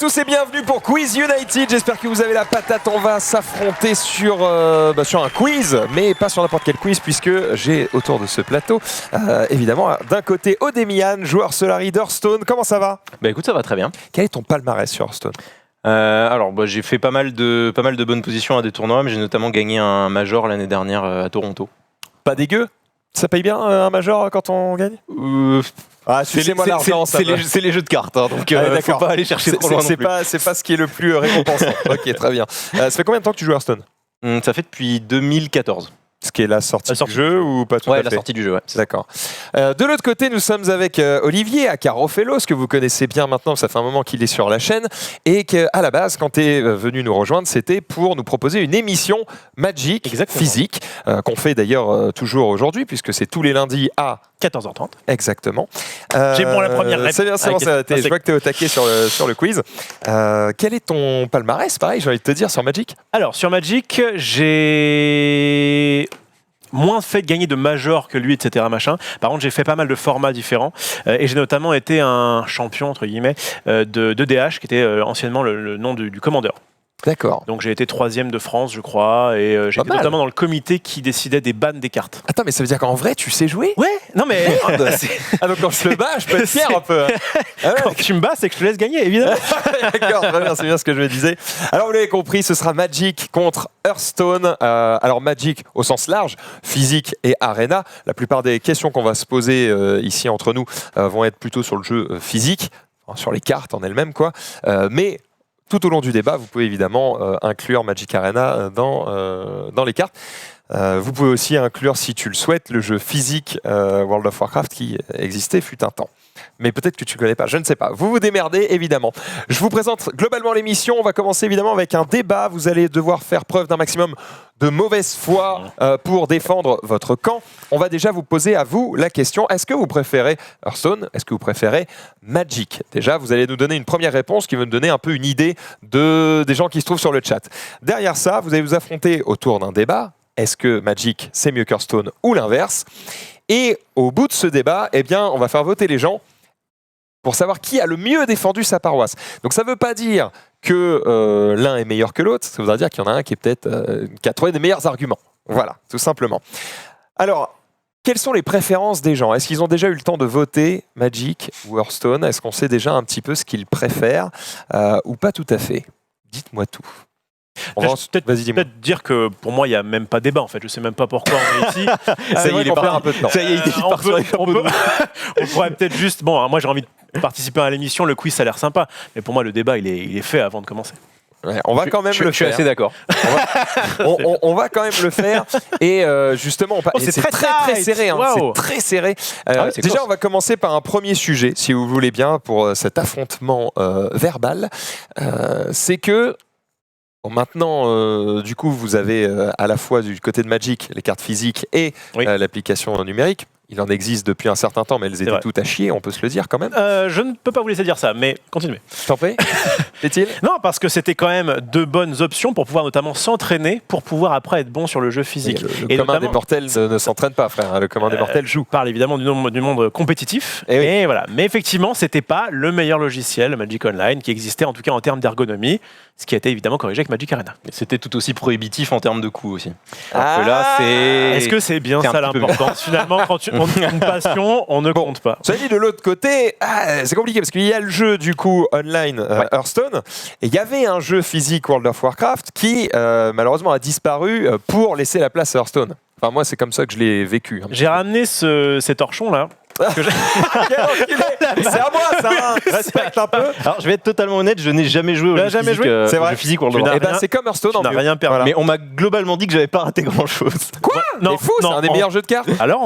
tous et bienvenue pour Quiz United. J'espère que vous avez la patate. On va s'affronter sur un quiz, mais pas sur n'importe quel quiz, puisque j'ai autour de ce plateau, évidemment, d'un côté Odemian, joueur Solari d'Hearthstone. Comment ça va ? Bah écoute, ça va très bien. Quel est ton palmarès sur Hearthstone ? J'ai fait pas mal de bonnes positions à des tournois, mais j'ai notamment gagné un major l'année dernière à Toronto. Pas dégueu ? Ça paye bien un major quand on gagne ? C'est les jeux de cartes, hein, donc faut pas aller chercher trop loin non plus. C'est pas ce qui est le plus récompensant. Ok, très bien. Ça fait combien de temps que tu joues à Hearthstone ? Ça fait depuis 2014. Ce qui est la sortie du jeu ou pas tout à fait ? La sortie du jeu, ouais. D'accord. De l'autre côté, nous sommes avec Olivier Akarofelos, que vous connaissez bien maintenant, ça fait un moment qu'il est sur la chaîne, et qu'à la base, quand tu es venu nous rejoindre, c'était pour nous proposer une émission Magic physique, qu'on fait d'ailleurs toujours aujourd'hui, puisque c'est tous les lundis à 14h30. Exactement. J'ai bon la première réponse. C'est bien, c'est bon, je vois que tu es au taquet sur le quiz. Quel est ton palmarès, pareil, j'ai envie de te dire, sur Magic ? Alors, sur Magic, j'ai moins fait de gagner de majors que lui, etc. Machin. Par contre, j'ai fait pas mal de formats différents. Et j'ai notamment été un champion, entre guillemets, de DH, qui était anciennement le nom du commandeur. D'accord. Donc j'ai été 3e de France, je crois, et j'étais notamment dans le comité qui décidait des bans des cartes. Attends, mais ça veut dire qu'en vrai, tu sais jouer ? Ouais, non mais... donc quand je le bats, je peux être fier un peu. Quand tu me bats, c'est que je te laisse gagner, évidemment. D'accord, très bien, c'est bien ce que je me disais. Alors vous l'avez compris, ce sera Magic contre Hearthstone. Alors Magic au sens large, physique et arena. La plupart des questions qu'on va se poser ici entre nous vont être plutôt sur le jeu physique, sur les cartes en elles-mêmes, quoi. Mais tout au long du débat, vous pouvez évidemment inclure Magic Arena dans les cartes. Vous pouvez aussi inclure, si tu le souhaites, le jeu physique World of Warcraft qui existait fut un temps. Mais peut-être que tu ne connais pas, je ne sais pas. Vous vous démerdez, évidemment. Je vous présente globalement l'émission. On va commencer évidemment avec un débat. Vous allez devoir faire preuve d'un maximum de mauvaise foi pour défendre votre camp. On va déjà vous poser à vous la question. Est-ce que vous préférez Hearthstone ? Est-ce que vous préférez Magic ? Déjà, vous allez nous donner une première réponse qui va nous donner un peu une idée des gens qui se trouvent sur le chat. Derrière ça, vous allez vous affronter autour d'un débat. Est-ce que Magic, c'est mieux qu'Hearthstone ou l'inverse ? Et au bout de ce débat, eh bien, on va faire voter les gens pour savoir qui a le mieux défendu sa paroisse. Donc ça ne veut pas dire que l'un est meilleur que l'autre, ça voudra dire qu'il y en a un qui est peut-être qui a trouvé des meilleurs arguments. Voilà, tout simplement. Alors, quelles sont les préférences des gens ? Est-ce qu'ils ont déjà eu le temps de voter Magic ou Hearthstone ? Est-ce qu'on sait déjà un petit peu ce qu'ils préfèrent ou pas tout à fait ? Dites-moi tout. On va peut-être dire que pour moi, il n'y a même pas débat en fait. Je ne sais même pas pourquoi on est ici. Ça y est, il est parti un peu de temps. Ça y est, on pourrait peut-être juste... Bon, moi j'ai envie de participer à l'émission, le quiz ça a l'air sympa. Mais pour moi, le débat, il est fait avant de commencer. Ouais, on va quand même le faire. Je suis assez d'accord. On va quand même le faire. Et justement, c'est très serré. Hein, wow. C'est très serré. Déjà, on va commencer par un premier sujet, si vous voulez bien, pour cet affrontement verbal. C'est que maintenant, du coup, vous avez à la fois du côté de Magic les cartes physiques et l'application numérique. Il en existe depuis un certain temps, mais elles étaient toutes à chier, on peut se le dire quand même. Je ne peux pas vous laisser dire ça, mais continuez. Je t'en prie. Est-il ? Non, parce que c'était quand même de bonnes options pour pouvoir notamment s'entraîner, pour pouvoir après être bon sur le jeu physique. Le commun des mortels ne s'entraîne pas, frère. Le commun des mortels joue. On parle évidemment du monde compétitif. Et voilà. Mais effectivement, c'était pas le meilleur logiciel Magic Online qui existait, en tout cas en termes d'ergonomie, ce qui a été évidemment corrigé avec Magic Arena. Mais c'était tout aussi prohibitif en termes de coûts aussi. Alors que là, est-ce que c'est bien ça l'importance ? Finalement, quand on a une passion, on ne compte pas. Ça dit de l'autre côté, c'est compliqué parce qu'il y a le jeu du coup online Hearthstone et il y avait un jeu physique World of Warcraft qui malheureusement a disparu pour laisser la place à Hearthstone. Enfin moi c'est comme ça que je l'ai vécu. J'ai ramené cet torchon là. C'est à moi ça, hein. Respecte un peu. Alors je vais être totalement honnête, je n'ai jamais joué au jeu physique World of Warcraft. C'est comme Hearthstone, tu n'as rien perdu. Voilà. Mais on m'a globalement dit que j'avais pas raté grand chose. Quoi ? Non, c'est un des meilleurs jeux de cartes. Alors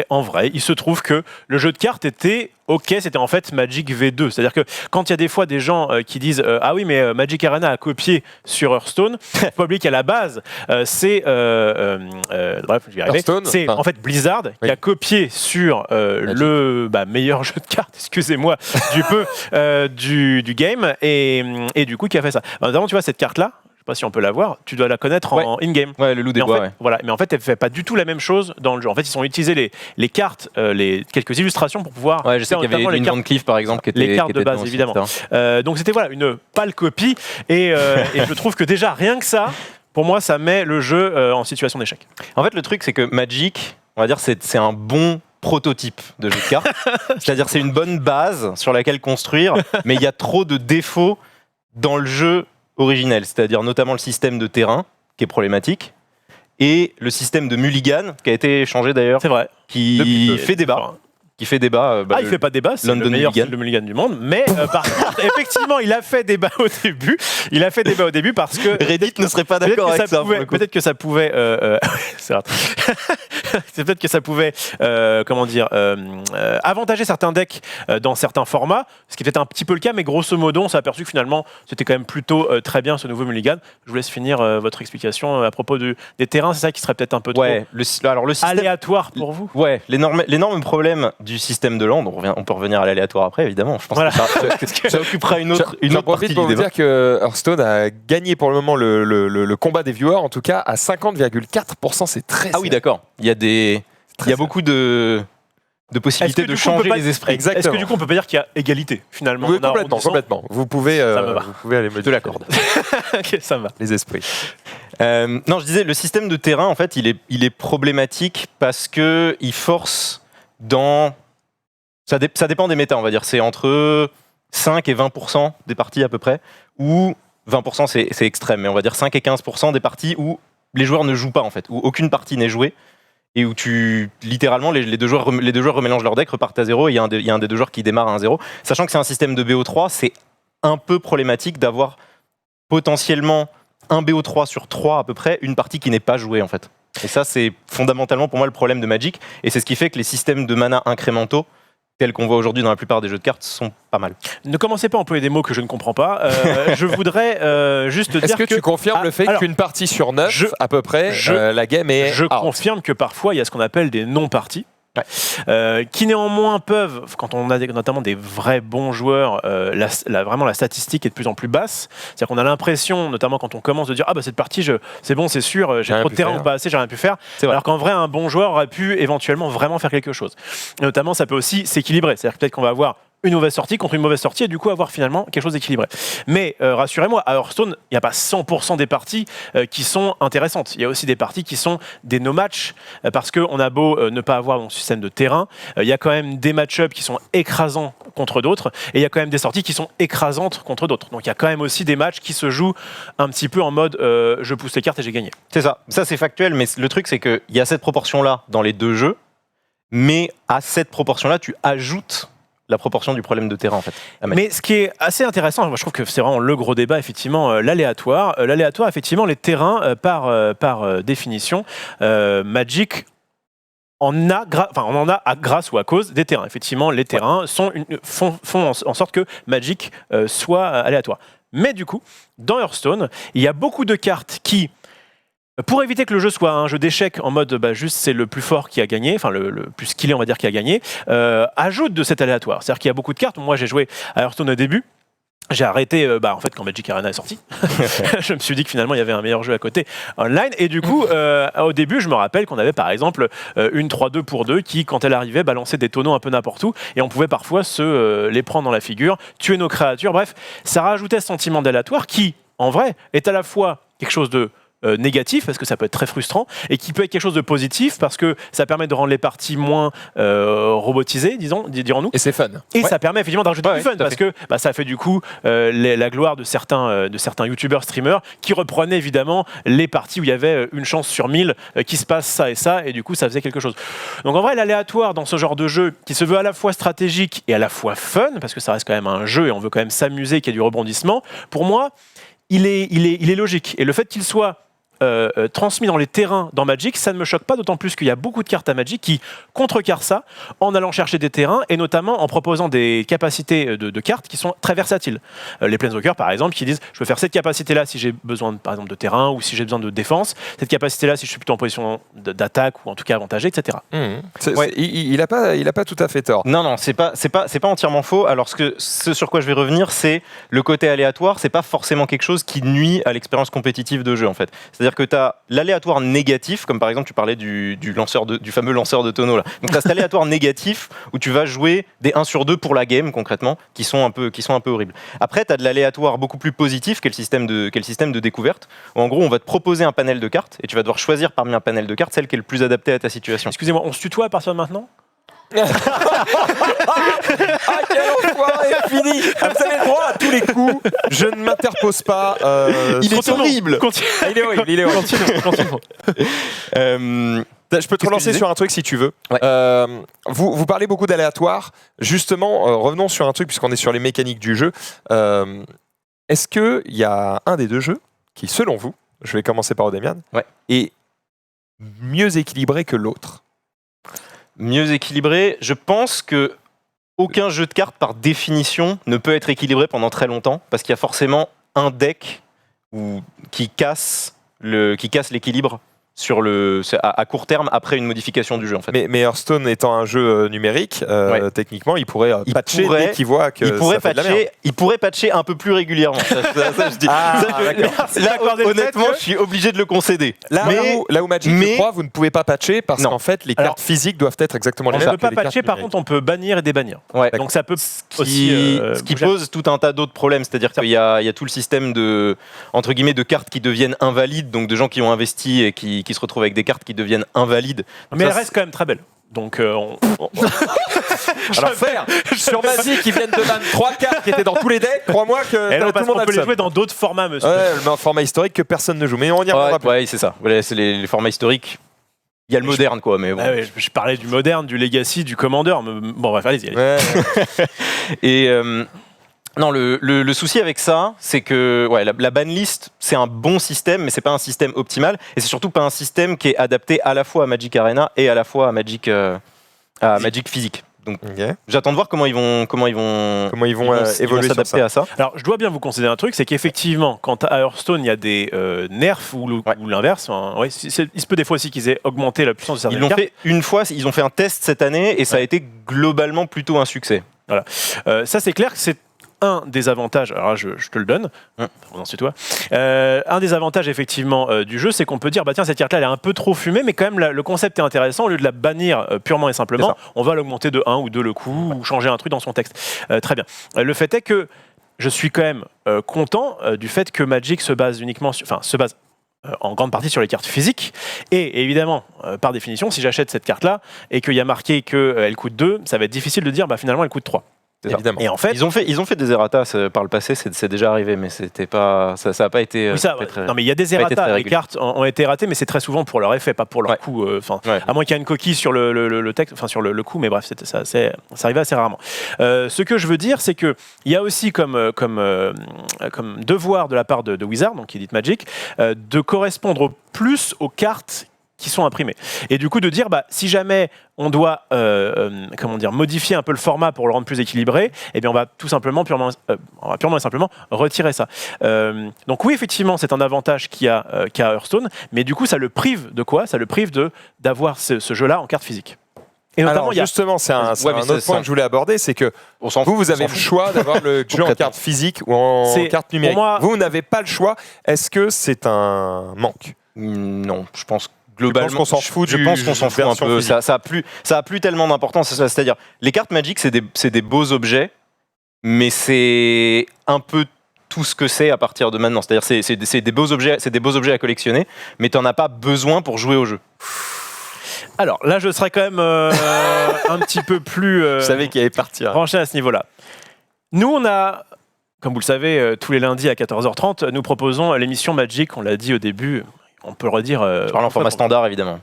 en vrai, il se trouve que le jeu de cartes était c'était en fait Magic V2. C'est-à-dire que quand il y a des fois des gens qui disent ah oui mais Magic Arena a copié sur Hearthstone, faut pas oublier qu'à la base c'est bref, je vais y arriver. C'est en fait Blizzard qui a copié sur le meilleur jeu de cartes, excusez-moi, du game et du coup qui a fait ça. Notamment tu vois cette carte là. sais pas si on peut la voir, tu dois la connaître en in-game. Ouais, le loup des Mais en bois, fait, ouais. voilà. Mais en fait, elle fait pas du tout la même chose dans le jeu. En fait, ils ont utilisé les cartes, quelques illustrations pour pouvoir Ouais, je sais qu'il y avait notamment une Van Cleef par exemple qui était les cartes qui de était base dedans aussi, évidemment. etc. Donc c'était voilà une pâle copie et je trouve que déjà rien que ça, pour moi, ça met le jeu en situation d'échec. En fait, le truc, c'est que Magic, on va dire, c'est un bon prototype de jeu de cartes. C'est-à-dire, c'est une bonne base sur laquelle construire, mais il y a trop de défauts dans le jeu originel. C'est-à-dire notamment le système de terrain, qui est problématique, et le système de mulligan, qui a été changé d'ailleurs, C'est vrai. qui fait débat. Qui fait débat. Il fait pas débat, c'est London le meilleur Mulligan. style de mulligan du monde. Mais par contre, effectivement, il a fait débat au début. Il a fait débat au début parce que Reddit ne serait pas d'accord avec ça. pour le coup. Peut-être que ça pouvait. C'est rare. C'est peut-être que ça pouvait, avantager certains decks dans certains formats, ce qui était un petit peu le cas, mais grosso modo, on s'est aperçu que finalement, c'était quand même plutôt très bien ce nouveau mulligan. Je vous laisse finir votre explication à propos des terrains. C'est ça qui serait peut-être un peu trop Alors le système. aléatoire pour vous. Ouais, l'énorme problème du système de land, on peut revenir à l'aléatoire après, évidemment. Je pense Voilà. que ça occupera une autre J'en partie profite du pour vous débat. dire que Hearthstone a gagné pour le moment le combat des viewers, en tout cas à 50,4%. C'est très Ah oui, d'accord. Il y a beaucoup de possibilités Est-ce que de du coup, on peut changer pas- les esprits. Exactement. Est-ce que du coup, on peut pas dire qu'il y a égalité finalement Oui, en arrondissant complètement. Vous pouvez me va. vous pouvez aller me Je te l'accorde. Ok, ça me va. les esprits. Non, je disais, le système de terrain, en fait, il est problématique parce que il force dans... Ça dépend des méta, on va dire. C'est entre 5 et 20% des parties à peu près, ou 20% c'est extrême, mais on va dire 5 et 15% des parties où les joueurs ne jouent pas, en fait, où aucune partie n'est jouée, et où littéralement, les deux joueurs remélangent leur deck, repartent à 0, et il y a un des deux joueurs qui démarre à 1-0. Sachant que c'est un système de BO3, c'est un peu problématique d'avoir potentiellement un BO3 sur 3 à peu près, une partie qui n'est pas jouée en fait. Et ça, c'est fondamentalement pour moi le problème de Magic, et c'est ce qui fait que les systèmes de mana incrémentaux, tels qu'on voit aujourd'hui dans la plupart des jeux de cartes, sont pas mal. Ne commencez pas à employer des mots que je ne comprends pas. Je voudrais juste dire Est-ce que tu confirmes Ah, le fait alors, qu'une partie sur 9, je- à peu près, je- la game est je out. confirme que parfois il y a ce qu'on appelle des non-parties. Qui néanmoins peuvent, quand on a notamment des vrais bons joueurs, vraiment la statistique est de plus en plus basse. C'est-à-dire qu'on a l'impression, notamment quand on commence, de dire cette partie, c'est bon, c'est sûr, j'ai rien trop de pu terrain faire. ou pas assez, j'ai rien pu faire. C'est vrai. Alors qu'en vrai, un bon joueur aurait pu éventuellement vraiment faire quelque chose. Et notamment, ça peut aussi s'équilibrer. C'est-à-dire que peut-être qu'on va avoir une mauvaise sortie contre une mauvaise sortie et du coup avoir finalement quelque chose d'équilibré. Mais rassurez-moi, à Hearthstone, il n'y a pas 100% des parties qui sont intéressantes. Il y a aussi des parties qui sont des no-match parce qu'on a beau ne pas avoir un système de terrain, il y a quand même des match-ups qui sont écrasants contre d'autres et il y a quand même des sorties qui sont écrasantes contre d'autres. Donc il y a quand même aussi des matchs qui se jouent un petit peu en mode je pousse les cartes et j'ai gagné. C'est ça. Ça, c'est factuel, mais le truc, c'est qu'il y a cette proportion-là dans les deux jeux, mais à cette proportion-là, tu ajoutes la proportion du problème de terrain, en fait. Mais ce qui est assez intéressant, moi je trouve que c'est vraiment le gros débat, effectivement, l'aléatoire. L'aléatoire, effectivement, les terrains, par définition, Magic on en a grâce ou à cause des terrains. Effectivement, les terrains font en sorte que Magic soit aléatoire. Mais du coup, dans Hearthstone, il y a beaucoup de cartes qui, pour éviter que le jeu soit un jeu d'échecs en mode juste c'est le plus fort qui a gagné, enfin le plus skillé on va dire qui a gagné, ajoute de cet aléatoire. C'est-à-dire qu'il y a beaucoup de cartes. Moi j'ai joué à Hearthstone au début. J'ai arrêté en fait quand Magic Arena est sorti. Je me suis dit que finalement il y avait un meilleur jeu à côté online et du coup au début je me rappelle qu'on avait par exemple une 3-2 pour 2 qui quand elle arrivait balançait des tonneaux un peu n'importe où et on pouvait parfois les prendre dans la figure, tuer nos créatures. Bref, ça rajoutait ce sentiment d'aléatoire qui en vrai est à la fois quelque chose de négatif parce que ça peut être très frustrant et qui peut être quelque chose de positif parce que ça permet de rendre les parties moins robotisées, dirons-nous. Et c'est fun. Et ça permet effectivement de rajouter du fun parce que ça fait du coup la gloire de certains youtubeurs, streamers qui reprenaient évidemment les parties où il y avait une chance sur 1000 qui se passe ça et ça et du coup ça faisait quelque chose. Donc en vrai l'aléatoire dans ce genre de jeu qui se veut à la fois stratégique et à la fois fun parce que ça reste quand même un jeu et on veut quand même s'amuser, qu'il y ait du rebondissement, pour moi il est logique. Et le fait qu'il soit transmis dans les terrains dans Magic, ça ne me choque pas, d'autant plus qu'il y a beaucoup de cartes à Magic qui contrecarrent ça en allant chercher des terrains et notamment en proposant des capacités de cartes qui sont très versatiles. Les Planeswalkers, par exemple, qui disent je peux faire cette capacité-là si j'ai besoin, par exemple, de terrain ou si j'ai besoin de défense, cette capacité-là si je suis plutôt en position d'attaque ou en tout cas avantagée, etc. Il a pas tout à fait tort. Non, c'est pas entièrement faux. Alors ce sur quoi je vais revenir, c'est le côté aléatoire. C'est pas forcément quelque chose qui nuit à l'expérience compétitive de jeu en fait. C'est-à-dire que tu as l'aléatoire négatif, comme par exemple tu parlais du fameux lanceur de tonneau là. Donc tu as cet aléatoire négatif où tu vas jouer des 1 sur 2 pour la game concrètement, qui sont un peu horribles. Après tu as de l'aléatoire beaucoup plus positif qu'est le système de découverte, où en gros on va te proposer un panel de cartes et tu vas devoir choisir parmi un panel de cartes celle qui est le plus adaptée à ta situation. Excusez-moi, on se tutoie à partir de maintenant ? Ah, quel enfoiré, fini. Vous avez le droit à tous les coups. Je ne m'interpose pas. Il est horrible. Il est horrible. Continue. Je peux te relancer sur un truc si tu veux. Ouais. Vous parlez beaucoup d'aléatoire. Justement, revenons sur un truc puisqu'on est sur les mécaniques du jeu. Est-ce qu'il y a un des deux jeux qui, selon vous, je vais commencer par Odemian, est mieux équilibré que l'autre? Mieux équilibré, je pense que aucun jeu de cartes par définition ne peut être équilibré pendant très longtemps parce qu'il y a forcément un deck qui casse l'équilibre à court terme après une modification du jeu en fait. Mais Hearthstone étant un jeu numérique, techniquement il pourrait patcher dès qu'il voit que il pourrait patcher un peu plus régulièrement. Ça, je dis. Honnêtement, je suis obligé de le concéder. Là où Magic, je crois, vous ne pouvez pas patcher parce qu'en fait les cartes physiques doivent être exactement les mêmes. On ne peut pas patcher, par contre on peut bannir et débannir. Ouais. Donc ça peut ce qui pose tout un tas d'autres problèmes, c'est-à-dire qu'il y a tout le système de cartes qui deviennent invalides, donc de gens qui ont investi et qui se retrouvent avec des cartes qui deviennent invalides. Mais elles restent quand même très belles. Donc alors sur Magic qui viennent de ban 3 cartes qui étaient dans tous les decks, crois-moi que tout le monde peut les jouer dans d'autres formats, monsieur. Un format historique que personne ne joue, mais on y reviendra plus. Ouais, c'est ça. Voilà, c'est les formats historiques. Il y a le moderne, quoi, mais bon. Je parlais du moderne, du legacy, du commander. Bon, bref, allez-y. Et non, le souci avec ça, c'est que la banlist, c'est un bon système, mais c'est pas un système optimal, et c'est surtout pas un système qui est adapté à la fois à Magic Arena et à la fois à Magic physique. Donc, j'attends de voir comment ils vont évoluer s'adapter à ça. Alors, je dois bien vous concéder un truc, c'est qu'effectivement, quand à Hearthstone, il y a des nerfs ou l'inverse, il se peut des fois aussi qu'ils aient augmenté la puissance de certaines cartes. Ils ont fait un test cette année, et ça a été globalement plutôt un succès. Voilà. Ça, c'est clair que c'est un des avantages, alors là, je te le donne, toi. Un des avantages effectivement du jeu, c'est qu'on peut dire, bah tiens, cette carte-là, elle est un peu trop fumée, mais quand même le concept est intéressant. Au lieu de la bannir purement et simplement, on va l'augmenter de 1 ou 2 le coup, ou changer un truc dans son texte. Très bien. Le fait est que je suis quand même content du fait que Magic se base en grande partie sur les cartes physiques. Et évidemment, par définition, si j'achète cette carte-là et qu'il y a marqué qu'elle coûte 2, ça va être difficile de dire, bah finalement, elle coûte 3. Évidemment. Et en fait, ils ont fait des errata par le passé, c'est déjà arrivé, mais c'était pas, ça a pas été. Non, mais il y a des errata. Les cartes ont été ratées, mais c'est très souvent pour leur effet, pas pour leur coût. À moins qu'il y ait une coquille sur le texte, enfin sur le coup, mais bref, ça arrive assez rarement. Ce que je veux dire, c'est que il y a aussi comme devoir de la part de Wizard, donc qui dit Magic, de correspondre plus aux cartes qui sont imprimés. Et du coup, de dire, bah, si jamais on doit modifier un peu le format pour le rendre plus équilibré, eh bien, on va tout simplement, purement et simplement, retirer ça. Donc oui, effectivement, c'est un avantage qu'il y a Hearthstone, mais du coup, ça le prive de quoi ? Ça le prive d'avoir ce jeu-là en carte physique. Et notamment, justement, c'est un autre point que je voulais aborder, c'est que vous avez le choix d'avoir le jeu en carte physique ou en carte numérique. Vous n'avez pas le choix. Est-ce que c'est un manque ? Non, je pense globalement, je pense qu'on s'en fout. Je pense qu'on s'en fout un peu. Ça a plus tellement d'importance. C'est-à-dire, les cartes Magic, c'est des beaux objets, mais c'est un peu tout ce que c'est à partir de maintenant. C'est-à-dire, c'est des beaux objets à collectionner, mais t'en as pas besoin pour jouer au jeu. Alors là, je serais quand même un petit peu plus. Je savais qu'il allait partir. Branché à ce niveau-là. Nous, on a, comme vous le savez, tous les lundis à 14h30, nous proposons l'émission Magic. On l'a dit au début. on peut le redire. Je parle en format standard, évidemment.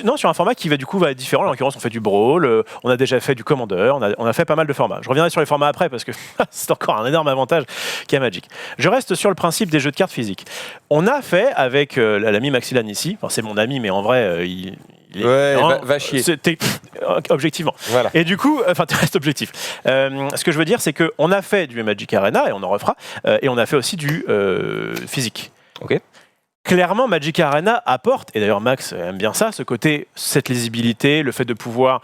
Non, sur un format qui va être différent. En l'occurrence, on fait du Brawl, on a déjà fait du Commander, on a fait pas mal de formats. Je reviendrai sur les formats après parce que c'est encore un énorme avantage qu'a Magic. Je reste sur le principe des jeux de cartes physiques. On a fait avec l'ami Maxilan ici, enfin, c'est mon ami, mais en vrai, il est, va chier. Objectivement. Voilà. Et du coup, enfin, tu restes objectif. Ce que je veux dire, c'est qu'on a fait du Magic Arena, et on en refera, et on a fait aussi du physique. Ok. Clairement, Magic Arena apporte, et d'ailleurs Max aime bien ça, ce côté, cette lisibilité, le fait de pouvoir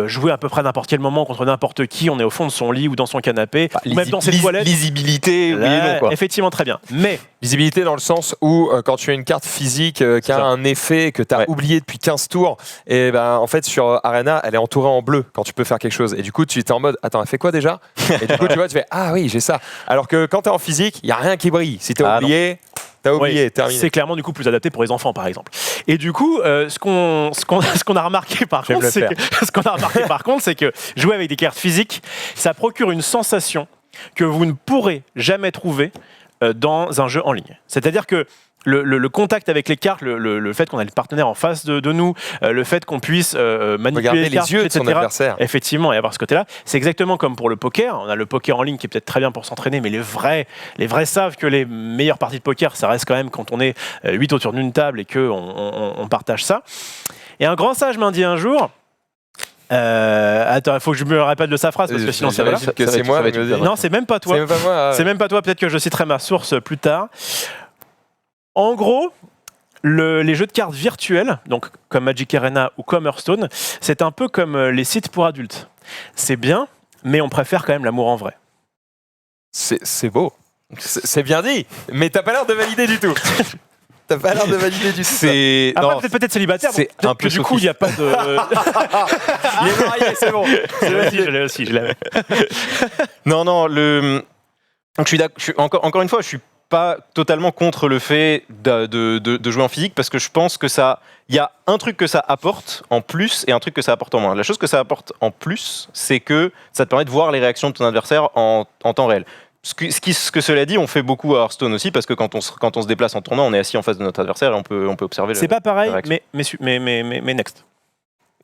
jouer à peu près à n'importe quel moment contre n'importe qui, on est au fond de son lit ou dans son canapé, ou même dans ses toilettes. Lisibilité, oui et non, quoi. Effectivement, très bien. Mais Visibilité dans le sens où quand tu as une carte physique qui a un effet que tu as oublié depuis 15 tours, et ben en fait sur Arena, elle est entourée en bleu quand tu peux faire quelque chose. Et du coup, tu es en mode attends, elle fait quoi déjà? Et du coup, tu vois, tu fais ah oui, j'ai ça. Alors que quand tu es en physique, il y a rien qui brille. Si tu as oublié, t'as oublié, terminé. C'est clairement du coup plus adapté pour les enfants, par exemple. Et du coup, ce qu'on a remarqué par contre, c'est que jouer avec des cartes physiques, ça procure une sensation que vous ne pourrez jamais trouver dans un jeu en ligne. C'est-à-dire que le contact avec les cartes, le fait qu'on a le partenaire en face de nous, le fait qu'on puisse manipuler regarder les cartes, yeux de etc. son adversaire. Effectivement, et avoir ce côté-là. C'est exactement comme pour le poker. On a le poker en ligne qui est peut-être très bien pour s'entraîner, mais les vrais savent que les meilleures parties de poker, ça reste quand même quand on est 8 autour d'une table et qu'on partage ça. Et un grand sage m'a dit un jour... attends, il faut que je me rappelle de sa phrase parce que sinon ça va. C'est moi. Non, c'est même pas toi. C'est même pas moi. C'est même pas toi. Peut-être que je citerai ma source plus tard. En gros, les jeux de cartes virtuels, donc comme Magic Arena ou comme Hearthstone, c'est un peu comme les sites pour adultes. C'est bien, mais on préfère quand même l'amour en vrai. C'est beau. C'est bien dit. Mais t'as pas l'air de valider du tout. T'as pas l'air de valider du tout. C'est Après, peut-être célibataire. c'est bon, un peu que du coup, il n'y a pas de. Il est marié, c'est bon. Je l'avais. Non, donc encore une fois, je suis pas totalement contre le fait de jouer en physique parce que je pense que il y a un truc que ça apporte en plus et un truc que ça apporte en moins. La chose que ça apporte en plus, c'est que ça te permet de voir les réactions de ton adversaire en temps réel. Ce que cela dit, on fait beaucoup à Hearthstone aussi parce que quand on se déplace en tournoi, on est assis en face de notre adversaire et on peut observer. C'est pas pareil, la réaction. mais next.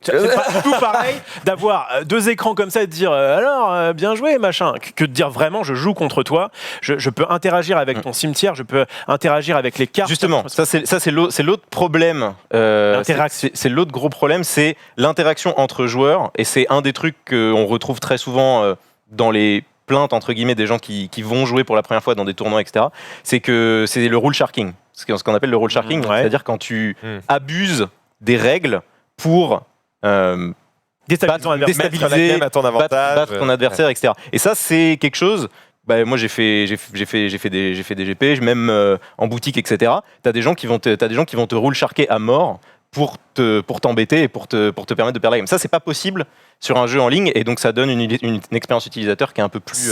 C'est pas du tout pareil d'avoir deux écrans comme ça et de dire alors bien joué machin que de dire vraiment je joue contre toi, je peux interagir avec ton cimetière, je peux interagir avec les cartes. Justement, c'est l'autre problème. C'est l'autre gros problème, c'est l'interaction entre joueurs et c'est un des trucs qu'on retrouve très souvent dans les plaintes entre guillemets des gens qui vont jouer pour la première fois dans des tournois, etc. C'est que c'est le rule sharking, ce qu'on appelle le rule sharking, c'est-à-dire quand tu abuses des règles pour déstabiliser, battre ton adversaire, etc. Et ça, c'est quelque chose. Moi, j'ai fait des GP, même en boutique, etc. T'as des gens qui vont te rule sharker à mort pour t'embêter et pour te permettre de perdre la game. Ça, c'est pas possible sur un jeu en ligne et donc ça donne une expérience utilisateur qui est un peu plus.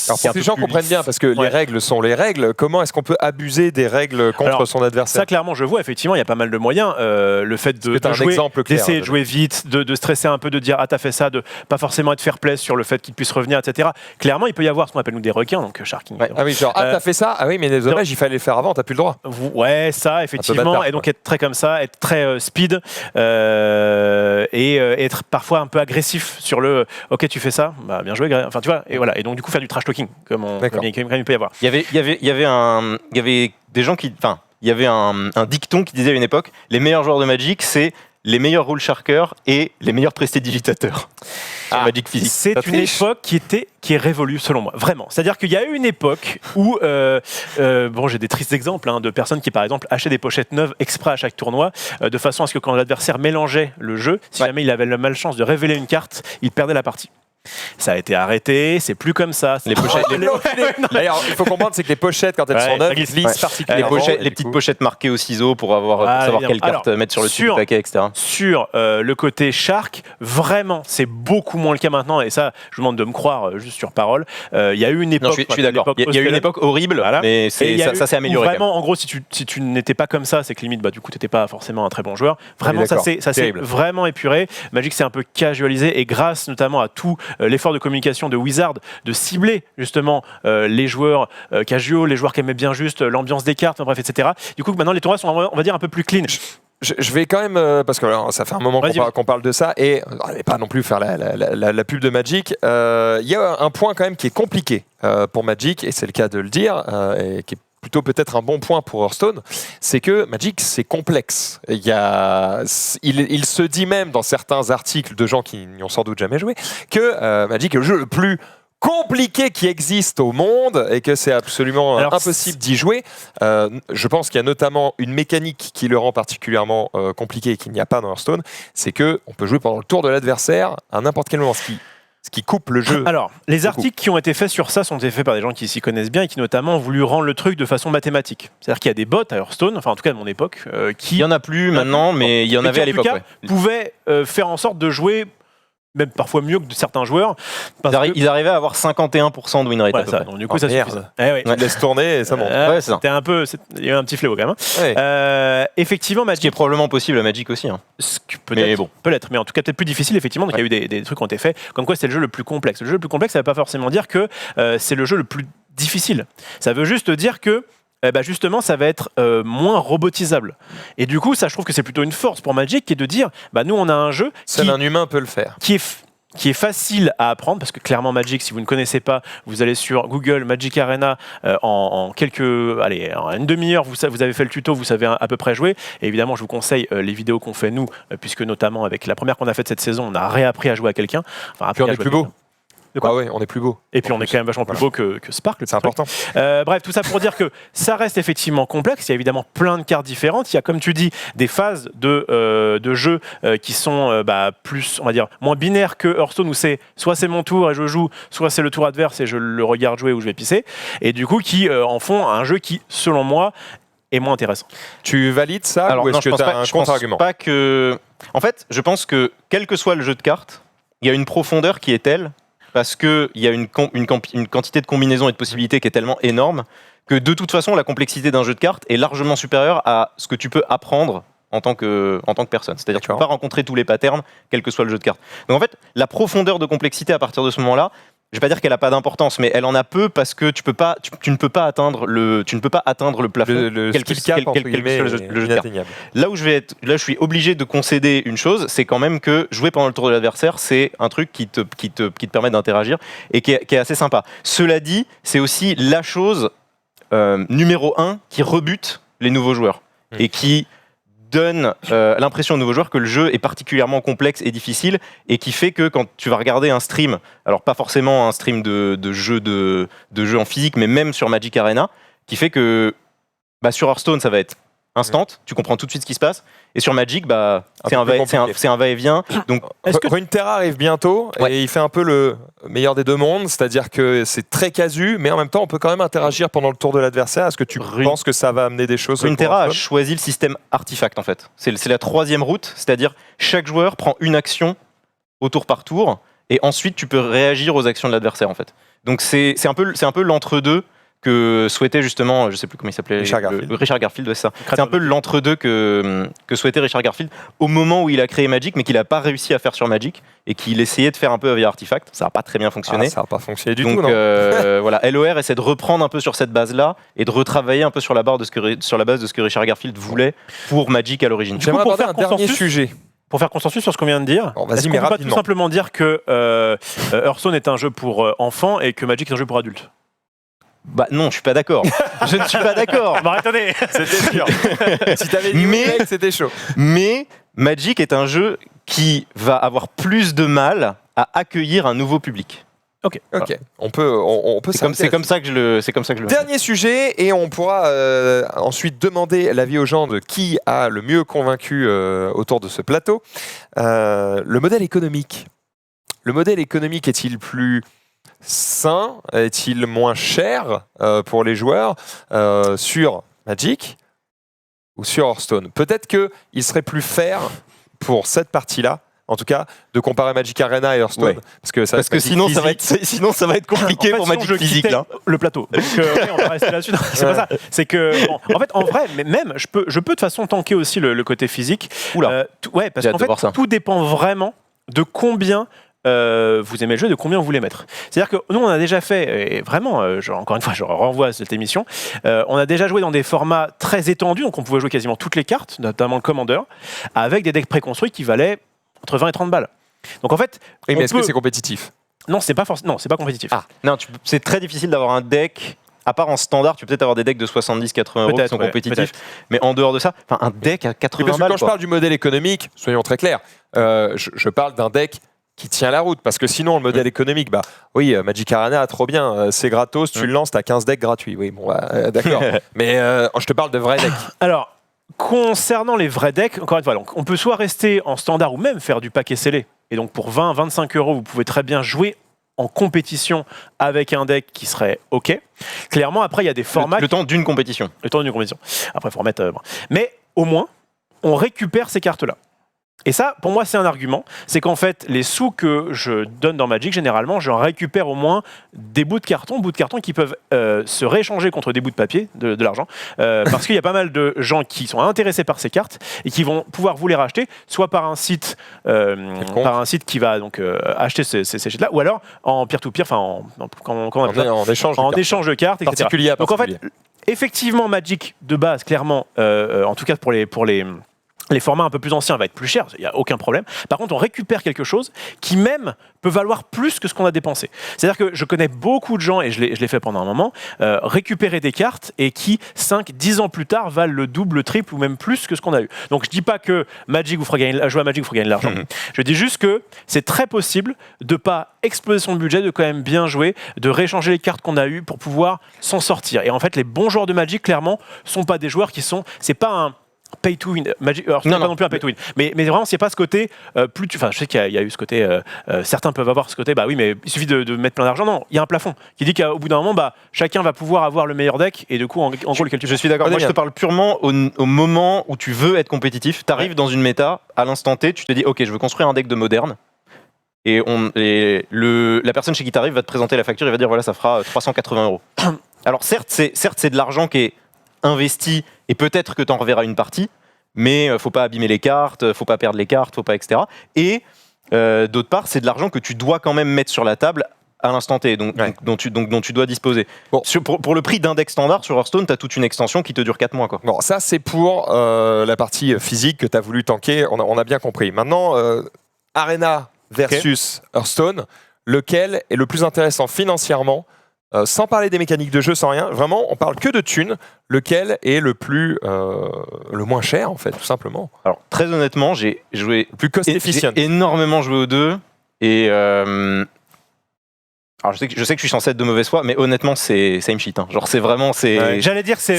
Alors pour que les gens comprennent bien, parce que les règles sont les règles, comment est-ce qu'on peut abuser des règles contre son adversaire? Ça, clairement, je vois, effectivement, il y a pas mal de moyens. Le fait de jouer, d'essayer de jouer vite, de stresser un peu, de dire ah t'as fait ça, de pas forcément être fair-play sur le fait qu'il puisse revenir, etc. Clairement, il peut y avoir ce qu'on appelle nous des requins, donc sharking. Ah oui, genre t'as fait ça, ah oui, mais désolé, il fallait le faire avant, t'as plus le droit. Ouais, ça, effectivement, et donc être très comme ça, être très speed et être parfois un peu agressif sur le ok tu fais ça, bah bien joué, enfin tu vois, et voilà, et donc du coup faire du trash talking comme il peut y avoir. Il y avait des gens qui, enfin il y avait un dicton qui disait à une époque les meilleurs joueurs de Magic c'est les meilleurs rule sharkers et les meilleurs prestidigitateurs. Magic physique. C'est une époque qui est révolue selon moi, vraiment. C'est-à-dire qu'il y a eu une époque où, j'ai des tristes exemples de personnes qui par exemple achetaient des pochettes neuves exprès à chaque tournoi, de façon à ce que quand l'adversaire mélangeait le jeu, si jamais il avait la malchance de révéler une carte, il perdait la partie. Ça a été arrêté, c'est plus comme ça. Les pochettes. D'ailleurs, il faut comprendre, c'est que les pochettes, quand elles sont neuves, glissent particulièrement. Les petites pochettes marquées au ciseau pour savoir quelle carte mettre sur le dessus du paquet, etc. Sur le côté Shark, vraiment, c'est beaucoup moins le cas maintenant. Et ça, je vous demande de me croire juste sur parole. Il y a eu une époque. Non, je suis d'accord. Il y a eu une époque horrible, voilà. Mais ça s'est amélioré. Vraiment, en gros, si tu n'étais pas comme ça, c'est que limite, du coup, tu n'étais pas forcément un très bon joueur. Vraiment, ça s'est vraiment épuré. Magic s'est un peu casualisé et grâce notamment à tous l'effort de communication de Wizard de cibler justement les joueurs casual, les joueurs qui aimaient bien juste l'ambiance des cartes, bref, etc. Du coup, maintenant les tournois sont, on va dire, un peu plus clean. Je vais quand même, parce que alors, ça fait un moment qu'on parle de ça, et on n'allait pas non plus faire la pub de Magic. Il y a un point quand même qui est compliqué pour Magic, et c'est le cas de le dire, et qui est plutôt peut-être un bon point pour Hearthstone, c'est que Magic, c'est complexe. Il se dit même dans certains articles de gens qui n'y ont sans doute jamais joué, que Magic est le jeu le plus compliqué qui existe au monde et que c'est absolument impossible d'y jouer. Je pense qu'il y a notamment une mécanique qui le rend particulièrement compliqué et qu'il n'y a pas dans Hearthstone, c'est qu'on peut jouer pendant le tour de l'adversaire à n'importe quel moment, ce qui coupe le jeu. Alors, les articles qui ont été faits sur ça sont été faits par des gens qui s'y connaissent bien et qui notamment ont voulu rendre le truc de façon mathématique. C'est-à-dire qu'il y a des bots à Hearthstone, enfin en tout cas de mon époque, qui... Il n'y en a plus maintenant, mais il y en avait à l'époque. Pouvaient faire en sorte de jouer même parfois mieux que certains joueurs. Ils arrivaient à avoir 51% de win rate. Ouais, ça, donc, du coup, ça suffit. Tu laisses tourner et ça monte. C'était un peu, il y a eu un petit fléau quand même. Effectivement, Magic, ce qui est probablement possible à Magic aussi. Peut-être, mais en tout cas peut-être plus difficile effectivement. Donc il y a eu des trucs qui ont été faits, comme quoi c'était le jeu le plus complexe. Le jeu le plus complexe, ça ne veut pas forcément dire que c'est le jeu le plus difficile. Ça veut juste dire que justement, ça va être moins robotisable. Et du coup, ça, je trouve que c'est plutôt une force pour Magic, qui est de dire, nous, on a un jeu seul un humain peut le faire, qui est facile à apprendre, parce que clairement Magic, si vous ne connaissez pas, vous allez sur Google Magic Arena en une demi-heure, vous avez fait le tuto, vous savez à peu près jouer. Et évidemment, je vous conseille les vidéos qu'on fait nous, puisque notamment avec la première qu'on a faite cette saison, on a réappris à jouer à quelqu'un. Puis on est plus beau. On est plus beau. Et puis on est quand même vachement plus beau que Sparkle. C'est important. Bref, tout ça pour dire que ça reste effectivement complexe. Il y a évidemment plein de cartes différentes. Il y a, comme tu dis, des phases de jeu qui sont plus, on va dire, moins binaires que Hearthstone, où c'est soit c'est mon tour et je joue, soit c'est le tour adverse et je le regarde jouer ou je vais pisser. Et du coup, qui en font un jeu qui, selon moi, est moins intéressant. Tu valides ça? Alors, ou est-ce que tu as un contre-argument? Pas que... En fait, je pense que quel que soit le jeu de cartes, il y a une profondeur qui est telle, parce qu'il y a une quantité de combinaisons et de possibilités qui est tellement énorme que de toute façon, la complexité d'un jeu de cartes est largement supérieure à ce que tu peux apprendre en tant que personne. C'est-à-dire que tu ne peux pas rencontrer tous les patterns, quel que soit le jeu de cartes. Donc en fait, la profondeur de complexité à partir de ce moment-là, je ne vais pas dire qu'elle n'a pas d'importance, mais elle en a peu parce que tu ne peux pas atteindre le plafond. Quel que soit le jeu de cartes. Là où je suis obligé de concéder une chose, c'est quand même que jouer pendant le tour de l'adversaire, c'est un truc qui te permet d'interagir et qui est assez sympa. Cela dit, c'est aussi la chose numéro 1 qui rebute les nouveaux joueurs et qui donne l'impression aux nouveaux joueurs que le jeu est particulièrement complexe et difficile et qui fait que quand tu vas regarder un stream, alors pas forcément un stream de jeu en physique, mais même sur Magic Arena, qui fait que sur Hearthstone ça va être instant, tu comprends tout de suite ce qui se passe, et sur Magic c'est un va-et-vient. Donc Runeterra arrive bientôt et il fait un peu le meilleur des deux mondes, c'est-à-dire que c'est très casu, mais en même temps on peut quand même interagir pendant le tour de l'adversaire. Est-ce que tu penses que ça va amener des choses? Runeterra a choisi le système artefact en fait. C'est la 3e route, c'est-à-dire chaque joueur prend une action au tour par tour et ensuite tu peux réagir aux actions de l'adversaire en fait. Donc c'est un peu l'entre-deux que souhaitait justement, je sais plus comment il s'appelait, Richard Garfield, c'est ça. C'est un peu l'entre-deux que souhaitait Richard Garfield au moment où il a créé Magic, mais qu'il n'a pas réussi à faire sur Magic et qu'il essayait de faire un peu via Artifact. Ça n'a pas très bien fonctionné. Ça n'a pas fonctionné du tout, non. Voilà, LOR essaie de reprendre un peu sur cette base-là et de retravailler un peu sur la base de ce que Richard Garfield voulait pour Magic à l'origine. J'aimerais aborder un dernier sujet. Pour faire consensus sur ce qu'on vient de dire, est-ce qu'on ne peut pas tout simplement dire que Hearthstone est un jeu pour enfants et que Magic est un jeu pour adultes? Non, je suis pas d'accord. Je ne suis pas d'accord. Attendez, c'était sûr. Si t'avais dit c'était chaud. Mais Magic est un jeu qui va avoir plus de mal à accueillir un nouveau public. Ok. Voilà. On peut. C'est comme ça que je le. Dernier sujet, et on pourra ensuite demander l'avis aux gens de qui a le mieux convaincu autour de ce plateau. Le modèle économique. Le modèle économique est-il plus sain? Est-il moins cher pour les joueurs sur Magic ou sur Hearthstone? Peut-être qu'il serait plus fair pour cette partie-là, en tout cas, de comparer Magic Arena et Hearthstone. Parce que sinon ça va être compliqué pour Magic physique. Là. Le plateau. Donc, on va rester là-dessus. C'est pas ça. C'est que, en fait, en vrai, même, je peux de toute façon tanker aussi le côté physique. Oula. Parce qu'en fait, tout dépend vraiment de combien vous aimez le jeu, de combien vous voulez mettre. C'est-à-dire que nous, on a déjà fait, et vraiment, encore une fois, je renvoie à cette émission, on a déjà joué dans des formats très étendus, donc on pouvait jouer quasiment toutes les cartes, notamment le Commander, avec des decks préconstruits qui valaient entre 20 et 30 balles. Donc en fait, Oui, mais est-ce que c'est compétitif? Non, c'est pas compétitif. Ah, non, c'est très difficile d'avoir un deck. À part en standard, tu peux peut-être avoir des decks de 70-80 euros qui sont compétitifs. Mais en dehors de ça, un deck à 80 balles. Quand je parle du modèle économique, soyons très clairs, je parle d'un deck qui tient la route. Parce que sinon, le modèle économique, bah oui, Magic Arena, trop bien, c'est gratos, tu le lances, t'as 15 decks gratuits. Oui, bon, d'accord. Mais je te parle de vrais decks. Alors, concernant les vrais decks, encore une fois, donc, on peut soit rester en standard ou même faire du paquet scellé. Et donc, pour 20-25 euros, vous pouvez très bien jouer en compétition avec un deck qui serait OK. Clairement, après, il y a des formats... Le temps d'une compétition. Le temps d'une compétition. Après, il faut remettre... Mais au moins, on récupère ces cartes-là. Et ça, pour moi, c'est un argument. C'est qu'en fait, les sous que je donne dans Magic, généralement, j'en récupère au moins des bouts de carton qui peuvent se rééchanger contre des bouts de papier, de l'argent. Parce qu'il y a pas mal de gens qui sont intéressés par ces cartes et qui vont pouvoir vous les racheter, soit par un site qui va donc acheter ces shit-là, ou alors en peer-to-peer, en échange de cartes, etc. Particulier. Donc en fait, effectivement, Magic de base, clairement, en tout cas pour les formats un peu plus anciens va être plus cher, il n'y a aucun problème. Par contre, on récupère quelque chose qui même peut valoir plus que ce qu'on a dépensé. C'est-à-dire que je connais beaucoup de gens, et je l'ai fait pendant un moment, récupérer des cartes et qui, 5-10 ans plus tard, valent le double, le triple ou même plus que ce qu'on a eu. Donc je ne dis pas que jouer à Magic vous fera gagner de l'argent. Je dis juste que c'est très possible de ne pas exploser son budget, de quand même bien jouer, de rééchanger les cartes qu'on a eues pour pouvoir s'en sortir. Et en fait, les bons joueurs de Magic, clairement, ne sont pas des joueurs qui sont... C'est pas un pay to win. Magic, alors, c'est pas non plus un pay to win. Mais vraiment, c'est pas ce côté. Je sais qu'il y a eu ce côté. Certains peuvent avoir ce côté. Bah oui, mais il suffit de mettre plein d'argent. Non, il y a un plafond qui dit qu'au bout d'un moment, chacun va pouvoir avoir le meilleur deck et du coup, en gros, lequel tu. Je suis d'accord. Moi, je te parle purement au moment où tu veux être compétitif. Tu arrives dans une méta à l'instant T. Tu te dis, ok, je veux construire un deck de moderne. Et la personne chez qui tu arrives va te présenter la facture et va dire, voilà, ça fera 380 euros. Alors certes, c'est de l'argent qui est investi et peut-être que tu en reverras une partie, mais faut pas abîmer les cartes, faut pas perdre les cartes, faut pas etc. Et d'autre part, c'est de l'argent que tu dois quand même mettre sur la table à l'instant T, dont tu dois disposer. Bon. Pour le prix d'un deck standard sur Hearthstone, tu as toute une extension qui te dure 4 mois. Quoi. Bon, ça c'est pour la partie physique que tu as voulu tanker, on a bien compris. Maintenant, Arena versus Hearthstone, lequel est le plus intéressant financièrement? Sans parler des mécaniques de jeu, sans rien, vraiment, on parle que de thunes. Lequel est le moins cher, en fait, tout simplement? Alors, très honnêtement, j'ai joué... Plus cost efficient. J'ai énormément joué aux deux. Et... Alors, je sais que je suis censé être de mauvaise foi, mais honnêtement, c'est same shit. Hein. Genre, c'est vraiment... J'allais dire c'est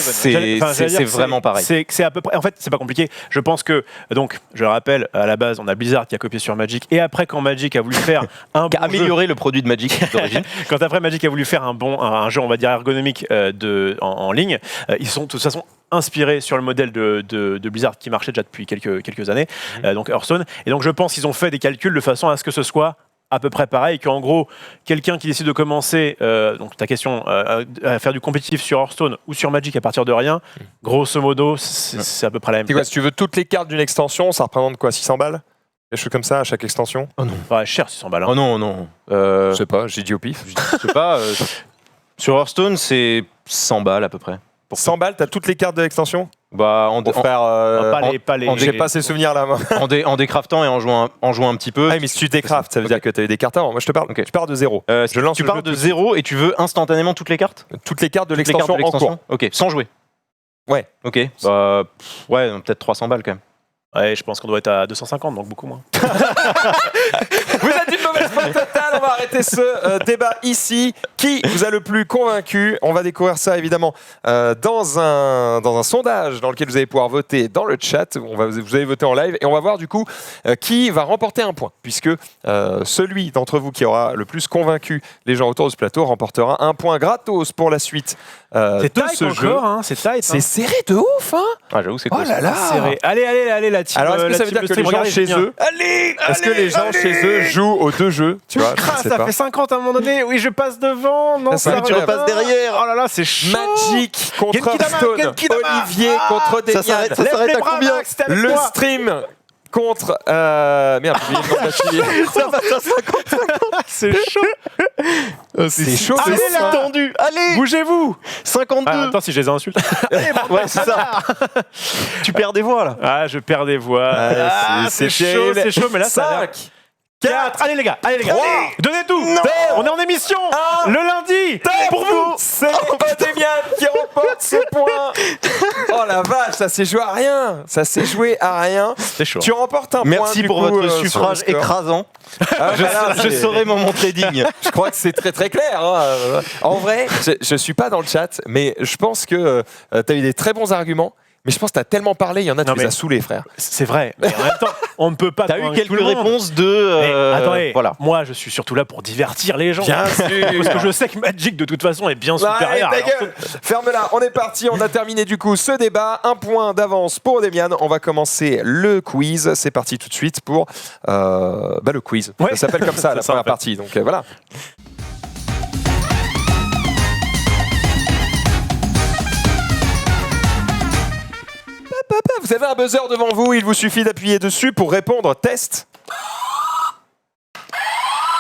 vraiment pareil. C'est à peu près... En fait, c'est pas compliqué. Je pense que... Donc, je le rappelle, à la base, on a Blizzard qui a copié sur Magic. Et après, quand Magic a voulu faire un bon améliorer le produit de Magic d'origine. Quand après Magic a voulu faire un jeu, on va dire, ergonomique en ligne, ils sont de toute façon inspirés sur le modèle de Blizzard qui marchait déjà depuis quelques années, donc Hearthstone. Et donc, je pense qu'ils ont fait des calculs de façon à ce que ce soit à peu près pareil, qu'en gros, quelqu'un qui décide de commencer, donc ta question, à faire du compétitif sur Hearthstone ou sur Magic à partir de rien, grosso modo, c'est à peu près la même chose. Si tu veux toutes les cartes d'une extension, ça représente quoi, 600 balles? Des choses comme ça à chaque extension? Oh non. Ouais, cher 600 balles. Hein. Oh non. Je sais pas, j'ai dit au pif. Je sais pas. Sur Hearthstone, c'est 100 balles à peu près. Pour 100 balles, t'as toutes les cartes de l'extension? J'ai pas ces souvenirs là. En décraftant et en jouant un petit peu. Ah, mais si tu décraftes, ça veut dire que tu as eu des cartes avant. Moi, je te parle. Tu pars de zéro. Tu pars de zéro et tu veux instantanément toutes les cartes? Toutes les cartes de l'extension en cours. Ok, sans jouer. Ouais. Ok. Peut-être 300 balles quand même. Ouais, je pense qu'on doit être à 250, donc beaucoup moins. Vous êtes une mauvaise foi totale. On va arrêter ce débat ici. Qui vous a le plus convaincu? On va découvrir ça évidemment dans un sondage dans lequel vous allez pouvoir voter dans le chat. Vous allez voter en live et on va voir du coup qui va remporter un point, puisque celui d'entre vous qui aura le plus convaincu les gens autour de ce plateau remportera un point gratos pour la suite de ce jeu. C'est tight. C'est serré de ouf, hein? Ah, j'avoue, c'est cool. Oh là là. Serré. Allez, la team. Alors, est-ce que ça veut dire que les gens chez eux... Est-ce que les gens chez eux jouent aux deux jeux? Tu vois, ça fait 50 à un moment donné. Oui, je passe devant. Non, tu repasses derrière. Oh là là, c'est chaud. Magic contre Hearthstone. Olivier contre Demian. Ça s'arrête à combien? Le stream contre... Merde, j'ai oublié le nom de la fille. Ça va, ça, 50. C'est chaud. C'est chaud, Allez, c'est là. ça. Tendu. Allez, Bougez-vous. 52. Ah, attends, si je les insulte. Ouais, c'est ça. Tu perds des voix là. Ah, je perds des voix. Ah, c'est chaud, terrible. c'est chaud, mais là, ça a l'air... 5, 4. Allez les gars, Trois. donnez tout. On est en émission. Un. Le lundi. Pour vous. c'est Demian qui remporte ce point. Oh la vache, ça s'est joué à rien. Ça s'est joué à rien. C'est chaud. Tu remportes un point. Merci du pour coup, votre sur le suffrage score. écrasant. Ah, voilà, Je c'est- saurais m'en montrer digne. Je crois que c'est très très clair. Hein. En vrai, je suis pas dans le chat, mais je pense que tu as eu des très bons arguments. Mais je pense que tu as tellement parlé, il y en a, tu Non, les mais- as saoulés, frère. C'est vrai. Mais en même temps, on ne peut pas. T'as eu convaincre quelques tout le monde. réponses de. Mais attendez, Voilà. moi je suis surtout là pour divertir les gens. Bien sûr. Parce que je sais que Magic de toute façon est bien Allez, supérieur. ta Alors, gueule. Ferme-la, on est parti, on a terminé du coup ce débat. Un point d'avance pour Demian. On va commencer le quiz. C'est parti tout de suite pour le quiz. Ouais. Ça s'appelle comme ça, la Ça, en première fait. partie. Donc voilà. Vous avez un buzzer devant vous, il vous suffit d'appuyer dessus pour répondre test.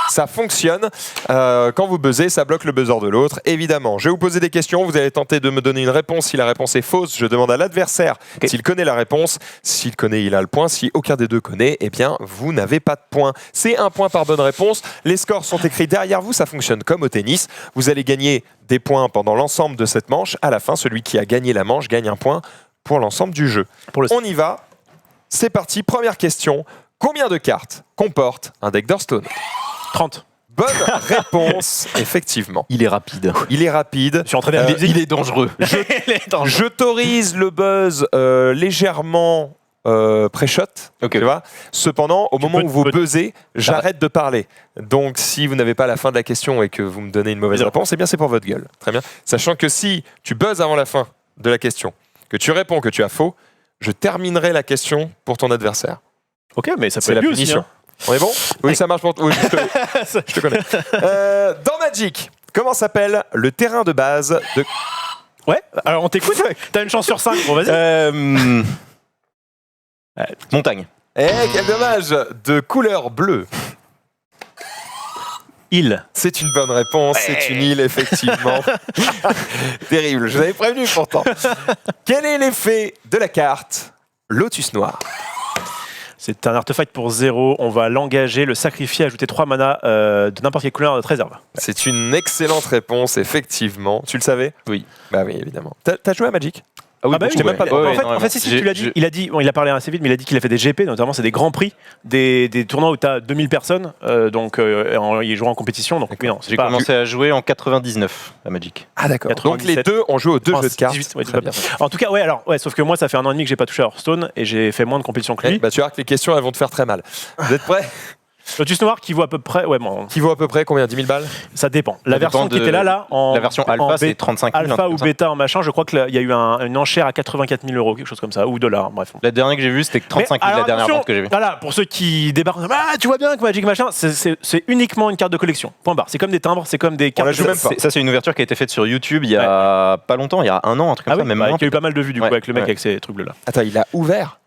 Ça fonctionne. Quand vous buzzez, ça bloque le buzzer de l'autre. Évidemment, je vais vous poser des questions. Vous allez tenter de me donner une réponse. Si la réponse est fausse, je demande à l'adversaire s'il connaît la réponse. S'il connaît, il a le point. Si aucun des deux connaît, eh bien, vous n'avez pas de point. C'est un point par bonne réponse. Les scores sont écrits derrière vous. Ça fonctionne comme au tennis. Vous allez gagner des points pendant l'ensemble de cette manche. À la fin, celui qui a gagné la manche gagne un point pour l'ensemble du jeu. On y va. C'est parti. Première question. Combien de cartes comporte un deck d'Hearthstone ? 30. Bonne réponse, effectivement. Il est rapide. Il est rapide. Je suis entraîné à la musique. Il est dangereux. J'autorise le buzz légèrement pré-shot. Ok. Tu vois. Cependant, au moment peux- où vous peux- buzzez, j'arrête de parler. Donc, si vous n'avez pas la fin de la question et que vous me donnez une mauvaise Zéro. réponse, eh bien, c'est pour votre gueule. Très bien. Sachant que si tu buzzes avant la fin de la question, que tu réponds que tu as faux, je terminerai la question pour ton adversaire. Ok, mais ça peut C'est être la lui aussi. punition. Hein. On est bon ? Oui, ça marche pour toi. Oui, je te connais. Dans Magic, comment s'appelle le terrain de base de... Ouais, alors on t'écoute. T'as une chance sur 5. Bon, vas-y. Montagne. Eh, quel dommage! De couleur bleue. Il. C'est une bonne réponse, c'est une île, effectivement. Terrible, je vous avais prévenu pourtant. Quel est l'effet de la carte Lotus Noir? C'est un artefact pour 0. On va l'engager, le sacrifier, ajouter 3 mana de n'importe quelle couleur à notre réserve. C'est une excellente réponse, effectivement. Tu le savais? Oui. Bah oui, évidemment. T'as joué à Magic? Ah oui, Ah bah oui, j'étais même pas en, dedans. fait, en fait, si, tu l'as dit. Il a dit, bon, il a parlé assez vite, mais il a dit qu'il a fait des GP, notamment c'est des grands prix, des tournois où tu as 2000 personnes, il joue en compétition. Donc oui, non, c'est J'ai pas- commencé à jouer en 99 à Magic. Ah d'accord. Donc 97. les deux ont joué aux deux Oh, jeux de cartes. 18, ouais, Très bien. En tout cas, ouais, alors, ouais, sauf que moi, ça fait 1 an et demi que j'ai pas touché à Hearthstone et j'ai fait moins de compétitions que Eh, lui. bah, tu vas voir que les questions elles vont te faire très mal. Vous êtes prêts? Lotus Noir qui vaut à peu près, ouais, bon, Qui vaut à peu près combien? 10 000 balles? ça dépend. La version dépend qui de- était là, en La version en alpha, c'est bêta- 35 000. un alpha truc ou comme ça. bêta en machin, je crois qu'il y a eu une enchère à 84 000 euros, quelque chose comme ça, ou dollars, bref. La dernière que j'ai vue, c'était 35 000, Mais la alors, dernière attention, vente que j'ai vue. Voilà, pour ceux qui débarquent, ah, tu vois bien que Magic machin, c'est uniquement une carte de collection. Point barre. C'est comme des timbres, c'est comme des cartes. la joue même pas. Ça, c'est une ouverture qui a été faite sur YouTube il y a pas longtemps, il y a 1 an, un truc comme Ah ça, oui, même bah, moins. qui a eu pas mal de vues du coup Ouais, avec le mec ouais. avec ces trucs bleus là. Attends, il a ouvert?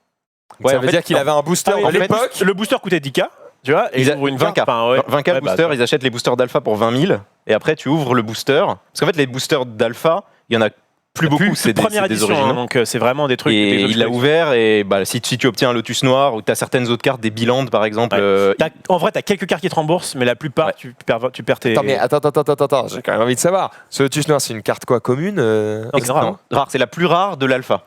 Ouais, Ça en veut fait, dire qu'il avait un booster Ah oui, à en fait, l'époque? le booster coûtait 10K, tu vois, et Ils ils a- ouvrent une 20K. 20K. Enfin, ouais. 20K Ouais, le booster, ils achètent les boosters d'alpha pour 20 000 et après tu ouvres le booster. Parce qu'en fait, les boosters d'alpha, il y en a plus beaucoup, c'est première des édition, originaux. hein, donc c'est vraiment des trucs. des Et jeux de il l'a collection. ouvert et bah, si tu obtiens un Lotus Noir ou tu as certaines autres cartes, des Bilandes par exemple. Ouais. En vrai, t'as quelques cartes qui te remboursent, mais la plupart, Ouais. tu perds tes. Attends, mais attends, j'ai quand même envie de savoir. Ce Lotus Noir, c'est une carte quoi commune? Non, c'est rare, hein. Rare, c'est la plus rare de l'alpha.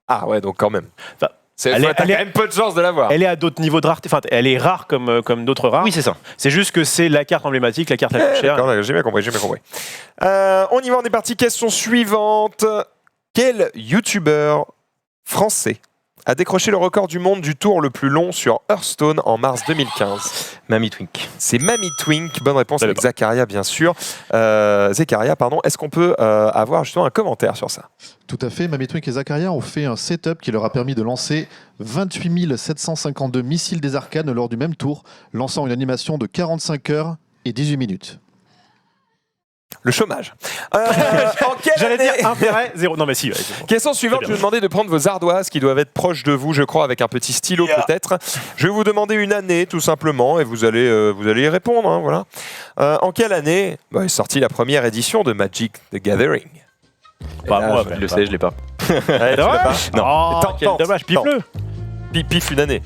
Ah ouais, donc quand même. Enfin, T'as elle est- quand même peu de chance de l'avoir. Elle est à d'autres niveaux de rareté. Enfin, elle est rare comme d'autres rares. Oui, c'est ça. C'est juste que c'est la carte emblématique, la carte la plus chère. D'accord, j'ai bien compris. On y va, on est parti. Question suivante. Quel youtubeur français a décroché le record du monde du tour le plus long sur Hearthstone en mars 2015? Mamie Twink. C'est Mamie Twink. Bonne réponse Je savais avec pas. Zakaria, bien sûr. Zakaria, pardon. Est-ce qu'on peut avoir justement un commentaire sur ça? Tout à fait, Mamie Twink et Zakaria ont fait un setup qui leur a permis de lancer 28 752 missiles des arcanes lors du même tour, lançant une animation de 45 heures et 18 minutes. Le chômage. En quelle J'allais année dire intérêt, 0. Non, mais si. Ouais, c'est bon. Question suivante, Très je bien. vais vous demander de prendre vos ardoises qui doivent être proches de vous, je crois, avec un petit stylo peut-être. Je vais vous demander une année, tout simplement, et vous allez y répondre. Hein, voilà. En quelle année est sortie la première édition de Magic the Gathering? Bah, là, moi, Je le sais, je l'ai pas. Ouais, tu l'as pas Non. Oh, Tente, quel tente, dommage, tente. pif-le. Pif une année.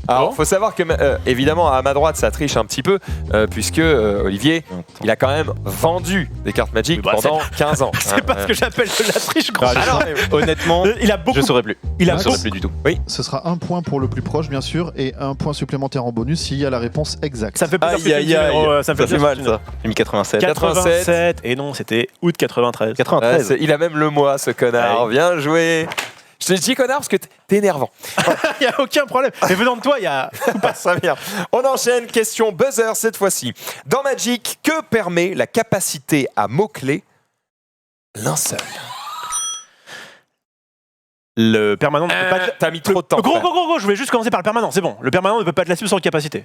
Alors, faut savoir que, évidemment, à ma droite, ça triche un petit peu, puisque Olivier, il a quand même vendu des cartes Magic Bah, pendant 15 ans. C'est pas ce que j'appelle de la triche, gros. Alors, honnêtement, Il a beaucoup. je saurais plus. Il a Je beaucoup. saurais plus du tout. Ce sera un point pour le plus proche, bien sûr, et un point supplémentaire en bonus s'il y a la réponse exacte. Ça me fait plaisir que tu Aïe, aies dit aïe, le numéro, aïe. ça me fait Ça fait plaisir mal, que tu- ça. J'ai mis 87. 87. Et non, c'était août 93. 93. Il a même le mois, ce connard. Ouais. Bien joué. Je te dis connard parce que t'es énervant. Il n'y a aucun problème. Mais venant de toi, il y a. Ça vient. On enchaîne, question buzzer cette fois-ci. Dans Magic, que permet la capacité à mots-clés linceul? Le permanent ne peut pas être. T'as mis trop de temps. Gros, frère. gros, je voulais juste commencer par le permanent, c'est bon. Le permanent ne peut pas être là-dessus sur le capacité.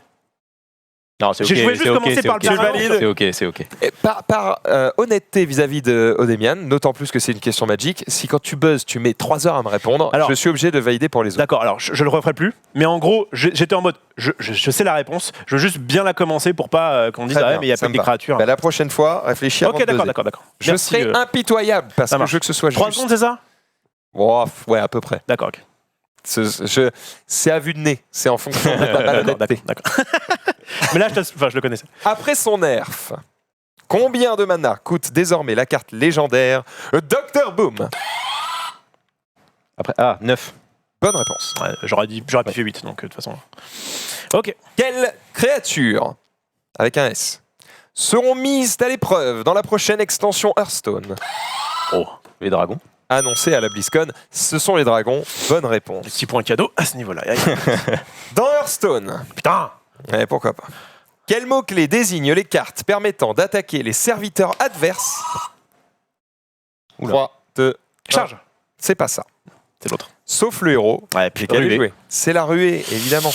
Non, c'est ok. J'ai joué juste c'est ok, commencer c'est par ok. le permanent. Tu valides C'est ok, c'est ok. Et par honnêteté vis-à-vis de Odemian, d'autant plus que c'est une question Magic, si quand tu buzzes, tu mets 3 heures à me répondre, Alors- je suis obligé de valider pour les autres. D'accord, alors je le referai plus. Mais en gros, j'étais en mode. Je sais la réponse. Je veux juste bien la commencer pour pas qu'on dise Très ah, bien, mais il y a ça pas me que des va. créatures. Bah, la prochaine fois, réfléchis avant Ok, de d'accord, buzzer. d'accord. Je Merci, serai impitoyable parce ça que marche. je veux que ce soit 3 juste. secondes, c'est ça Ouais, à peu près. D'accord, ok. C'est à vue de nez, c'est en fonction de ta D'accord, malhonnêteté. d'accord. Mais là, je le connaissais. Après son nerf, combien de mana coûte désormais la carte légendaire Dr Boom? Après, 9. Bonne réponse. Ouais, j'aurais piffé 8, donc de toute façon. Ok. Quelles créatures, avec un S, seront mises à l'épreuve dans la prochaine extension Hearthstone? Oh, les dragons. Annoncé à la BlizzCon, ce sont les dragons. Bonne réponse. Petit point cadeau à ce niveau-là. Dans Hearthstone, Putain. pourquoi pas. Quel mot-clé désigne les cartes permettant d'attaquer les serviteurs adverses? Oula. 3, 2, Charge. c'est pas ça. C'est l'autre. Sauf le héros. Ouais, J'ai qu'à les ruée. jouer. C'est la ruée, évidemment.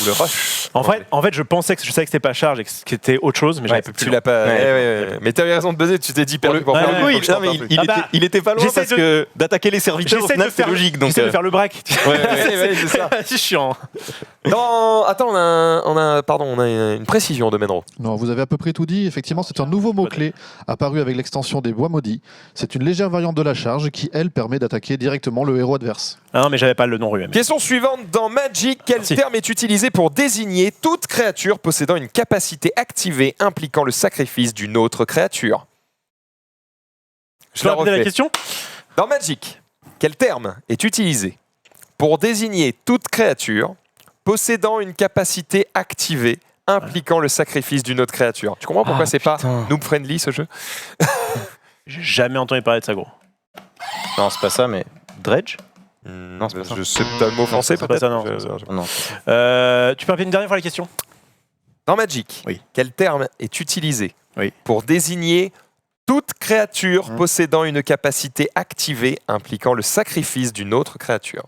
Ou le rush. En fait, je pensais que c'était pas charge et que c'était autre chose, mais Ouais, j'avais plus. tu l'as pas. Ouais. Ouais. Mais t'as eu raison de buzzer, tu t'es dit perdu pour Ouais, perdu. ouais, faut oui, que je tente un truc. il était pas loin J'essaie parce de- que d'attaquer les serviteurs, au J'essaie final, de c'est faire logique. Donc, J'essaie de faire le break. Ouais, c'est ça. C'est chiant. Attends, on a une précision de Menro. Non, vous avez à peu près tout dit. Effectivement, c'est un nouveau mot-clé apparu avec l'extension des Bois Maudits. C'est une légère variante de la charge qui, elle, permet d'attaquer directement le héros adverse. Ah non, mais j'avais pas le nom rué. Question suivante. Dans Magic, quel Merci. terme est utilisé pour désigner toute créature possédant une capacité activée impliquant le sacrifice d'une autre créature? Je peux répéter la refais. question. Dans Magic, quel terme est utilisé pour désigner toute créature possédant une capacité activée impliquant le sacrifice d'une autre créature? Tu comprends pourquoi c'est pas noob friendly ce jeu? J'ai jamais entendu parler de ça, gros. Non, c'est pas ça, mais Dredge. Non, c'est pas ça. Je sais pas le mot français c'est pas peut-être. ça, non. Non. Tu peux répéter une dernière fois la question? Dans Magic, Oui. quel terme est utilisé Oui. pour désigner toute créature possédant une capacité activée impliquant le sacrifice d'une autre créature?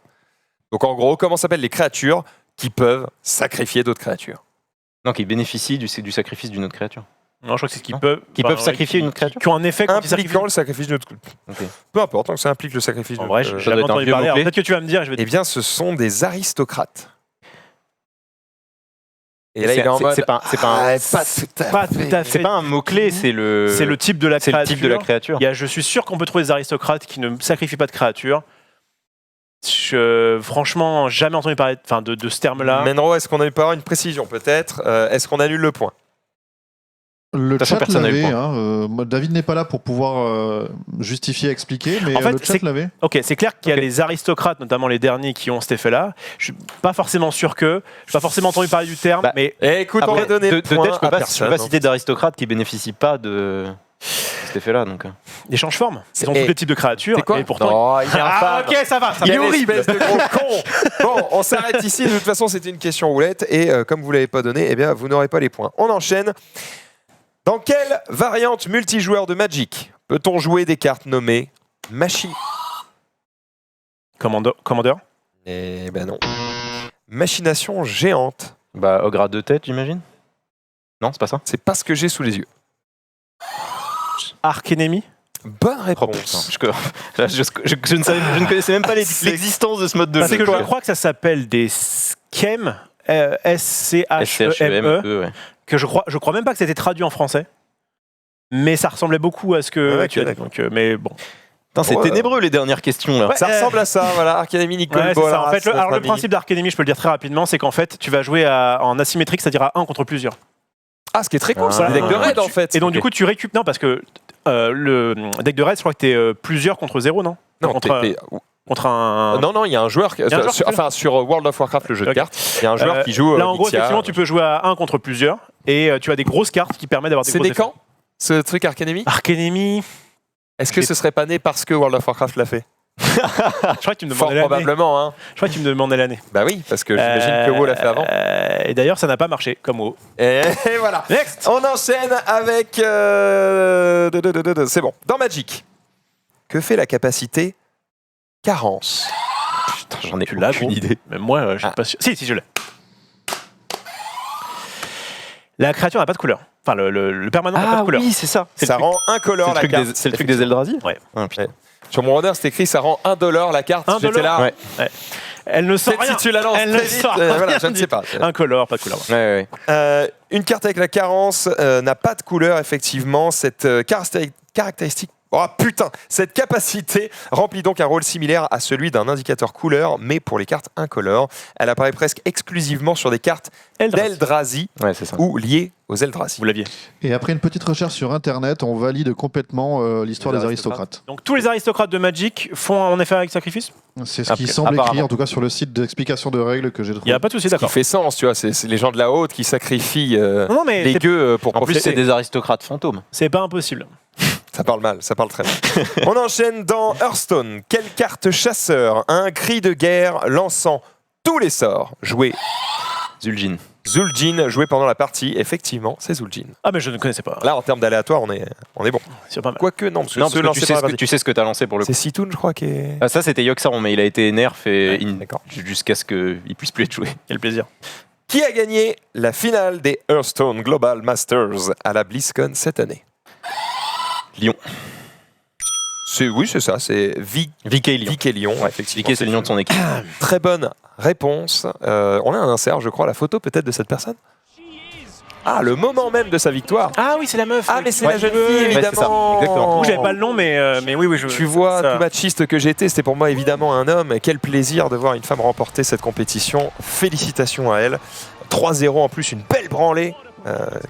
Donc en gros, comment s'appellent les créatures qui peuvent sacrifier d'autres créatures? Non, qui bénéficient du sacrifice d'une autre créature. Non, je crois que c'est ce qu'ils Non. peuvent. Qui peuvent sacrifier une autre créature. Qui ont un effet quand ils sacrifient. Impliquant le sacrifice d'une autre. Ok. Peu importe, tant que ça implique le sacrifice En d'une vrai, autre. j'ai ça doit jamais être un entendu vieux parler. Alors, mot-clé. peut-être que tu vas me dire, je vais te Eh bien, ce sont des aristocrates. Et là, C'est- il est en c'est- mode. c'est pas un- pas tout à pas tout à C'est fait. pas un mot-clé, c'est le. C'est le type de la c'est le créature. type de la créature. Je suis sûr qu'on peut trouver des aristocrates qui ne sacrifient pas de créatures. Franchement, jamais entendu parler de ce terme-là. Menro, est-ce qu'on a eu pas une précision peut-être? Est-ce qu'on annule le point? Le toute façon, chat personne n'a eu le l'avait. point. Moi, David n'est pas là pour pouvoir justifier, expliquer, mais En fait, le chat l'avait. Ok, c'est clair qu'il y a Ok. les aristocrates, notamment les derniers, qui ont cet effet-là. Je suis pas forcément sûr que. Je pas forcément entendu parler du terme, Bah, mais Eh, écoute, on Après, va donner de le tête, point je peux à pas personne. citer d'aristocrates qui bénéficient pas de cet effet-là. Donc. des change-formes. Ils ont Eh, tous les types de créatures. C'est quoi? Et pourtant. Non, il est Ah, infâme. ok, ça va. Il est horrible. espèce de gros con. Bon, on s'arrête ici. De toute façon, c'était une question roulette. Et comme vous ne l'avez pas donné, eh bien, vous n'aurez pas les points. On enchaîne. Dans quelle variante multijoueur de Magic peut-on jouer des cartes nommées Machine? Commandeur. Eh ben non. Machination géante. Bah, ogre à 2 têtes, j'imagine. Non, c'est pas ça. C'est pas ce que j'ai sous les yeux. Arc Enemy. Bonne Oh, réponse. putain, je ne connaissais même pas l'existence de ce mode de Parce jeu. que je crois que ça s'appelle des Schem, S-C-H-E-M-E, ouais. que je crois même pas que c'était traduit en français. Mais ça ressemblait beaucoup à ce que Ouais, tu as dit. ok, Donc, mais bon. Putain, c'est Ouais. ténébreux les dernières questions là. Ouais. Ça ressemble à ça, voilà. Arcademy, Nicole Ouais, c'est ça. En Bolas, fait, notre le ami. principe d'Arc Enemy, je peux le dire très rapidement, c'est qu'en fait, tu vas jouer en asymétrique, c'est-à-dire à 1 contre plusieurs. Ah, ce qui est très cool, c'est Ah. des decks de raid en fait. Et donc, du coup, tu récupères. Non, parce que le deck de raid, je crois que t'es plusieurs contre 0, non Non, contre, contre un. non, il y a un joueur, y a un joueur sur World of Warcraft, le jeu de Ok. cartes, il y a un joueur qui joue. Là, en gros, Nixia. effectivement, tu peux jouer à 1 contre plusieurs. Et tu as des grosses cartes qui permettent d'avoir des C'est gros des camps, ce truc Arcademy. Arc Enemy. Est-ce que ce serait pas né parce que World of Warcraft l'a fait? Je crois que tu me Fort demandais l'année. probablement, hein. Je crois que tu me demandais l'année. Bah oui, parce que j'imagine que WoW l'a fait avant. Et d'ailleurs, ça n'a pas marché comme WoW. Et voilà. Next. On enchaîne avec. C'est bon. Dans Magic, que fait la capacité carence? Putain, j'en ai Tu l'as, aucune gros. idée. Mais moi, je suis Ah. pas sûr. Si, je l'ai. La créature n'a pas de couleur. Enfin, le permanent n'a pas de couleur. oui, c'est ça. C'est Ça le truc- rend incolore la carte. C'est le truc des Eldrazi. Ouais. Ah, putain. Sur mon runner, c'est écrit ça rend $1 la carte. $1. J'étais là. Ouais. Elle ne sent Peut-être rien. si tu la lances Elle très ne vite, sort rien voilà, je ne du- sais pas. Incolore, pas de couleur. Ouais. Une carte avec la carence n'a pas de couleur, effectivement. Cette caractéristique. Oh putain! Cette capacité remplit donc un rôle similaire à celui d'un indicateur couleur, mais pour les cartes incolores. Elle apparaît presque exclusivement sur des cartes Eldrazi. d'Eldrazi Ouais, c'est ça. ou liées aux Eldrazi. Vous l'aviez. Et après une petite recherche sur internet, on valide complètement l'histoire Les des aristocrates. Donc tous les aristocrates de Magic font en effet avec sacrifice. C'est ce Après, qui semble écrit, apparemment. en tout cas sur le site d'explication de règles que j'ai Il trouvé. n'y a pas de souci, Ce qui d'accord. fait sens, tu vois. C'est les gens de la haute qui sacrifient Non, mais les gueux pour En plus, profiter. c'est des aristocrates fantômes. c'est pas impossible. Ça parle mal, ça parle très mal. On enchaîne dans Hearthstone. Quelle carte chasseur a un cri de guerre lançant tous les sorts? Joué Zul'jin. Zul'jin, joué pendant la partie. Effectivement, c'est Zul'jin. Ah, mais je ne connaissais pas. Là, en termes d'aléatoire, on est bon. C'est pas mal. Quoique, non, parce que Non, ceux parce que lancés par la tu sais ce que t'as lancé pour le coup. C'est Sitoun, je crois, qui est. Ah, ça, c'était Yogg-Saron, mais il a été nerf et d'accord. jusqu'à ce qu'il puisse plus être joué. Quel plaisir. Qui a gagné la finale des Hearthstone Global Masters à la BlizzCon cette année? Lyon. Oui, c'est ça, c'est VK Lyon. Vic et Lyon, effectivement. VK, c'est le nom de son équipe. Très bonne réponse. On a un insert, je crois, la photo peut-être de cette personne. Ah, le moment même de sa victoire. Ah oui, c'est la meuf. Ah, mais c'est Ouais. la jeune Ouais, fille, c'est ça, évidemment. exactement. J'avais pas le nom, mais oui, oui, je. Tu vois, ça- tout machiste que j'étais, c'était pour moi évidemment un homme. Et quel plaisir de voir une femme remporter cette compétition. Félicitations à elle. 3-0 en plus, une belle branlée.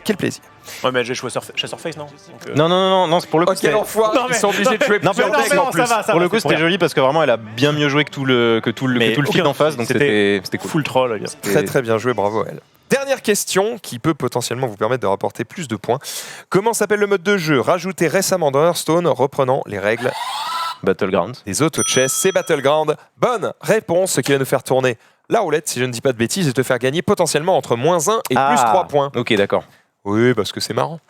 Quel plaisir. Ouais, mais j'ai joué Chasseur Face, non? Donc, Non, c'est pour le coup. Oh, quel enfoiré, Non, mais- ils sont obligés de jouer Non, plusieurs mais- decks en plus. ça va, Pour le coup, c'est c'était rien. joli parce que vraiment, elle a bien mieux joué que tout le Mais feed aucun en face, donc souci, c'était cool. Full troll, les gars. Très très bien joué, bravo à elle. Dernière question qui peut potentiellement vous permettre de rapporter plus de points. Comment s'appelle le mode de jeu rajouté récemment dans Hearthstone reprenant les règles Battleground. des auto-chess? C'est Battleground. Bonne réponse, ce qui va nous faire tourner la roulette, si je ne dis pas de bêtises, et te faire gagner potentiellement entre -1 et plus 3 points. Ok, d'accord. Oui, parce que c'est marrant.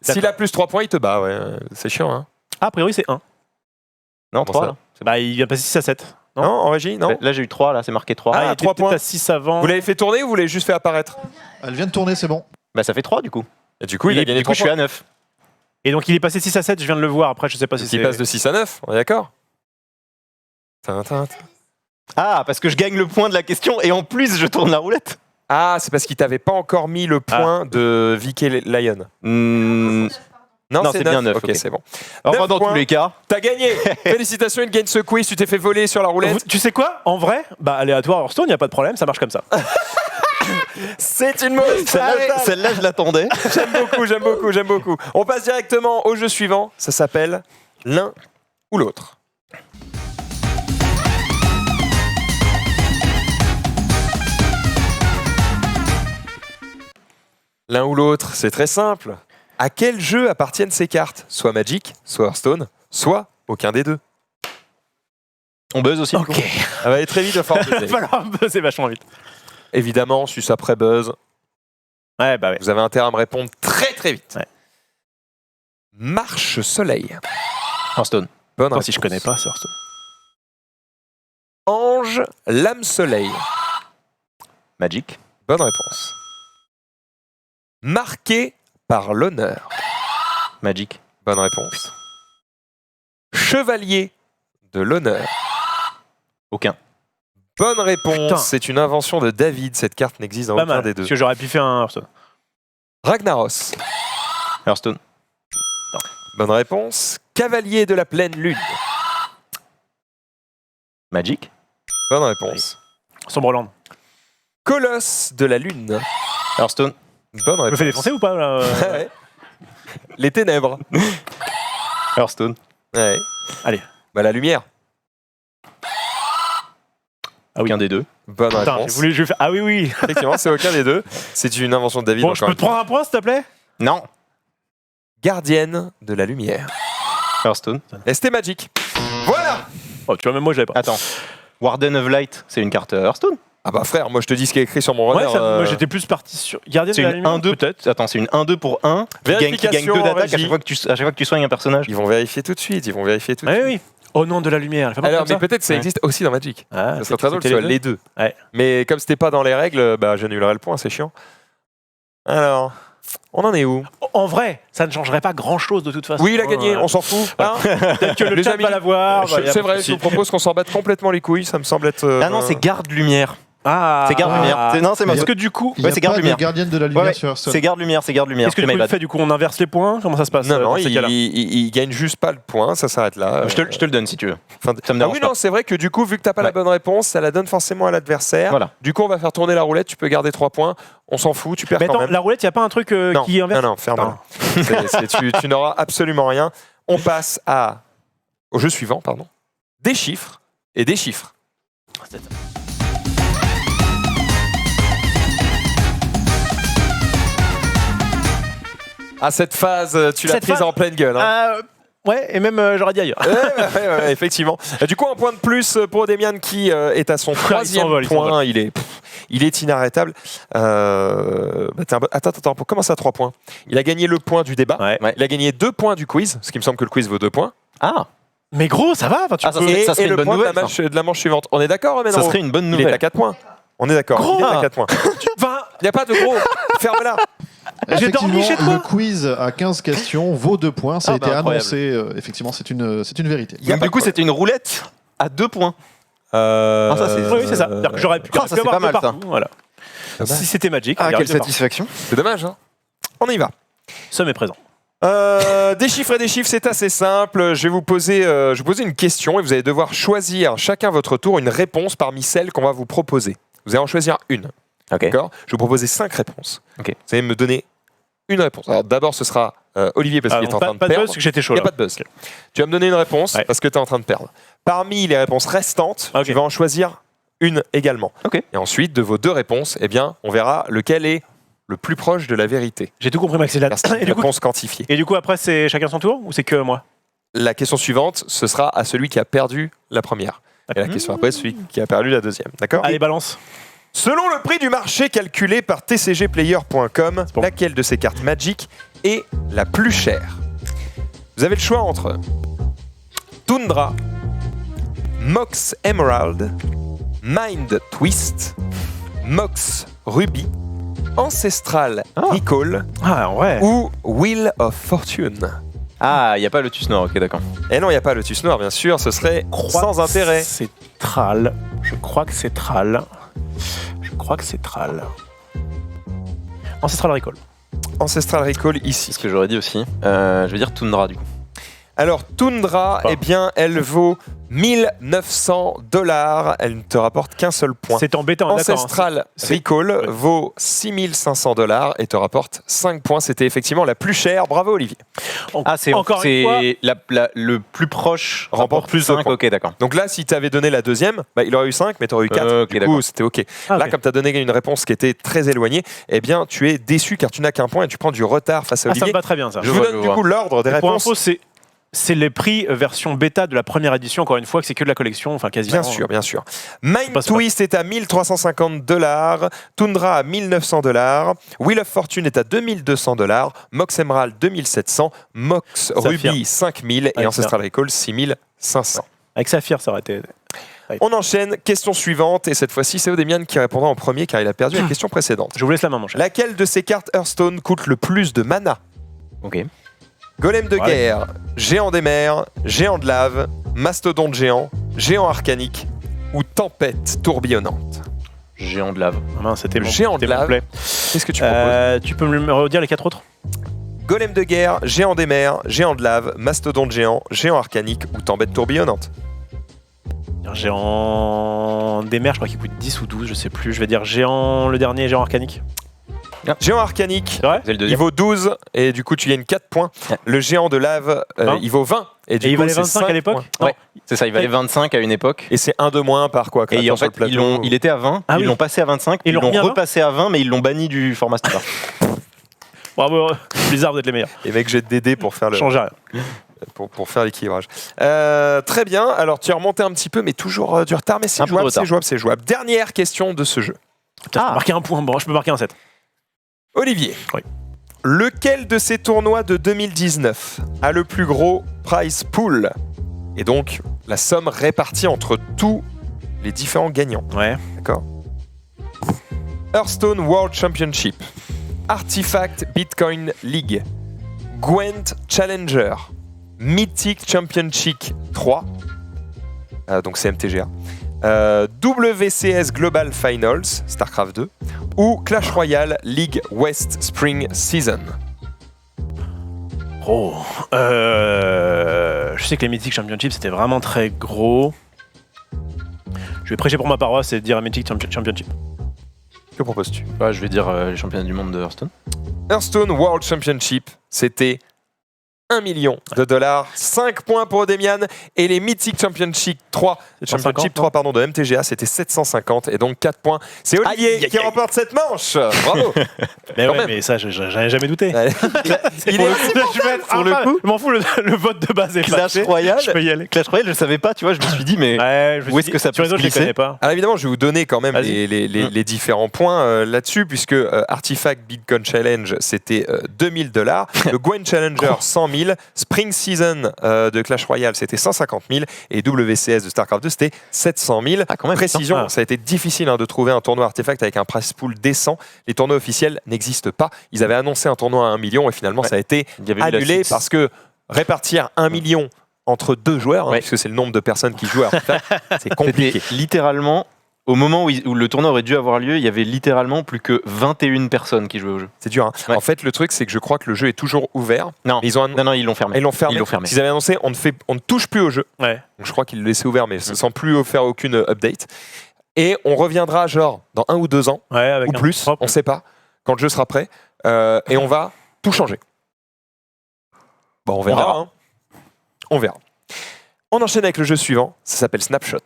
S'il a plus 3 points, il te bat, ouais. C'est chiant, hein. Ah, a priori, c'est 1. Non, Comment 3 ça là. Bah, il vient passer 6 à 7. Non, en régie, non. Là, j'ai eu 3, là, c'est marqué 3. Ah, il était 3 peut-être points. à 6 avant. Vous l'avez fait tourner ou vous l'avez juste fait apparaître? Elle vient de tourner, c'est bon. Bah, ça fait 3 du coup. Et du coup, il a gagné du coup, 3 je suis points. à 9. Et donc, il est passé 6 à 7, je viens de le voir. Après, je sais pas si Il c'est. passe de 6 à 9, on est d'accord? Ah, parce que je gagne le point de la question et en plus, je tourne la roulette. Ah, c'est parce qu'il t'avait pas encore mis le point de Vicky Lion. Non, Non, c'est bien 9. Ok, c'est bon. Enfin, 9 dans points. tous les cas. T'as gagné. Félicitations, une gagne ce quiz. Tu t'es fait voler sur la roulette. Tu sais quoi? En vrai, bah, aléatoire Hearthstone, il n'y a pas de problème, ça marche comme ça. C'est une mauvaise Celle-là, je l'attendais. J'aime beaucoup. On passe directement au jeu suivant. Ça s'appelle l'un ou l'autre. L'un ou l'autre, c'est très simple. À quel jeu appartiennent ces cartes? Soit Magic, soit Hearthstone, soit aucun des deux. On buzz aussi. Ok. Ça va aller très vite, il va falloir buzzer. Il va falloir buzzer vachement vite. Évidemment, sus après buzz, Ouais, bah ouais. vous avez intérêt à me répondre très très vite. Ouais. Marche Soleil. Hearthstone. Bonne Attends, si je réponse. connais pas, c'est Hearthstone. Ange Lame Soleil. Magic. Bonne réponse. Marqué par l'honneur. Magic. Bonne réponse. Chevalier de l'honneur. Aucun. Bonne réponse. Putain. C'est une invention de David. Cette carte n'existe dans Pas aucun mal. des deux. Parce que j'aurais pu faire un Hearthstone. Ragnaros. Hearthstone. Bonne réponse. Cavalier de la pleine lune. Magic. Bonne réponse. Somberland. Colosse de la lune. Hearthstone. Bonne Je me réponse. fais défoncer ou pas là Ouais. Les ténèbres. Hearthstone. Ouais. Allez. Bah, la lumière. Ah oui. Aucun des deux. Bonne Putain, réponse. je vais faire... Ah oui, oui. Effectivement, c'est aucun des deux. C'est une invention de David. Bon, je encore peux te prendre un point, s'il te plaît? Non. Gardienne de la lumière. Hearthstone. ST Magic. Voilà. Oh, tu vois, même moi, je l'avais pas. Attends. Warden of Light, c'est une carte Hearthstone. Ah bah frère, moi je te dis ce qui est écrit sur mon Ouais, runner. moi, j'étais plus parti sur Gardien C'est de la une Lumière. 1-2 peut-être. Attends, c'est une 1-2 pour 1 qui gagne 2 Vérification en d'attaque à régie. chaque fois que tu soignes un personnage. Ils vont vérifier tout de suite. Ils vont vérifier tout de Oui, suite. oui. Au nom de la lumière. Elle fait pas Alors, comme mais ça peut-être ça Ouais. existe aussi dans Magic. Ah, Ça serait très drôle que ce c'était soit les deux. Ouais. Mais comme c'était pas dans les règles, bah j'annulerai le point, c'est chiant. Alors, on en est où? En vrai, ça ne changerait pas grand-chose de toute façon. Oui, il a gagné, on s'en fout. Hein Peut-être que le Les chat amis, va l'avoir. C'est vrai, je vous propose qu'on s'en batte complètement les couilles, ça me semble être. Ah non, c'est garde lumière. Ah, C'est garde lumière. Non, c'est Est-ce que du coup, Il n'y a c'est pas garde de lumière. gardienne de la lumière Ouais, sur Hearthstone. c'est garde lumière, c'est garde lumière. est-ce que C'est du coup, my il bad. fait du coup on inverse les points? Comment ça se passe Non, non, dans ces cas-là il gagne juste pas le point, ça s'arrête là. Je te le donne si tu veux. Fin- Ça me Ah dérange oui, pas. non, c'est vrai que du coup, vu que t'as pas la Ouais. bonne réponse, ça la donne forcément à l'adversaire. Voilà. Du coup, on va faire tourner la roulette, tu peux garder 3 points, on s'en fout, tu perds Mais quand attends, même. la roulette, il n'y a pas un truc Non, qui inverse? non, ferme-la. Tu n'auras absolument rien. On passe au jeu suivant, pardon. Des chiffres et des chiffres. Ah, cette phase, tu l'as Cette prise phase- en pleine gueule. Hein. Ouais, et même j'aurais dit ailleurs. Ouais, effectivement. Du coup, un point de plus pour Demian qui est à son troisième s'envole, il point. Il est inarrêtable. Attends, comment ça 3 points? Il a gagné le point du débat. Ouais. Ouais. Il a gagné 2 points du quiz, ce qui me semble que le quiz vaut 2 points. Ah, Mais gros, ça va. Enfin, tu Ah, ça peux- serait- Et, serait et une le bonne point nouvelle, de la manche suivante. On est d'accord, mais ça serait une bonne Il est à nouvelle. 4 points. On est d'accord. Gros, Il est à hein. 4 points. Enfin, Il n'y a pas de gros. Ferme-la. J'ai dormi chez Effectivement, toi. le quiz à 15 questions vaut 2 points. Ça a Ah, été bah, incroyable. annoncé. Effectivement, c'est une vérité. Il y a Donc, pas du coup, de c'était une roulette à 2 points. Ah, ça, c'est- oui, c'est ça. C'est-à-dire que j'aurais pu, Ah, ça, c'est avoir pas mal, deux ça. partout, Voilà. Dommage. Si c'était Magic, Ah, regarde, quelle c'est parti. satisfaction. C'est dommage. Hein. On y va. Somme est présent. Des chiffres et des chiffres, c'est assez simple. Je vais vous poser une question et vous allez devoir choisir chacun à votre tour une réponse parmi celles qu'on va vous proposer. Vous allez en choisir une. Ok. D'accord? Je vais vous proposer 5 réponses. Ok. Vous allez me donner une réponse. Alors d'abord, ce sera Olivier parce qu'il est en train de Pas de perdre. buzz, parce que j'étais chaud Il n'y a là. pas de buzz. Tu vas me donner une réponse Ouais. parce que tu es en train de perdre. Parmi les réponses restantes, Ok. tu vas en choisir une également. Ok. Et ensuite, de vos 2 réponses, eh bien, on verra lequel est le plus proche de la vérité. J'ai tout compris, Max. Et, Merci. et, du coup, Réponse quantifiée. et du coup, après, c'est chacun son tour ou c'est que moi? La question suivante, ce sera à celui qui a perdu la première. Et la D'accord. question après, celui qui a perdu la deuxième. D'accord? Allez, balance. Selon le prix du marché calculé par tcgplayer.com, bon. laquelle de ces cartes Magic est la plus chère? Vous avez le choix entre Tundra, Mox Emerald, Mind Twist, Mox Ruby, Ancestral Recall Ah, ouais. ou Wheel of Fortune. Ah, il n'y a pas Lotus Noir, ok, d'accord. Et non, il n'y a pas le Lotus Noir, bien sûr, ce serait sans intérêt. C'est Thrall. Je crois que c'est Thrall. Je crois que c'est Thrall. Ancestral Recall. Ancestral Recall C'est ici. ce que j'aurais dit aussi. Je vais dire Tundra, du coup. Alors, Tundra, Bon. eh bien, elle vaut 1900 $. Elle ne te rapporte qu'un seul point. C'est embêtant, d'accord. Ancestral Recall vaut 6500 $ et te rapporte 5 points. C'était effectivement la plus chère. Bravo, Olivier. Ah, c'est Encore une fois. le plus proche Remporte plus de 5, points. ok, d'accord. Donc là, si tu avais donné la deuxième, bah, il aurait eu 5, mais tu aurais eu 4. Ok, du coup, d'accord. c'était OK. Ah, Là, ok. comme tu as donné une réponse qui était très éloignée, eh bien, tu es déçu car tu n'as qu'un point et tu prends du retard face à Ah, ça me Olivier. va très bien, ça. Je vous vois, donne je du vois. coup l'ordre des Pour réponses. info, c'est les prix version bêta de la première édition, encore une fois, que c'est que de la collection, enfin quasiment. Bien sûr, bien sûr. Mind Pas- Twist est à 1350 $, Tundra à 1900 $, Wheel of Fortune est à 2200 $, Mox Emerald 2700, Mox Saphir. Ruby 5000 et Avec Ancestral Recall 6500. Avec Saphir, ça aurait été. On enchaîne, question suivante, et cette fois-ci c'est Odemian qui répondra en premier car il a perdu la question précédente. Je vous laisse la main, mon cher. Laquelle de ces cartes Hearthstone coûte le plus de mana? Ok. Golem de Ouais. guerre, géant des mers, géant de lave, mastodonte géant, géant arcanique ou tempête tourbillonnante. Géant de lave. Ah mince, c'était mon, Géant de c'était mon lave. play. Qu'est-ce que tu proposes Tu peux me redire les 4 autres? Golem de guerre, géant des mers, géant de lave, mastodonte géant, géant arcanique ou tempête tourbillonnante. Géant des mers, je crois qu'il coûte 10 ou 12, je sais plus. Je vais dire géant, le dernier, géant arcanique. Géant arcanique, C'est vrai? C'est le il deuxième. vaut 12 et du coup tu gagnes 4 points. Ouais. Le géant de lave, 20. il vaut 20 et du Et il coup valait c'est 25 à 5 l'époque? points. Non. Ouais. C'est ça, il valait 25 à une époque. Et c'est 1 de moins par quoi Et en sur fait, le plateau. il était à 20, Ah ils oui. l'ont passé à 25, Ils ils l'ont l'ont remis à 20? repassé à 20, mais ils l'ont banni du format standard. Bravo, Blizzard, vous êtes les meilleurs. Et mec, j'ai des dés pour faire le. Changez rien. Pour faire l'équilibrage. Très bien, alors tu as remonté un petit peu, mais toujours du retard, mais c'est Un peu de jouable, retard. c'est jouable, c'est jouable. Dernière question de ce jeu. Putain, je peux marquer un point, bon, je peux marquer un 7. Olivier, Oui. lequel de ces tournois de 2019 a le plus gros prize pool et donc la somme répartie entre tous les différents gagnants? Ouais. D'accord. Hearthstone World Championship, Artifact Bitcoin League, Gwent Challenger, Mythic Championship 3, donc c'est MTGA, WCS Global Finals, StarCraft 2, ou Clash Royale League West Spring Season. Oh. Je sais que les Mythic Championship c'était vraiment très gros. Je vais prêcher pour ma paroisse et dire Mythic Championship. Que proposes-tu? Ouais, je vais dire les championnats du monde de Hearthstone. Hearthstone World Championship, c'était 1 million de dollars, 5 points pour Demian, et les Mythic Championship 3, 750, de MTGA, c'était 750, et donc 4 points. C'est Olivier Aïe, aïe, qui aïe. remporte cette manche. Bravo. Mais Quand ouais, même. mais ça, j'en ai jamais douté. Allez. Il est Je vais être pour le coup. je m'en fous, le vote de base est Clash passé. Royale, Je peux y aller. Clash Royale, je savais pas, tu vois, je me suis dit, mais Ouais, je me Où suis est-ce dit, que ça sur peut les autres, se je les connais glisser pas. Alors évidemment, je vais vous donner quand même Vas-y. les différents points là-dessus, puisque Artifact Bitcoin Challenge, c'était 2000 $, le Gwent Challenger, 100 000, Spring Season de Clash Royale, c'était 150 000, et WCS de StarCraft 2, c'était 700 000. ah, quand même. Précision, putain. ça a été difficile de trouver un tournoi Artefact avec un prize pool décent. Les tournois officiels n'existent pas. Ils avaient annoncé un tournoi à 1 million, et finalement, Ouais. ça a été Il y avait eu la annulé Six. parce que répartir 1 million entre 2 joueurs, Ouais. puisque c'est le nombre de personnes qui jouent à Artefact, c'est compliqué. C'était littéralement, au moment où le tournoi aurait dû avoir lieu, il y avait littéralement plus que 21 personnes qui jouaient au jeu. C'est dur. Hein. Ouais. En fait, le truc, c'est que je crois que le jeu est toujours ouvert. Non, Mais ils ont non, ils l'ont fermé. ils l'ont fermé. Ils l'ont fermé. Ils avaient annoncé on ne touche plus au jeu. Ouais. Donc, je crois qu'ils le laissaient ouvert, mais sans plus faire aucune update. Et on reviendra genre dans 1 ou 2 ans Ouais, avec ou un plus, propre. on ne sait pas, quand le jeu sera prêt, et on va tout changer. Bon, on verra. verra. Hein. On verra. On enchaîne avec le jeu suivant. Ça s'appelle Snapshot.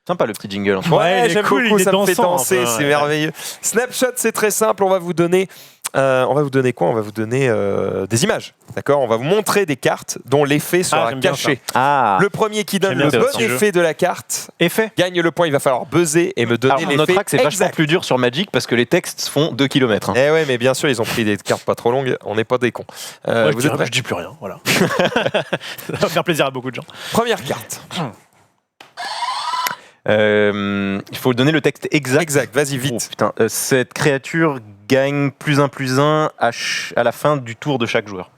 Sympa le petit jingle. Ouais, il est j'aime cool, beaucoup, il est ça me fait dansant, danser, enfin, c'est ouais. merveilleux. Snapshot, c'est très simple. On va vous donner quoi? On va vous donner des images. D'accord? On va vous montrer des cartes dont l'effet sera j'aime bien caché. Ah, Le premier qui donne J'aime le bien bon ce jeu. effet de la carte Effet. gagne le point. Il va falloir buzzer et me donner alors on l'effet notera que c'est vachement exact. plus dur sur Magic parce que les textes font 2 km. Eh ouais, mais bien sûr, ils ont pris des cartes pas trop longues. On n'est pas des cons. Moi, Vous êtes prêts? je dis plus rien, voilà. Ça va faire plaisir à beaucoup de gens. Première carte. Il faut donner le texte exact. Exact, vas-y Oh, vite. putain, cette créature gagne +1/+1 à la fin du tour de chaque joueur.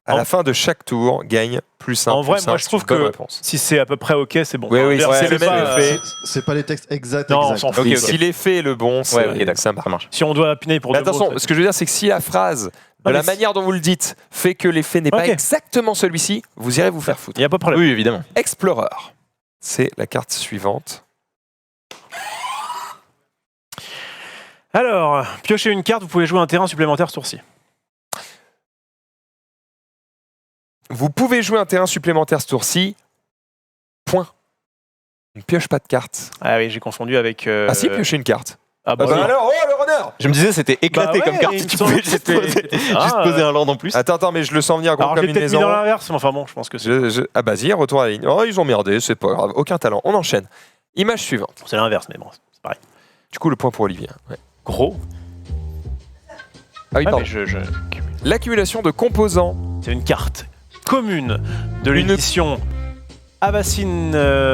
À la fin de chaque tour, gagne +1. En vrai, moi, je trouve que Réponse. si c'est à peu près OK, c'est bon. Oui, oui, Enfin, c'est le même pas, effet. C'est pas les textes exacts. Non, on exacts. s'en fout. Ok, si l'effet est le bon, Ouais, ok, d'accord, ça marche. ça marche. Si on doit piner pour Mais deux attention, mots, ce que je veux dire, c'est que si la phrase, de Non, la mais manière dont vous le dites, fait que l'effet n'est pas Ok. exactement celui-ci, vous irez vous faire foutre. il n'y a pas de problème. Oui, évidemment. Explorer, c'est la carte suivante. Alors, piochez une carte, vous pouvez jouer un terrain supplémentaire ce tour-ci. Vous pouvez jouer un terrain supplémentaire ce tour-ci. Point. On ne pioche pas de carte. Ah oui, j'ai confondu avec. Ah si, piocher une carte. Ah bah, Bah oui. alors, oh le runner! Je me disais, c'était éclaté Bah comme ouais, carte il si me tu semble pouvais que juste c'était- poser, Ah, juste poser un land en plus. Attends, mais je le sens venir gros Alors, comme j'ai une peut-être mis maison. dans l'inverse, mais enfin bon, je pense que c'est Ah bah y retourne à la ligne. Oh, ils ont merdé, c'est pas grave. Aucun talent. On enchaîne. Image suivante. c'est l'inverse, mais bon, c'est pareil. Du coup, le point pour Olivier. Ouais. Gros. Ah oui, Ouais, pardon. mais je- L'accumulation de composants. C'est une carte commune de Une- l'édition Avacyn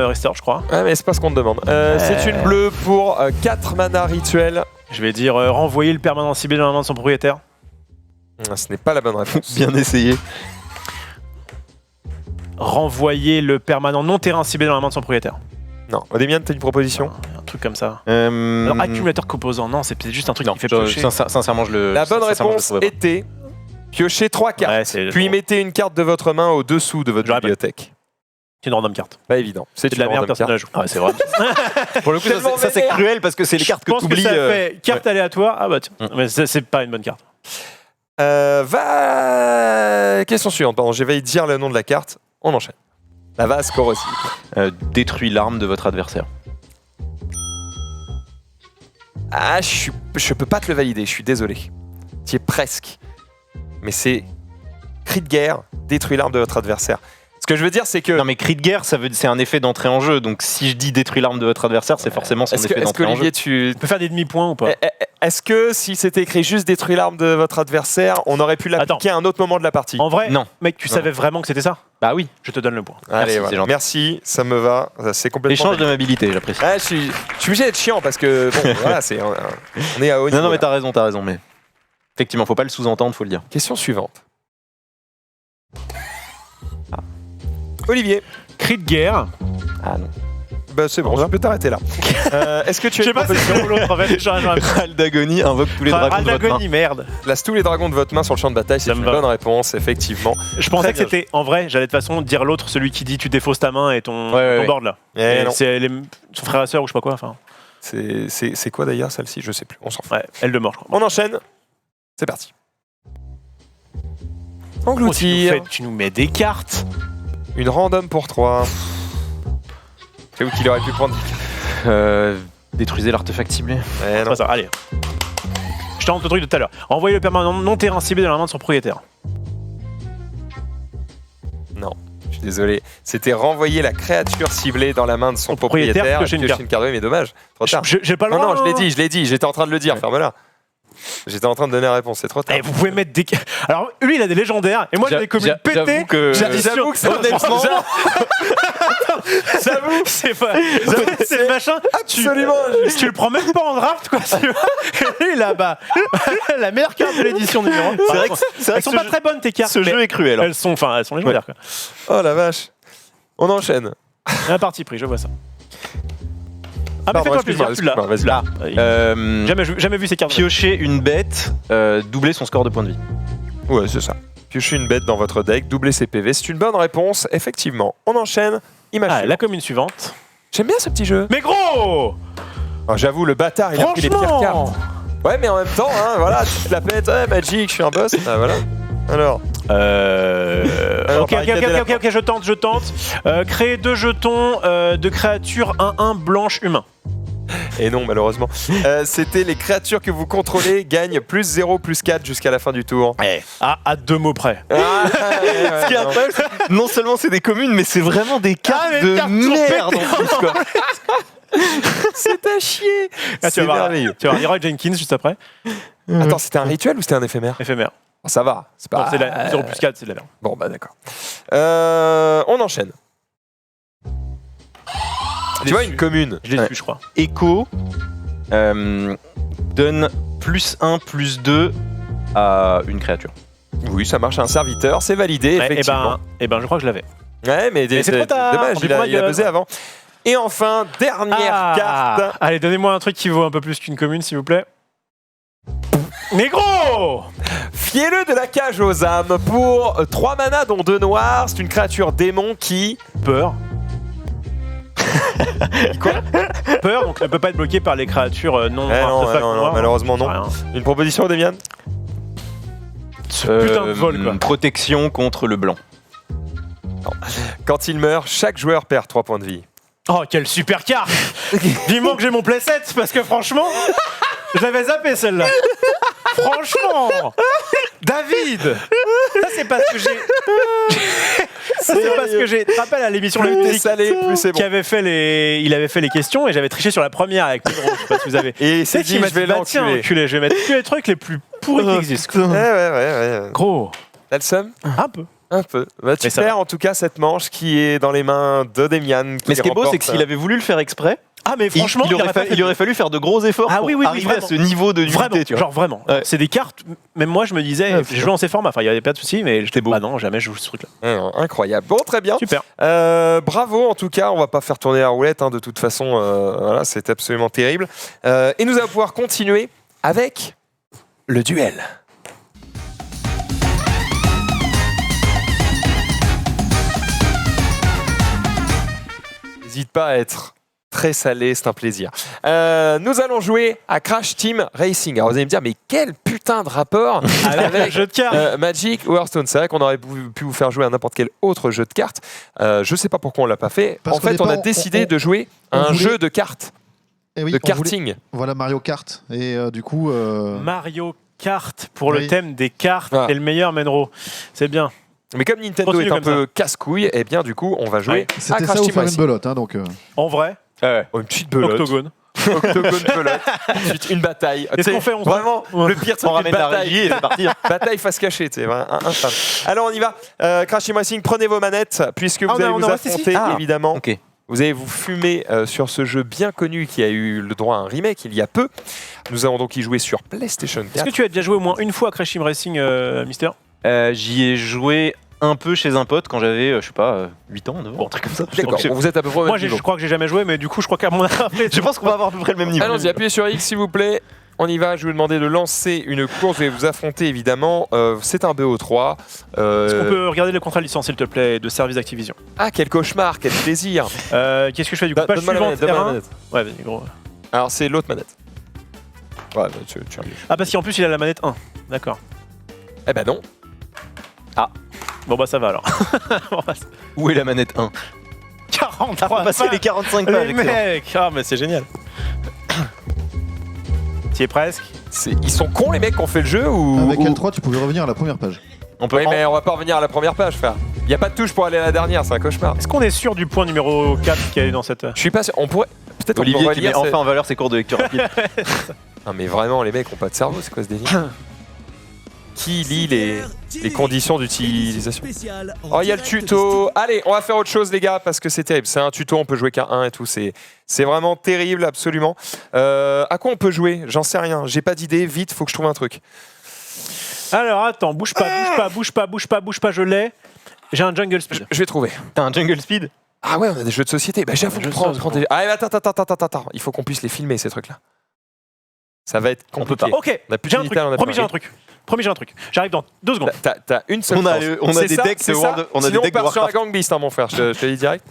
Restore, je crois. Ouais, mais c'est pas ce qu'on te demande. C'est une bleue pour 4 mana rituels. Je vais dire renvoyer le permanent ciblé dans la main de son propriétaire. Ce n'est pas la bonne réponse. Bien essayé. Renvoyer le permanent non terrain ciblé dans la main de son propriétaire. Non. Odemian, t'as une proposition? Un truc comme ça. Alors, accumulateur composant, non, c'est peut-être juste un truc Non, qui fait piocher. sincèrement, je le. La bonne sincèrement, réponse je le trouvais était piocher 3 cartes, Ouais, c'est- puis mettez une carte de votre main au-dessous de votre J'aurais pas- bibliothèque. C'est une random carte. Pas évident. C'est C'est de la une merde, random personne ne la carte. joue. Ah, c'est vrai. pas. Pour le coup, Tellement ça c'est vénère. cruel parce que c'est les cartes Je que pense tu que oublies. ça fait carte aléatoire. Ah bah tiens, mais c'est pas une bonne carte. Question suivante. Pardon, j'ai failli dire le nom de la carte. On enchaîne. La vase corrosive. Détruit l'arme de votre adversaire. Ah, je peux pas te le valider, je suis désolé. Tu es presque. Mais c'est cri de guerre, détruit l'arme de votre adversaire. Ce que je veux dire, c'est que. Non mais cri de guerre, c'est un effet d'entrée en jeu. Donc si je dis détruit l'arme de votre adversaire, c'est forcément son Est-ce que, effet d'entrée en jeu. Olivier, tu. Tu peux faire des demi-points ou pas? Est-ce que si c'était écrit juste détruit l'arme de votre adversaire, on aurait pu l'appliquer à un autre moment de la partie? En vrai, Non. mec, tu Non. savais vraiment que c'était ça? Bah oui. Je te donne le point. Allez, Merci, voilà. c'est gentil. Merci, ça me va. C'est complètement. Échange de mobilité, j'apprécie. Ouais, je suis obligé d'être chiant parce que bon, voilà, on est à haut niveau. Non mais là. t'as raison, mais effectivement, faut pas le sous-entendre, faut le dire. Question suivante. Olivier. Cri de guerre. Ah non. Bah c'est bon, je peux t'arrêter là. Est-ce que tu as Je sais une pas si proposition? c'est l'autre en fait. Râle d'agonie invoque tous les dragons de votre main. Radagonie, merde. Place tous les dragons de votre main sur le champ de bataille, c'est Ça me une va. bonne réponse, effectivement. Je pensais Très que bien c'était en vrai, j'allais de toute façon dire l'autre, celui qui dit tu défausses ta main et ton, Ouais, ton ouais. board là. Eh non. C'est son frère et sœur ou je sais pas quoi. Enfin, C'est quoi d'ailleurs celle-ci? Je sais plus, on s'en fout. ouais, elle de mort, je crois. On enchaîne. C'est parti. Oh, Engloutir. tu nous mets des cartes. Une random pour 3. C'est où qu'il aurait pu prendre? Détruisez l'artefact ciblé. Eh C'est non. pas ça, allez. Je tente le truc de tout à l'heure. Envoyer le permanent non terrain ciblé dans la main de son propriétaire. Je suis désolé. C'était renvoyer la créature ciblée dans la main de son propriétaire, propriétaire. piocher une Piocher une carte. Oui, mais dommage. Trop tard. J'ai pas le Non, droit. non, je l'ai dit. J'étais en train de le dire. Ferme-la. J'étais en train de donner la réponse. C'est trop tard. Eh, vous pouvez mettre des. Alors, lui, il a des légendaires, et moi, j'ai des communes pétées. J'avoue que J'avoue que c'est honnêtement. J'avoue. C'est pas. C'est le machin. Absolument. Tu le prends même pas en draft, quoi. Tu vois. Et lui, là-bas, la meilleure carte de l'édition numéro 1. C'est vrai que Elles sont pas très bonnes, tes cartes. ce mais jeu est cruel. Elles sont légendaires, quoi. Oh la vache. On enchaîne. Un parti pris, je vois ça. Ah, mais Pardon, fais-toi plaisir, tu l'as. excuse-moi, vas-y. Là. Jamais vu ces cartes. Piocher une bête, doubler son score de points de vie. Ouais, c'est ça. Piocher une bête dans votre deck, doubler ses PV. C'est une bonne réponse, effectivement. On enchaîne. Image. Ah, suivante. la commune suivante. J'aime bien ce petit jeu. Mais gros! Oh, j'avoue, le bâtard, il a pris les pires cartes. Franchement! Ouais, mais en même temps, hein, voilà, tu te la pètes. Ouais, Magic, je suis un boss. Ah, voilà. Alors. Alors, Ok, barricadez la je tente. Créer 2 jetons de créatures 1-1 blanche humain. Et non, malheureusement. C'était les créatures que vous contrôlez gagnent plus 0, plus 4 jusqu'à la fin du tour. À 2 mots près. Ah, Ce qui est incroyable, c'est que non seulement c'est des communes, mais c'est vraiment des cartes mais de cartes merde en plus, quoi. c'est à chier. Ah, tu C'est vas voir, merveilleux. tu vas voir Leroy Jenkins juste après. Attends, c'était un rituel ou c'était un éphémère? Éphémère. Oh, ça va, c'est pas. Non, c'est la 0 plus 4, c'est de la merde. Bon, bah d'accord. On enchaîne. Tu vois, une commune. Je l'ai Ouais. su, je crois. Echo donne plus 1, plus 2 à une créature. Oui, ça marche, un serviteur, c'est validé, effectivement. Et ben, je crois que je l'avais. Ouais, mais c'est trop tard, dommage, on dit il a pour ma gueule. buzzé avant. Et enfin, dernière carte. Allez, donnez-moi un truc qui vaut un peu plus qu'une commune, s'il vous plaît. Mais gros! Fiez-le de la cage aux âmes pour 3 manas, dont 2 noirs. C'est une créature démon qui. Peur. Quoi? Peur, donc ne peut pas être bloqué par les créatures non artefacts non, noirs. malheureusement non. Rien. Une proposition, Demian? Ce putain de vol, quoi. Protection contre le blanc. Quand il meurt, chaque joueur perd 3 points de vie. Oh, quelle super carte! Vivement que j'ai mon playset, parce que franchement, je l'avais zappé celle-là. Franchement! David! Ça, c'est parce que j'ai. Ça, c'est parce que j'ai. Tu te rappelles à l'émission La Plus t'es Musique salé, plus c'est bon. il avait fait les questions et j'avais triché sur la première avec Pedro. Je sais pas si vous avez. Et il s'est dit, il m'a je vais bah, tiens, l'enculer. enculé, je vais mettre que les trucs les plus pourris qui existent. Ouais. Gros, T'as le seum? un peu. Un peu. Bah, tu Mais ça perds en tout cas cette manche qui est dans les mains de Demian. Mais ce qui est beau, c'est que s'il avait voulu le faire exprès, Ah, mais franchement, il aurait fallu faire de gros efforts Ah pour oui, arriver vraiment. à ce niveau de Vraiment, nullité, tu vois. genre vraiment. Ouais. C'est des cartes, même moi je me disais, Ouais, j'ai joué en ces formats, enfin il n'y avait pas de souci, mais j'étais beau. bah non, jamais je joue ce truc-là. Incroyable. Bon, très bien. Super. Bravo en tout cas, on va pas faire tourner la roulette, hein, de toute façon, voilà, c'est absolument terrible. Et nous allons pouvoir continuer avec le duel. N'hésite pas à être très salé, c'est un plaisir. Nous allons jouer à Crash Team Racing. Alors vous allez me dire, mais quel putain de rapport Avec le jeu de cartes. Magic ou Hearthstone. C'est vrai qu'on aurait pu vous faire jouer à n'importe quel autre jeu de cartes. Je sais pas pourquoi on l'a pas fait. Parce En qu'au fait, on a départ, décidé de jouer à on un voulait- jeu de cartes, Et oui, de on voulait- karting. Voilà Mario Kart. Et du coup, Mario Kart pour le Oui. thème des cartes, Ah. c'est le meilleur Menro. C'est bien. Mais comme Nintendo Continue est un comme peu casse-couille, et bien du coup, on va jouer Ouais. à c'était Crash ça ou Team faire une Racing. belote. Hein, donc, En vrai, Oh, une petite belote. octogone. Octogone belote. Ensuite, une bataille. Qu'est-ce Tu sais, qu'on fait, on se- Vraiment, Ouais. le pire, c'est On une ramène la bataille. régie et c'est parti. hein. Bataille face cachée, tu sais, infâme. Alors on y va. Crash Team Racing, prenez vos manettes, puisque vous Ah, on a- allez on vous a resté ici. affronter, Ah, évidemment. Ok. Vous allez vous fumer sur ce jeu bien connu qui a eu le droit à un remake il y a peu. Nous allons donc y jouer sur PlayStation Est-ce 4. que tu as déjà joué au moins une fois à Crash Team Racing, Mister? J'y ai joué un peu chez un pote quand j'avais, je sais pas, 8 ans, 9 ans, un truc comme ça. D'accord, Je- bon, vous êtes à peu près au même Moi, niveau. je crois que j'ai jamais joué, mais du coup, je crois qu'à mon avis, Je pense qu'on va avoir à peu près le même niveau. Allons-y, appuyez sur X s'il vous plaît. On y va, je vais vous demander de lancer une course, je vais vous affronter évidemment. C'est un BO3. Est-ce qu'on peut regarder le contrat de licence, s'il te plaît, de Service Activision? Ah, quel cauchemar, quel plaisir. Qu'est-ce que je fais du coup? Page Donne-moi la suivante, manette, donne-moi la R1. manette. Ouais, vas-y, gros. Alors c'est l'autre manette. Ouais, bah, tu... Ah, parce qu'en plus, il a la manette 1. D'accord. Eh ben non. Bon, bah, ça va alors. On passe. Où est la manette 1? 43 On va passer les 45 pas Les avec ça. mecs. Ah, mais c'est génial. T'y es presque. Ils sont cons les mecs qui ont fait le jeu ou... avec ou- L3, tu pouvais revenir à la première page. On peut Oui, mais on va pas revenir à la première page, frère. Il y a pas de touche pour aller à la dernière, c'est un cauchemar. Est-ce qu'on est sûr du point numéro 4 qui est dans cette. Je suis pas sûr. On pourrait. Peut-être on Olivier pourrait qui lire. met enfin en valeur ses cours de lecture rapide. Ah, mais vraiment, les mecs ont pas de cerveau, c'est quoi ce délire? Qui lit les conditions d'utilisation? Oh, il y a le tuto. Allez, on va faire autre chose, les gars, parce que c'est terrible. C'est un tuto, on peut jouer qu'à 1 et tout. C'est vraiment terrible, absolument. À quoi on peut jouer? J'en sais rien. J'ai pas d'idée. Vite, faut que je trouve un truc. Alors attends, bouge pas, je l'ai. J'ai un Jungle Speed. Je vais trouver. T'as un Jungle Speed? Ah ouais, on a des jeux de société. Bah, j'avoue, Jeux de prends société. des... Ah, mais attends. Il faut qu'on puisse les filmer, ces trucs-là. Ça va être On peut compliqué. pas. Ok, On a plus j'ai un d'unité, on a truc. Promis, plus j'ai un truc. Promis, j'ai un truc. J'arrive dans 2 secondes. T'as une seule On a chance. des decks de c'est World- on a des Sinon, decks de on part sur un Warcraft. Gang Beast, hein, mon frère. Je te le dis direct.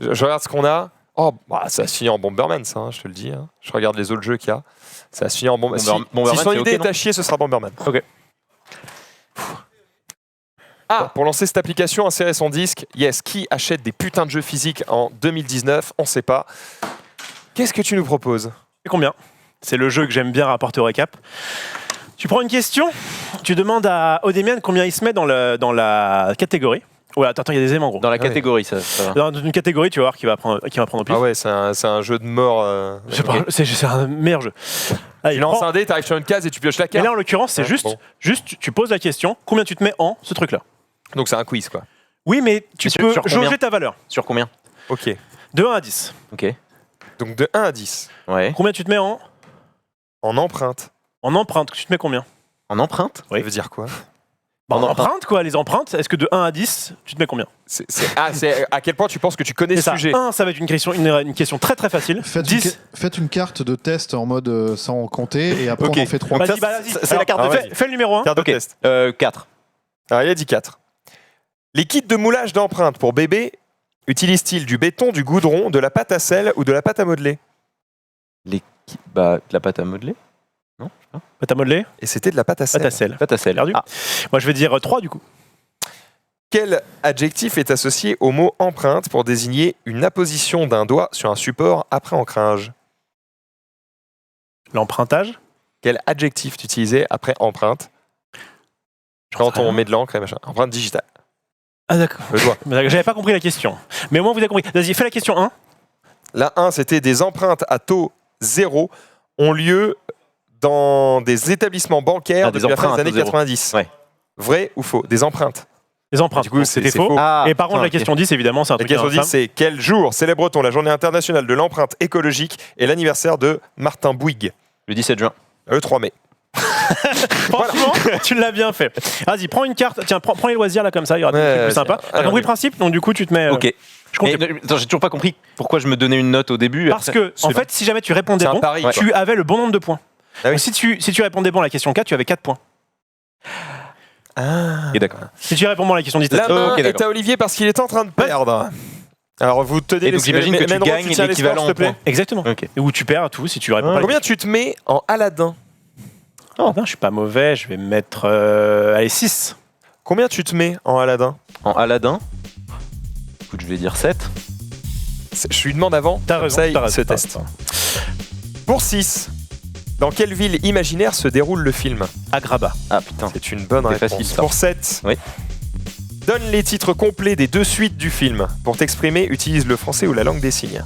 Je regarde ce qu'on a. Oh, bah, ça se finit en Bomberman, ça, hein, je te le dis. Hein. Je regarde les autres jeux qu'il y a. Ça se finit en Bomberman. Bomberman, Si son c'est idée ok, est à chier, ce sera Bomberman. Ok. Ah, pour lancer cette application, insérer son disque. Yes, qui achète des putains de jeux physiques en 2019? On sait pas. Qu'est-ce que tu nous proposes? C'est combien? C'est le jeu que j'aime bien rapporter au récap. Tu prends une question, tu demandes à Odemian combien il se met dans la catégorie. Ouais, attends, il y a des éléments gros. Dans la Ouais. catégorie, ça va. Dans une catégorie, tu vas voir qui va prendre au pif. Ah ouais, c'est un jeu de mort. C'est pas- c'est un meilleur jeu. Allez, Tu lances prends- un dé, t'arrives sur une case et tu pioches la Mais carte. là, en l'occurrence, c'est Ouais, juste, bon. tu poses la question, combien tu te mets en ce truc-là? Donc c'est un quiz, quoi. Oui, mais tu Mais peux sur combien jauger ta valeur. Sur combien? Ok. De 1 à 10. Ok. Donc de 1 à 10. Ouais. Combien tu te mets en En empreinte. empreinte? Tu te mets combien? En empreinte? Oui. Ça veut dire quoi? Bah, en En empreinte. empreinte, quoi, les empreintes. Est-ce que de 1 à 10, tu te mets combien? C'est à quel point tu penses que tu connais C'est ce ça. sujet? 1, ça va être une question très très facile. Faites une carte de test en mode sans compter et après Ok. on en fait 3. Donc Vas-y, ça, bah, vas-y. c'est la carte de Alors, test. fais le numéro 1. Carte de Ok. test. 4. Alors il a dit 4. Les kits de moulage d'empreintes pour bébé utilisent-ils du béton, du goudron, de la pâte à sel ou de la pâte à modeler? Bah, de la pâte à modeler? T'as modelé? Et c'était de la pâte à sel. Pâte à sel. Pâte à sel. Perdu. Ah, Moi, je vais dire 3 du coup. Quel adjectif est associé au mot empreinte pour désigner une apposition d'un doigt sur un support après ancrage? L'empruntage. Quel adjectif t'utilisais après empreinte quand sais rien. on met de l'encre et machin? Empreinte digitale. Ah, d'accord. Le doigt. J'avais pas compris la question. Mais au moins, vous avez compris. Vas-y, fais la question 1. La 1, c'était des empreintes à taux zéro ont lieu dans des établissements bancaires Ah, des depuis la fin empreintes des à années taux zéro. 90. Ouais. Vrai ou faux? Des empreintes. Les empreintes. Du coup, Donc, c'est c'était faux. faux. Ah, Et par contre, putain, la ok. question 10, évidemment, c'est un La truc question 10, infâme. c'est quel jour célèbre-t-on la journée internationale de l'empreinte écologique et l'anniversaire de Martin Bouygues? Le 17 juin. Le 3 mai. Franchement, tu l'as bien fait. Vas-y, prends une carte. Tiens, prends les loisirs là comme ça, il y aura des trucs plus sympas. T'as allez, compris on le principe? Donc du coup, tu te mets. Ok. Je compte. Mais, attends, j'ai toujours pas compris pourquoi je me donnais une note au début. Parce après- que, en fait, si jamais tu répondais C'est un bon, pari, tu avais le bon nombre de points. Ah oui. Donc, si tu répondais bon à la question 4, tu avais 4 points. Ok, d'accord. Si tu réponds bon à la question 10, La t'as- main Ok, est d'accord. à Olivier parce qu'il est en train de perdre. Alors vous tenez Et donc, j'imagine que tu Menro, gagnes tiens les l'équivalent scores, s'il te plaît. en points. Exactement. Ok. Et où tu perds tout si tu réponds pas. à la Combien tu te mets en Aladdin? question. Je suis pas mauvais, je vais mettre. Allez, 6. Combien tu te mets en Aladdin? En Aladdin, écoute, je vais dire 7. Je lui demande avant, T'as comme raison. ça il t'as raison, se t'as teste. raison. Pour 6, dans quelle ville imaginaire se déroule le film? Agrabah. Ah putain. C'est une bonne C'est réponse. facile, ça. Pour 7, Oui. donne les titres complets des 2 suites du film. Pour t'exprimer, utilise le français ou la langue des signes.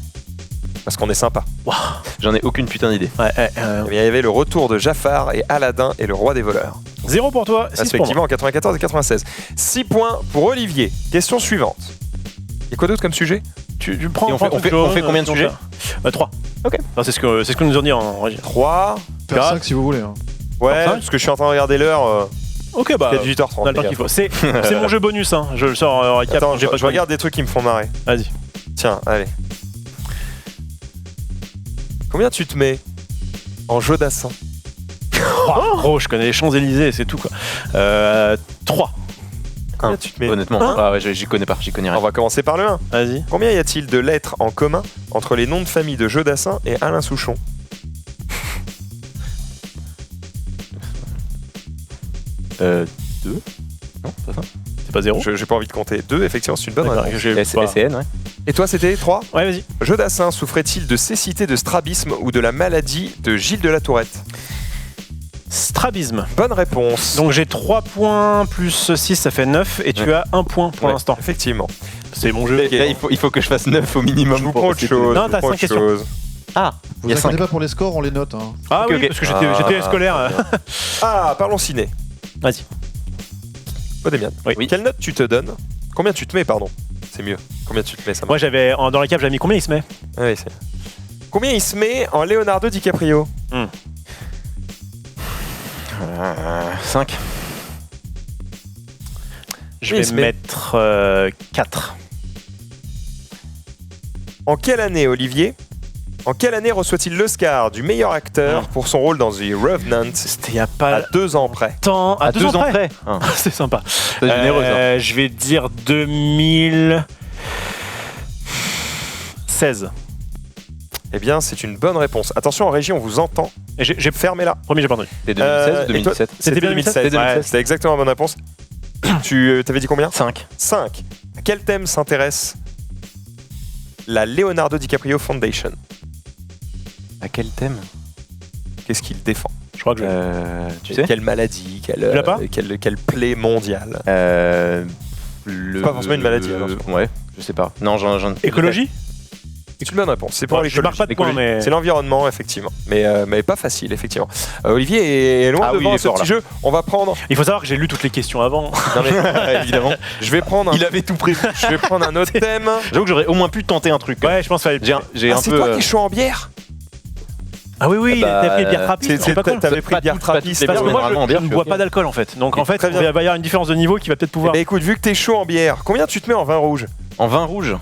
Parce qu'on est sympa. J'en ai aucune putain d'idée. Ouais, Eh bien, il y avait le retour de Jafar et Aladdin et le roi des voleurs. 0 pour toi, 6 pour moi. Respectivement en 94 et 96. 6 points pour Olivier. Question suivante. Il y a quoi d'autre comme sujet? Tu prends. Et on fait- prends on fait- quelque on fait chose, combien de sujets 3. Ok. Enfin, c'est ce que nous ont dit en régie. 3. Faire Quatre. 5 si vous voulez. Hein. Ouais, Cinq. parce que je suis en train de regarder l'heure. Ok, bah. Il y a 18h30. On a le temps les qu'il gars. faut. C'est mon jeu bonus, hein. Je le sors en récap. Attends, j'ai pas je de regarde des trucs qui me font marrer. Vas-y. Tiens, allez. Combien tu te mets en Jodassin? Oh, je connais les Champs-Élysées, c'est tout quoi. 3. Combien tu te mets? Honnêtement. Ah ouais, j'y connais pas, j'y connais On rien. va commencer par le 1. Vas-y. Combien y a-t-il de lettres en commun entre les noms de famille de Jodassin et Alain Souchon? Euh, 2 Non, pas ça. C'est pas 0. J'ai pas envie de compter. 2, effectivement, c'est une bonne réponse. SN, ouais. Et toi, c'était 3? Ouais, vas-y. Jodassin souffrait-il de cécité, de strabisme ou de la maladie de Gilles de la Tourette? Strabisme. Bonne réponse. Donc j'ai 3 points plus 6, ça fait 9. Et tu Ouais. as 1 point pour Ouais, l'instant. Effectivement. C'est mon jeu. Là, il faut que je fasse 9 au minimum. Je vous pour prends autre passer chose. Non, je vous t'as prends 5 autre questions. chose. Ah, Vous il y a inquiétez 5. pas pour les scores, on les note. Hein. Ah Ok, oui, ok. parce que j'étais scolaire. Ah, parlons ciné. Vas-y. Oh, Damien. Oui. Quelle note tu te donnes? Combien tu te mets, pardon? C'est mieux. Combien tu te mets, ça Moi j'avais dans les caps, j'avais mis combien il se met? Ah oui, c'est- Combien il se met en Leonardo DiCaprio? 5. Je Oui, il vais se met. mettre 4. En quelle année, Olivier? En quelle année reçoit-il l'Oscar du meilleur acteur pour son rôle dans The Revenant? C'était il y a À pas 2 ans près. tant. À 2 ans près. Ah, C'est sympa. c'est généreux, ça. Je vais dire 2016. Eh bien, c'est une bonne réponse. Attention, en régie, on vous entend. Et j'ai Fermez-la. promis, j'ai pas entendu. C'était 2016 ou Et toi, 2017 C'était bien 2016. 2016. Ouais, c'était exactement la bonne réponse. Tu t'avais dit combien? 5. 5. À quel thème s'intéresse la Leonardo DiCaprio Foundation? À quel thème Qu'est-ce qu'il défend? Je crois que je. Tu sais Quelle maladie? l'as pas Quelle plaie mondiale? Pas forcément une maladie, alors, je Ouais, je sais pas. Non, j'en. Écologie? C'est une bonne réponse. C'est pour Bon, je marque pas de points, mais. C'est l'environnement, effectivement. Mais pas facile, effectivement. Olivier est loin Ah oui, devant il est ce fort, petit là. jeu. On va prendre. Il faut savoir que j'ai lu toutes les questions avant. Non, mais, évidemment. Je vais prendre. Il avait tout prévu. Je vais prendre un autre thème. J'avoue que j'aurais au moins pu tenter un truc. Ouais, je pense qu'il fallait. J'ai Ah, un c'est peu. toi qui es chaud en bière? Ah oui, oui, Bah, t'as pris bière trappiste. C'est pas con. T'avais pris Pas bière toutes, pas toutes trappiste. les Parce que bières, moi, généralement, en je bière, ne je bois suis pas ok. d'alcool en fait. Donc en fait, Très il bien. va y avoir une différence de niveau qui va peut-être pouvoir. Bah écoute, vu que t'es chaud en bière, combien tu te mets en vin rouge? En vin rouge.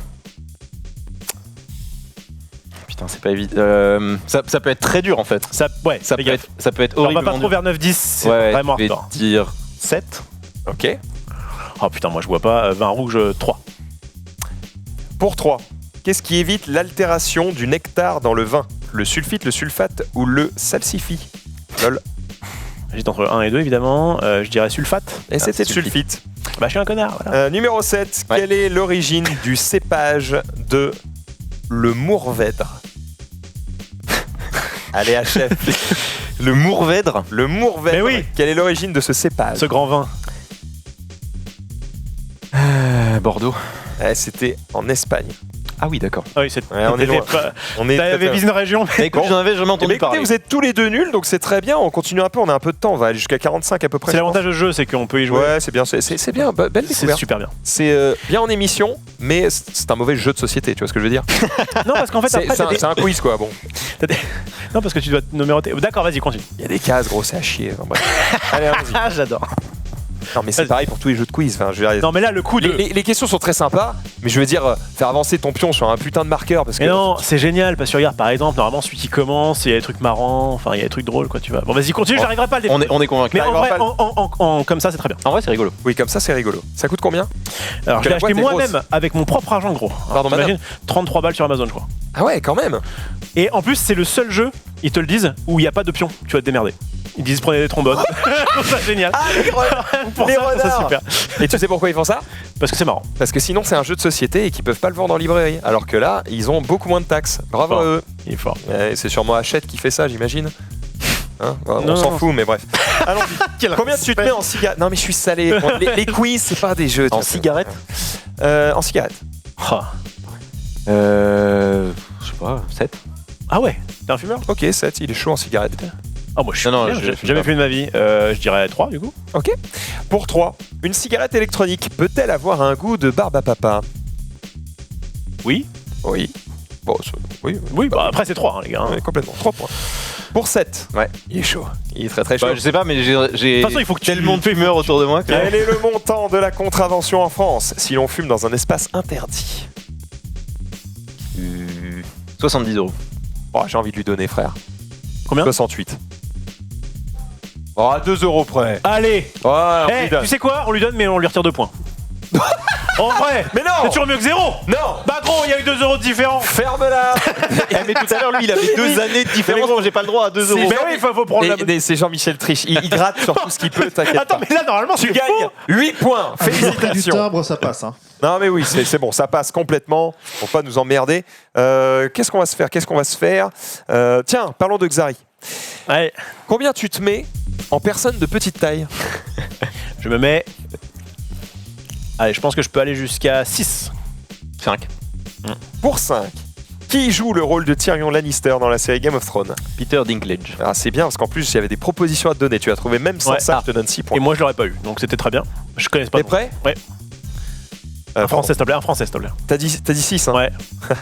Putain, c'est pas évident. Ça peut être très dur en fait. Ça, ouais, Ça fais peut, gaffe. être, ça peut être Alors, on va horriblement pas trop dur. vers 9-10, c'est Ouais, vraiment je vais fort. dire 7. Ok. Oh putain, moi je vois pas. Vin rouge 3. Pour 3, qu'est-ce qui évite l'altération du nectar dans le vin? Le sulfite, le sulfate ou le salsifis? Lol. J'étais entre 1 et 2 évidemment. Je dirais sulfate. Et c'était le sulfite. sulfite. Bah je suis un connard. Voilà. Numéro 7, Ouais. quelle est l'origine du cépage de le Mourvèdre? Allez, HF. Le Mourvèdre. Le Mourvèdre. Mais oui. Quelle est l'origine de ce cépage? Ce grand vin. Bordeaux. C'était en Espagne. Ah oui, d'accord. Ah oui, c'est. Ouais, on est loin. On est T'avais visé une région, mais. Écoute, j'en avais jamais Eh entendu ben, écoutez, parler. vous êtes tous les deux nuls, donc c'est très bien. On continue un peu, on a un peu de temps, on va aller jusqu'à 45 à peu près. C'est je pense. l'avantage du jeu, c'est qu'on peut y jouer. Ouais, c'est bien, c'est bien, belle C'est découverte. super bien. C'est bien en émission, mais c'est un mauvais jeu de société, tu vois ce que je veux dire? Non, parce qu'en fait, après, C'est un quiz quoi, bon. Non, parce que tu dois te numéroter. D'accord, vas-y, continue. Il y a des cases, gros, c'est à chier. Enfin, bref. Allez, allons-y. Ah, j'adore. Non, mais c'est Vas-y. pareil pour tous les jeux de quiz. Enfin, je veux dire, Non, mais là, le coup de. les questions sont très sympas, mais je veux dire, faire avancer ton pion sur un putain de marqueur parce que. Mais non, c'est génial parce que regarde, par exemple, normalement, celui qui commence, il y a des trucs marrants, enfin, il y a des trucs drôles, quoi, tu vois. Bon, vas-y, continue, j'arriverai pas à le définir. On est convaincu. Mais en t'arriveras vrai, pas comme ça, c'est très bien. En vrai, c'est rigolo. Oui, comme ça, c'est rigolo. Ça coûte combien? Alors, je la l'ai boîte acheté est moi-même avec mon propre argent, gros. Pardon, madame. T'imagines 33 balles sur Amazon, je crois. Ah ouais, quand même. Et en plus, c'est le seul jeu, ils te le disent, où il n'y a pas de pion. Tu vas te démerder. Ils disent prenez des trombones. C'est génial. Ah, Pour les ça, je trouve ça renards. super. Et tu sais pourquoi ils font ça? Parce que c'est marrant. Parce que sinon, c'est un jeu de société et qu'ils peuvent pas le vendre en librairie. Alors que là, ils ont beaucoup moins de taxes. Bravo Fort. à eux. Il est fort. Ouais, c'est sûrement Hachette qui fait ça, j'imagine. Hein, on Non, s'en non. fout, mais bref. Allons-y. Combien tu te mets en cigarette? Non, mais je suis salé. Les quiz, c'est pas des jeux. En tu vois. cigarette En cigarette. Ah. Je sais pas, 7. Ah ouais, t'es un fumeur? Ok, 7, il est chaud en cigarette. Ah, moi je suis Non, bien, je j'ai fume jamais pas. fait de ma vie. Je dirais 3 du coup. Ok. Pour 3, une cigarette électronique peut-elle avoir un goût de barbe à papa? Oui. Oui. Bon, oui, Oui, bah après c'est 3, les gars. ouais, complètement. 3 points. Pour 7, Ouais. il est chaud. Il est très très chaud. Bah, je sais pas, mais j'ai De toute façon, il faut que tu- tellement de fumeurs autour de moi que. Quel est le montant de la contravention en France si l'on fume dans un espace interdit? 70 €. Oh, j'ai envie de lui donner, frère. Combien? 68. Oh, à 2 € près. Allez. Ouais, on Eh, lui donne. tu sais quoi? On lui donne, mais on lui retire 2 points. En vrai. Mais non. C'est toujours mieux que 0. Non. Bah gros, il y a eu 2 € de différence. Ferme-la. Mais tout à l'heure, lui, il avait 2 années de différence. Moi, j'ai pas le droit à 2 €. Mais oui, il faut prendre la. C'est Jean-Michel Triche. Il gratte sur tout ce qu'il peut, t'inquiète Attends, pas. mais là normalement Tu c'est gagnes faux. 8 points. Le prix du Félicitations. timbre, ça passe. Hein. Non mais oui, c'est bon, ça passe complètement. Faut pas nous emmerder. Qu'est-ce qu'on va se faire? Tiens, parlons de Xari. Ouais. Combien tu te mets en personne de petite taille? Je me mets. Allez, je pense que je peux aller jusqu'à 6. 5. Pour 5. Qui joue le rôle de Tyrion Lannister dans la série Game of Thrones? Peter Dinklage. Ah, c'est bien parce qu'en plus il y avait des propositions à te donner. Tu as trouvé même sans Ouais. ça, je te donne 6 points. Et moi je l'aurais pas eu, donc c'était très bien. Je connais pas. T'es prêt? Ouais. Un français s'il te plaît, un français s'il te plaît. T'as dit 6, hein? Ouais.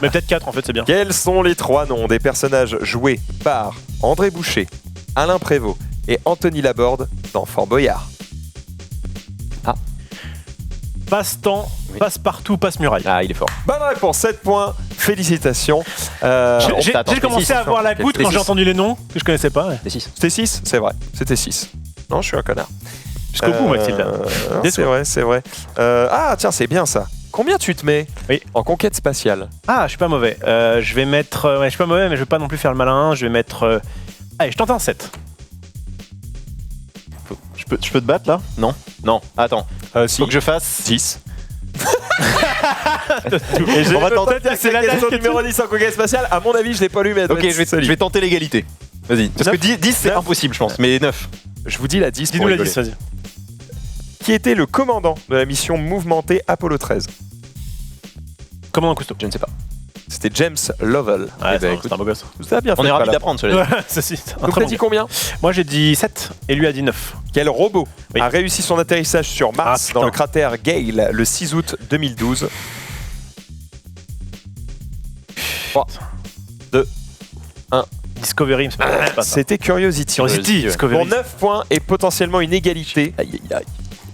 Mais peut-être 4 en fait, c'est bien. Quels sont les 3 noms des personnages joués par André Boucher, Alain Prévost et Anthony Laborde dans Fort Boyard? Passe-temps, Oui. passe-partout, passe-muraille. Ah, il est fort. Bonne réponse, 7 points. Félicitations. J'ai attends, commencé c'était à avoir la goutte c'était quand j'ai six. entendu les noms que je connaissais pas. Ouais. C'est 6. C'était 6? C'est vrai, c'était 6. Non, je suis un connard. Jusqu'au bout, Maxime. là. Non, Déçois. c'est vrai, c'est vrai. Ah, tiens, c'est bien ça. Combien tu te mets Oui. en conquête spatiale? Ah, je suis pas mauvais. Je vais mettre. Ouais, je suis pas mauvais, mais je vais pas non plus faire le malin. Je vais mettre. Allez, je tente un 7. Je peux te battre là? Non. Non. Attends. Si. Faut que je fasse. 10. On va tenter. C'est la question numéro 10 en conquête spatiale. À mon avis, je l'ai pas lu, mais elle doit Ok, être je solide. vais tenter l'égalité. Vas-y. Parce que 10 c'est 9. impossible, je pense. Mais 9. Je vous dis la 10 pour Dis-nous la rigoler. 10, vas-y. Qui était le commandant de la mission mouvementée Apollo 13? Commandant Cousteau. Je ne sais pas. C'était James Lovell. Ouais, Eh ben, c'est un beau gosse. vous avez bien fait. On est de pas ravis la- d'apprendre, cela dit. Ouais, ça, c'est un Donc très t'as bon dit gars. combien? Moi j'ai dit 7 et lui a dit 9. Quel robot Oui. a réussi son atterrissage sur Mars Ah, dans le putain. cratère Gale le 6 août 2012? 3, 2, Discovery, c'est pas ça. c'était Curiosity. Curiosity, Pour Discovery. 9 points et potentiellement une égalité. Aïe, aïe, aïe.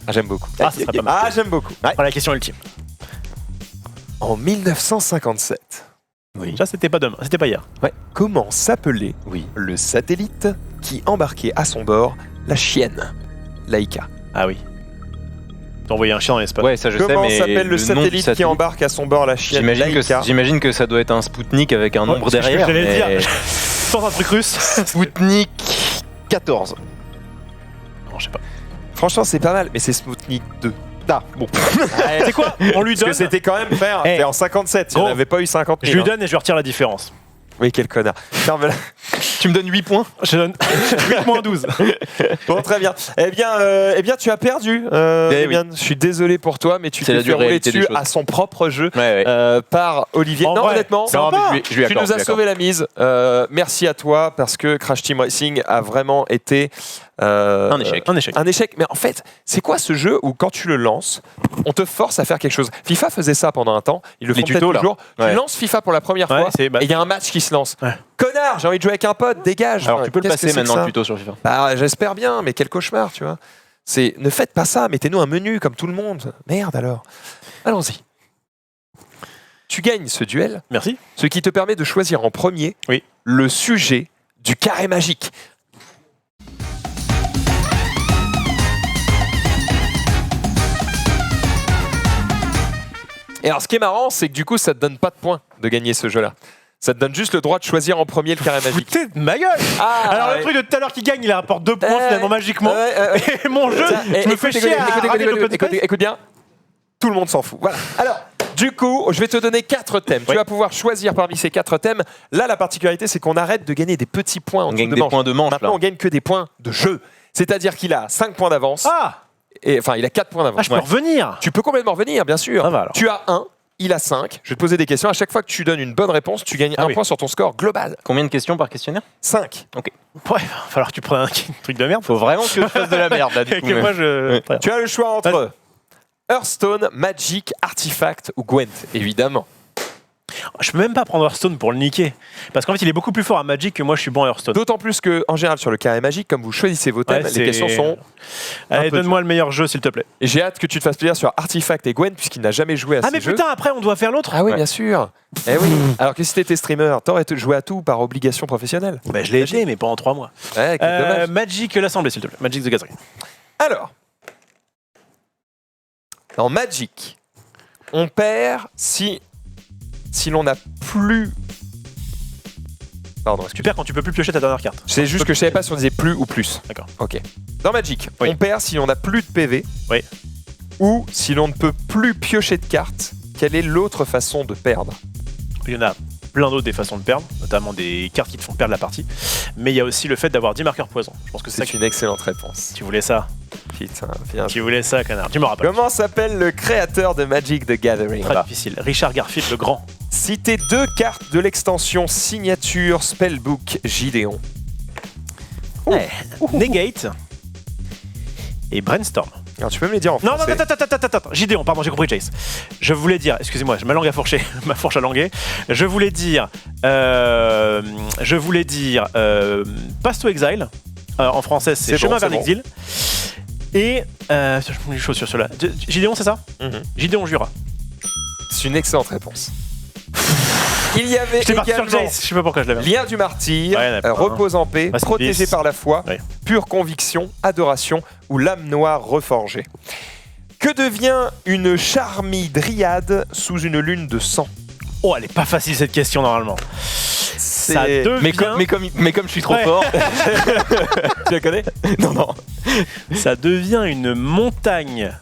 Ah, j'aime beaucoup. Ah, ça serait pas mal. Ah, j'aime beaucoup. Voilà la question ultime. En 1957, Ça c'était pas demain, c'était pas hier. comment s'appelait Oui. le satellite qui embarquait à son bord la chienne Laika? Ah oui. T'as envoyé un chien dans l'espace. Ouais, ça je sais, Comment mais. s'appelle le nom du satellite qui embarque à son bord la chienne Laika? J'imagine que ça doit être un Spoutnik avec un nombre c'est ce que derrière. j'allais mais- dire. Sans un truc russe. Spoutnik 14. Non, je sais pas. Franchement, c'est pas mal, mais c'est Sputnik 2. Ah, bon. C'est quoi? On lui Parce que donne. c'était quand même faire Eh. c'était en 57, si on Gros, n'avait pas eu 50 000. Je lui donne et je lui retire la différence. Oui, quel connard. Ferme-la. Tu me donnes 8 points. Je donne 8-12. Bon, très bien. Eh bien, tu as perdu. Oui. Je suis désolé pour toi, mais tu C'est t'es la fait dure rouler réalité des dessus choses. à son propre jeu Ouais. par Olivier. En Non, vrai, honnêtement, Non, mais je lui tu accorde, nous as je lui sauvé la mise. Merci à toi parce que Crash Team Racing a vraiment été Un échec. Un échec. un échec. Mais en fait, c'est quoi ce jeu où quand tu le lances, on te force à faire quelque chose? FIFA faisait ça pendant un temps. Ils le Les font peut-être tutos, là. toujours. Ouais. Tu lances FIFA pour la première Ouais, fois c'est- et il y a un match qui se lance. Ouais. Connard, j'ai envie de jouer avec un pote, dégage. Alors Enfin, tu peux le qu'est-ce que passer c'est que maintenant ça le tuto sur FIFA. Bah, j'espère bien, mais quel cauchemar, tu vois. Ne faites pas ça, mettez-nous un menu comme tout le monde. Merde alors. Allons-y. Tu gagnes ce duel, Merci. ce qui te permet de choisir en premier Oui. le sujet du carré magique. Et alors, ce qui est marrant, c'est que du coup, ça te donne pas de points de gagner ce jeu-là. Ça te donne juste le droit de choisir en premier le carré magique. Foutez de ma gueule. Ah, Alors ouais. le truc de tout à l'heure qui gagne, il rapporte 2 points Ouais. finalement magiquement. Ouais. Et mon jeu, Et je me fais chier à rater l'open space. écoute bien. Tout le monde s'en fout. Voilà. Alors, du coup, je vais te donner 4 thèmes. Oui. Tu vas pouvoir choisir parmi ces 4 thèmes. Là, la particularité, c'est qu'on arrête de gagner des petits points en On dessous gagne de des manche. points de manche Maintenant, là. on gagne que des points de jeu. C'est-à-dire qu'il a 5 points d'avance. Ah, Et enfin, il a 4 points d'avance. je peux revenir. Tu peux complètement revenir, bien sûr. Ça va alors. Tu as 1, il a 5. Je vais te poser des questions. À chaque fois que tu donnes une bonne réponse, tu gagnes Ah 1 oui. point sur ton score global. Combien de questions par questionnaire? 5. Ouais, va falloir que tu prennes un truc de merde. Faut vraiment que je fasse de la merde là du Et coup. que moi je. Tu as le choix entre Hearthstone, Magic, Artifact ou Gwent, évidemment. Je peux même pas prendre Hearthstone pour le niquer. Parce qu'en fait, il est beaucoup plus fort à Magic que moi, je suis bon à Hearthstone. D'autant plus que, en général, sur le carré magique, comme vous choisissez vos thèmes, Ouais, les c'est- questions sont. Allez, peu donne-moi le meilleur jeu, s'il te plaît. Et j'ai hâte que tu te fasses plaisir sur Artifact et Gwent, puisqu'il n'a jamais joué à Ah, ces mais jeux. putain, après, on doit faire l'autre. Ah oui, Ouais. bien sûr. Eh oui. Alors que si t'étais streamer, t'aurais joué à tout par obligation professionnelle. Bah, je l'ai été, mais pendant 3 mois. Ouais, quel dommage. Magic l'Assemblée, s'il te plaît. Magic the Gathering. Alors, dans Magic, on perd si l'on n'a plus. Pardon, Tu excuse-moi. perds quand tu peux plus piocher ta dernière carte. C'est juste que je savais pas si on disait plus ou plus. D'accord. Ok. Dans Magic, Oui. on perd si l'on n'a plus de PV. Oui. Ou si l'on ne peut plus piocher de cartes. Quelle est l'autre façon de perdre? Il y en a plein d'autres des façons de perdre, notamment des cartes qui te font perdre la partie. Mais il y a aussi le fait d'avoir 10 marqueurs poison. Je pense que c'est ça C'est que une excellente réponse. tu voulais ça. Putain, bien joué. Tu voulais ça, canard. Tu me rappelles. Comment s'appelle le créateur de Magic the Gathering? Très difficile. Richard Garfield le Grand. Citez 2 cartes de l'extension signature Spellbook Gideon. Negate et Brainstorm. Alors tu peux me les dire en Non, non, français? attends. Gideon, pardon, j'ai compris, Jace. Je voulais dire, excusez-moi, ma langue a fourché, ma fourche a langué. Je voulais dire Pass to Exile. En français, c'est C'est Chemin bon, vers c'est bon. l'exil. Et je me dis des choses sur cela. Gideon, c'est ça? Mhm. Gideon Jura. C'est une excellente réponse. Il y avait J'étais parti sur également Jace, je sais pas pourquoi je l'avais. Lien du martyr, Ouais, il y en a plein, repose en paix, Rest in protégé peace. par la foi, Ouais. pure conviction, adoration ou l'âme noire reforgée. Que devient une charmille-dryade sous une lune de sang? Oh, elle est pas facile cette question normalement. Ça C'est- devient, Mais comme je suis trop Ouais. fort, Tu la connais? non non. ça devient une montagne.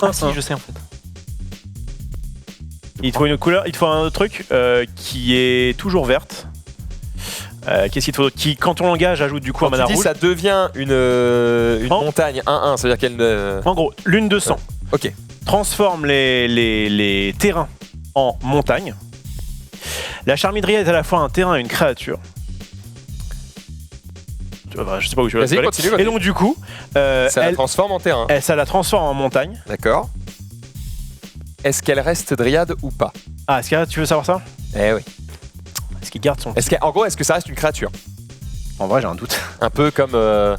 Ah si, je sais en fait. Il te faut une couleur, il te faut un truc qui est toujours verte. Qu'est-ce qu'il te faut d'autre? Qui, quand on l'engage, ajoute du coup un Quand tu mana dis rouge. ça devient une En- montagne 1-1, c'est-à-dire qu'elle ne... En gros, lune de sang. Ok. Transforme les terrains en montagnes. La charmidrière est à la fois un terrain et une créature. Je sais pas où je vais Vas-y, aller. continue. Et donc du coup, ça la elle, transforme en terrain. ça la transforme en montagne. D'accord. Est-ce qu'elle reste dryade ou pas? Ah, est-ce que tu veux savoir ça? Eh oui. Est-ce qu'il garde son... En gros, est-ce que ça reste une créature? En vrai, j'ai un doute. Un peu comme,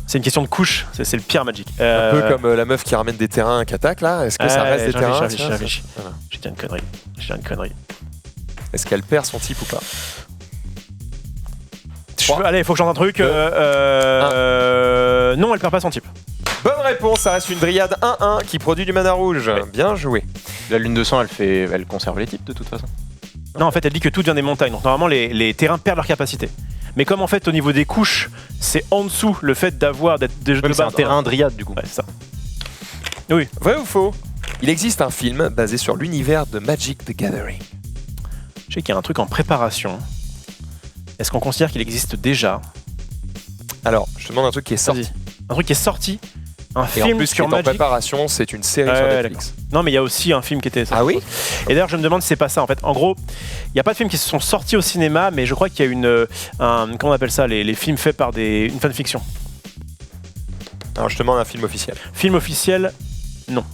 C'est une question de couche. C'est le pire Magic. un peu comme la meuf qui ramène des terrains à Katak, là. Est-ce que ça reste des terrains? Réfléchis. Voilà. J'ai dit une connerie. Est-ce qu'elle perd son type ou pas? Allez, il faut que j'en ai un truc. Non, elle perd pas son type. Bonne réponse, ça reste une dryade 1-1 qui produit du mana rouge. Ouais. Bien joué. La lune de sang, elle conserve les types de toute façon. Non, en fait, elle dit que tout vient des montagnes. Donc normalement, les terrains perdent leur capacité. Mais comme en fait, au niveau des couches, c'est en dessous le fait d'avoir de C'est un terrain dryade du coup. Ouais, c'est ça. Vrai ou faux? Il existe un film basé sur l'univers de Magic the Gathering. Je sais qu'il y a un truc en préparation. est-ce qu'on considère qu'il existe déjà? Alors, je te demande un truc qui est sorti. Vas-y. Un truc qui est sorti, un Et film en plus, qui est sur en Magic. préparation, c'est une série Ouais, sur ouais, Netflix. Non, mais il y a aussi un film qui était sorti. Ah oui? Et d'ailleurs, je me demande si c'est pas ça en fait. En gros, il n'y a pas de films qui se sont sortis au cinéma, mais je crois qu'il y a comment on appelle ça, les films faits par une fanfiction. Alors, je te demande un film officiel. Film officiel, non.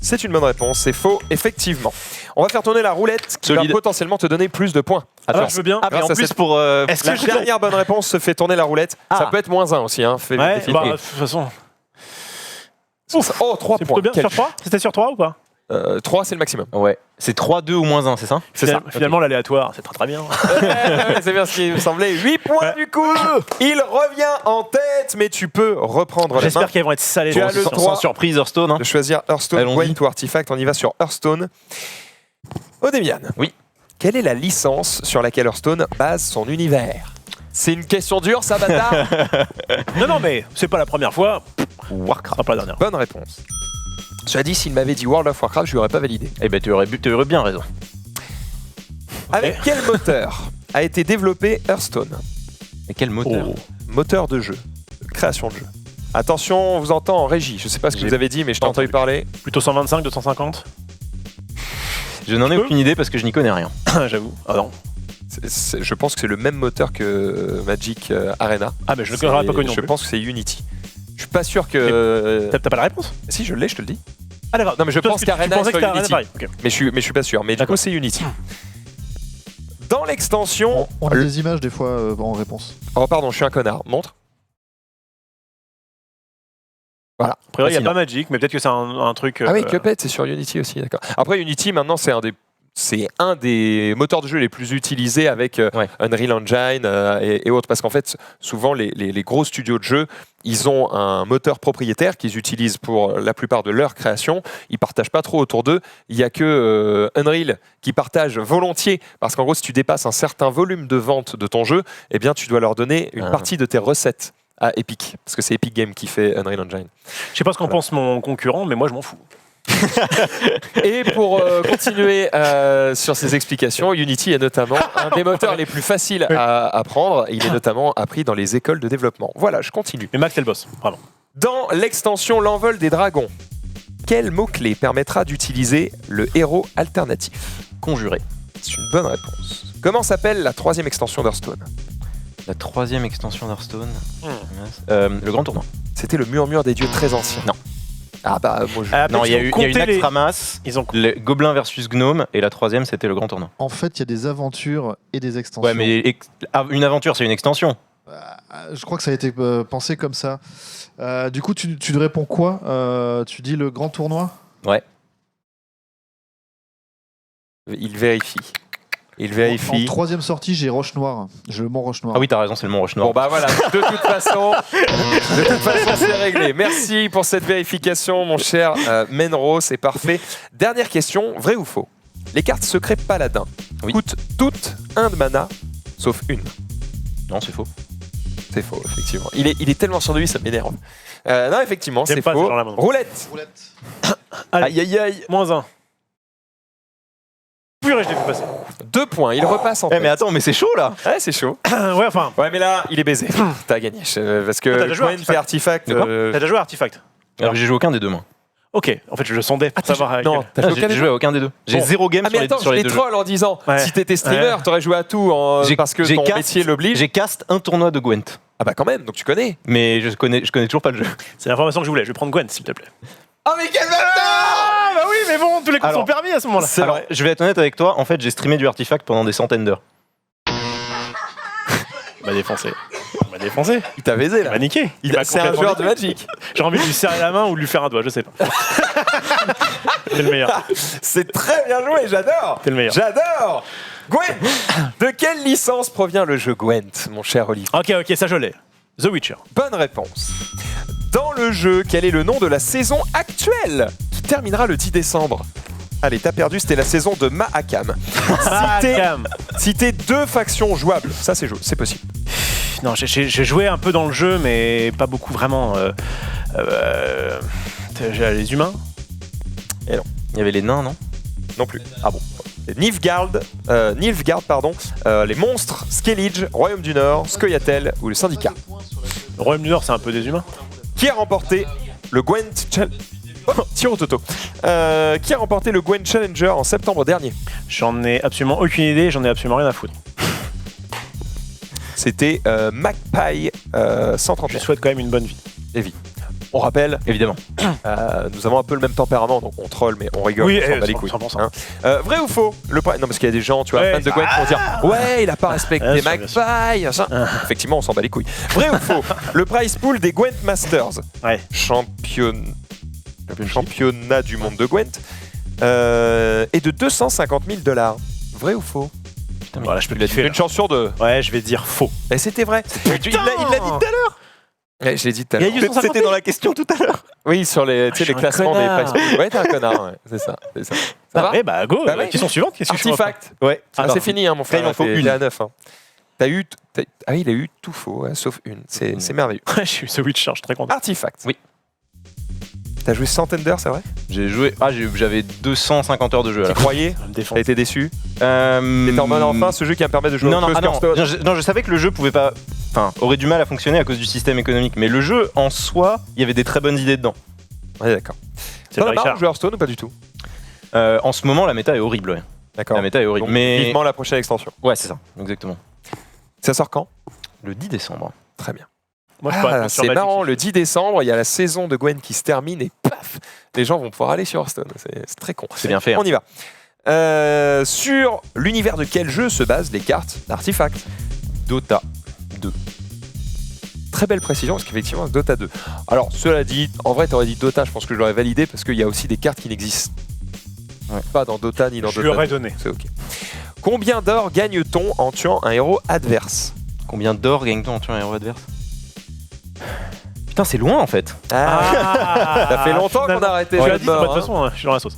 C'est une bonne réponse, c'est faux, effectivement. On va faire tourner la roulette qui Solide. va potentiellement te donner plus de points. Alors, je veux bien. Ah, mais Grâce en à plus, cette- pour. Est-ce que La je dernière bonne réponse se fait tourner la roulette. Ça Ah. peut être -1 aussi. Hein. Fais Ouais, défiler. bah, de toute façon. Oh, 3 C'est points. plutôt bien sur 3? C'était sur 3 ou pas? 3, c'est le maximum. Ouais. C'est 3-2 ou -1, c'est ça? C'est ça. Finalement, l'aléatoire, c'est très bien. C'est bien ce qui me semblait. 8 points du coup. Il revient en tête, mais tu peux reprendre la main. J'espère qu'elles vont être salées. Tu as le Sans droit surprise, Hearthstone. Hein. de choisir Hearthstone, Allons-y. Gwent ou Artifact. On y va sur Hearthstone. Odemian. Oui. Quelle est la licence sur laquelle Hearthstone base son univers? C'est une question dure, ça, bâtard. Non, mais c'est pas la première fois. Warcraft. Ce sera pas la dernière. Bonne réponse. Cela dit, s'il m'avait dit World of Warcraft, je lui aurais pas validé. Eh ben, tu aurais bien raison. Avec quel moteur a été développé Hearthstone? Et quel moteur? Oh. Moteur de jeu, création de jeu. Attention, on vous entend en régie. Je sais pas ce que J'ai vous avez dit, mais je t'ai pas entendu entendu. parler. Plutôt 125, 250? Je n'en ai peux aucune idée parce que je n'y connais rien. J'avoue. Ah non. Je pense que c'est le même moteur que Magic Arena. Ah, mais je ne le connais pas connu non Je plus. pense que c'est Unity. Je suis pas sûr que. T'as pas la réponse? Si, je l'ai, je te le dis. Ah, d'accord. Non, mais je Toi, pense tu qu'Arena pensais est que sur c'était Unity. Arena, pareil. Ok. Mais je suis pas sûr. Mais du coup, D'accord. c'est Unity. Dans l'extension. On a des images des fois en réponse. Oh, pardon, je suis un connard. Montre. Voilà. A priori, il n'y a Fascinant. pas Magic, mais peut-être que c'est un truc. Ah oui, Cuphead, c'est sur Unity aussi, d'accord. Après, Unity, maintenant, c'est un des moteurs de jeu les plus utilisés avec Ouais. Unreal Engine et autres. Parce qu'en fait, souvent, les gros studios de jeux, ils ont un moteur propriétaire qu'ils utilisent pour la plupart de leurs créations. Ils partagent pas trop autour d'eux. Il n'y a que Unreal qui partage volontiers. Parce qu'en gros, si tu dépasses un certain volume de vente de ton jeu, eh bien, tu dois leur donner une partie de tes recettes à Epic. Parce que c'est Epic Games qui fait Unreal Engine. Je sais pas ce qu'en pense mon concurrent, mais moi, je m'en fous. Et pour continuer sur ces explications, Unity est notamment un des moteurs les plus faciles à apprendre. Il est notamment appris dans les écoles de développement. Voilà, je continue. Mais Max, c'est le boss, vraiment. Dans l'extension L'envol des dragons, quel mot-clé permettra d'utiliser le héros alternatif? Conjuré. C'est une bonne réponse. Comment s'appelle la 3e extension d'Hearthstone? La 3e extension d'Hearthstone. Le grand tournoi. C'était le murmure des dieux très ancien. Non. Ah bah, moi je... Ah, Non, il y a eu une les... Axtramas, Ils ont... le Gobelin versus Gnome, et la 3e, c'était le grand tournoi. En fait, il y a des aventures et des extensions. Ouais, mais une aventure, c'est une extension. Je crois que ça a été pensé comme ça. Du coup, tu réponds quoi? Tu dis le grand tournoi? Ouais. Il vérifie. Il En vérifie. 3e sortie, j'ai Roche Noire. J'ai le mont Roche Noire. Ah oui, t'as raison, c'est le Mont Roche Noir. Bon bah voilà, de toute façon, c'est réglé. Merci pour cette vérification, mon cher Menro, c'est parfait. Dernière question, vrai ou faux? Les cartes secrets paladins coûtent toutes 1 de mana, sauf une. Non, c'est faux. C'est faux, effectivement. Il est tellement sûr de lui, ça m'énerve. Non, effectivement, J'aime c'est pas ce faux. genre-là, moi. Roulette. Allez, Aïe aïe aïe. -1. Purée, je l'ai fait passer. 2 points, il repasse en Eh tête. mais attends, mais c'est chaud là. Ouais, c'est chaud. Ouais, enfin, Ouais, mais là, il est baisé. T'as gagné. Parce que Ah, t'as déjà joué à Gwent et Artifact... De quoi t'as déjà joué à Artifact? Alors j'ai joué aucun des deux, moi. Ok, en fait, je le sondais pour savoir. avec Non, quel- t'as joué aucun J'ai des joué à aucun des deux. J'ai Bon. 0 game Ah mais attends, sur je les les deux jeux. troll en disant Ouais. si t'étais streamer, Ouais. t'aurais joué à tout parce que ton métier l'oblige. J'ai cast un tournoi de Gwent. Ah bah quand même, donc tu connais. Mais je connais toujours pas le jeu. C'est l'information que je voulais. Je vais prendre Gwen, s'il te plaît. Oh mais quel bâtard! Ah, bah oui, mais bon, tous les coups Alors, sont permis à ce moment-là. C'est Alors, vrai. je vais être honnête avec toi, en fait, j'ai streamé du Artifact pendant des centaines d'heures. Il m'a défoncé. Il m'a défoncé. Il t'a baisé Il là. m'a niqué. Il m'a C'est un complètement joueur de niqué. Magic. J'ai envie de lui serrer la main ou de lui faire un doigt, je sais pas. T'es le meilleur. C'est très bien joué, j'adore. T'es le meilleur. J'adore. Gwent. De quelle licence provient le jeu Gwent, mon cher Olivier? Ok, ça je l'ai. The Witcher. Bonne réponse. Dans le jeu, quel est le nom de la saison actuelle qui terminera le 10 décembre? Allez, t'as perdu, c'était la saison de Mahakam. Cam. Citez 2 factions jouables, ça c'est possible. Non, j'ai joué un peu dans le jeu, mais pas beaucoup vraiment. J'ai les humains. Il y avait les nains, non? Non plus. Ah bon. Nilfgaard, les monstres, Skellige, Royaume du Nord, Scoia'tael ou le Syndicat. Le Royaume du Nord, c'est un peu des humains. Qui a remporté le Gwent Toto. Qui a remporté le Gwent Challenger en septembre dernier? J'en ai absolument aucune idée, j'en ai absolument rien à foutre. C'était Magpie Je 131. lui souhaite quand même une bonne vie. Evie. On rappelle, Évidemment. nous avons un peu le même tempérament, donc on troll, mais on rigole, Oui, on s'en bat les couilles. 100%. Hein. Vrai ou faux? Non, parce qu'il y a des gens, tu vois, Ouais, fans de Gwent, qui vont dire ouais, il a pas respecté Bien sûr, bien sûr. Magpie. Machin. Effectivement, on s'en bat les couilles. Vrai ou faux? Le prize pool des Gwent Masters, Ouais. championnat du monde de Gwent, est de $250,000. Vrai ou faux? Putain, voilà, je peux Il a kiffer, Une là. chance sur deux. Ouais, je vais dire faux. Et c'était vrai. Il l'a dit tout à l'heure. Ouais, je l'ai dit tout à l'heure. C'était dans la question tout à l'heure. Oui, sur les, je suis les un classements des connard. prize pools. Ouais, t'es un connard, ouais. C'est ça. Ça va? Eh bah, go. Bah ouais. Question suivante. Qu'est-ce que je fais Artifact. Ouais. Ah, c'est fini, hein, mon frère. il en faut T'es une. à 9. Hein. Ah oui, il a eu tout faux, ouais, sauf une. C'est merveilleux. Ouais, j'ai eu ce Witcher, je suis très content. Artifact. Oui. T'as joué centaines d'heures, c'est vrai? J'ai joué. J'avais 250 heures de jeu. Tu Alors. croyais? Ça me défend. T'as été déçu? T'étais en mode enfin, ce jeu qui va me permettre de jouer Non, autre non, chose ah non. qu'Hearthstone. Non, je savais que le jeu pouvait pas. Enfin, aurait du mal à fonctionner à cause du système économique. Mais le jeu en soi, il y avait des très bonnes idées dedans. Ouais, d'accord. C'est T'en as vrai, marre de Richard. jouer Hearthstone ou pas du tout? En ce moment, la méta est horrible. Ouais. D'accord. La méta est horrible. Donc, Mais vivement la prochaine extension. ouais, c'est ça, exactement. Ça sort quand? Le 10 décembre. Très bien. Moi, je pourrais C'est marrant, le 10 décembre, il y a la saison de Gwen qui se termine et paf, les gens vont pouvoir aller sur Hearthstone. C'est très con. C'est bien fait. hein. On y va. Sur l'univers de quel jeu se basent les cartes d'Artifact? Dota 2. Très belle précision, parce qu'effectivement, Dota 2. Alors, cela dit, en vrai, t'aurais dit Dota, je pense que je l'aurais validé, parce qu'il y a aussi des cartes qui n'existent pas dans Dota ni dans Je lui Dota aurais 2. donné. C'est ok. Combien d'or gagne-t-on en tuant un héros adverse? Combien d'or gagne-t-on en tuant un héros adverse? Putain, c'est loin en fait. Ça fait longtemps qu'on a arrêté Tu le l'as jeu dit, de de toute mort, hein. façon, je suis dans la sauce.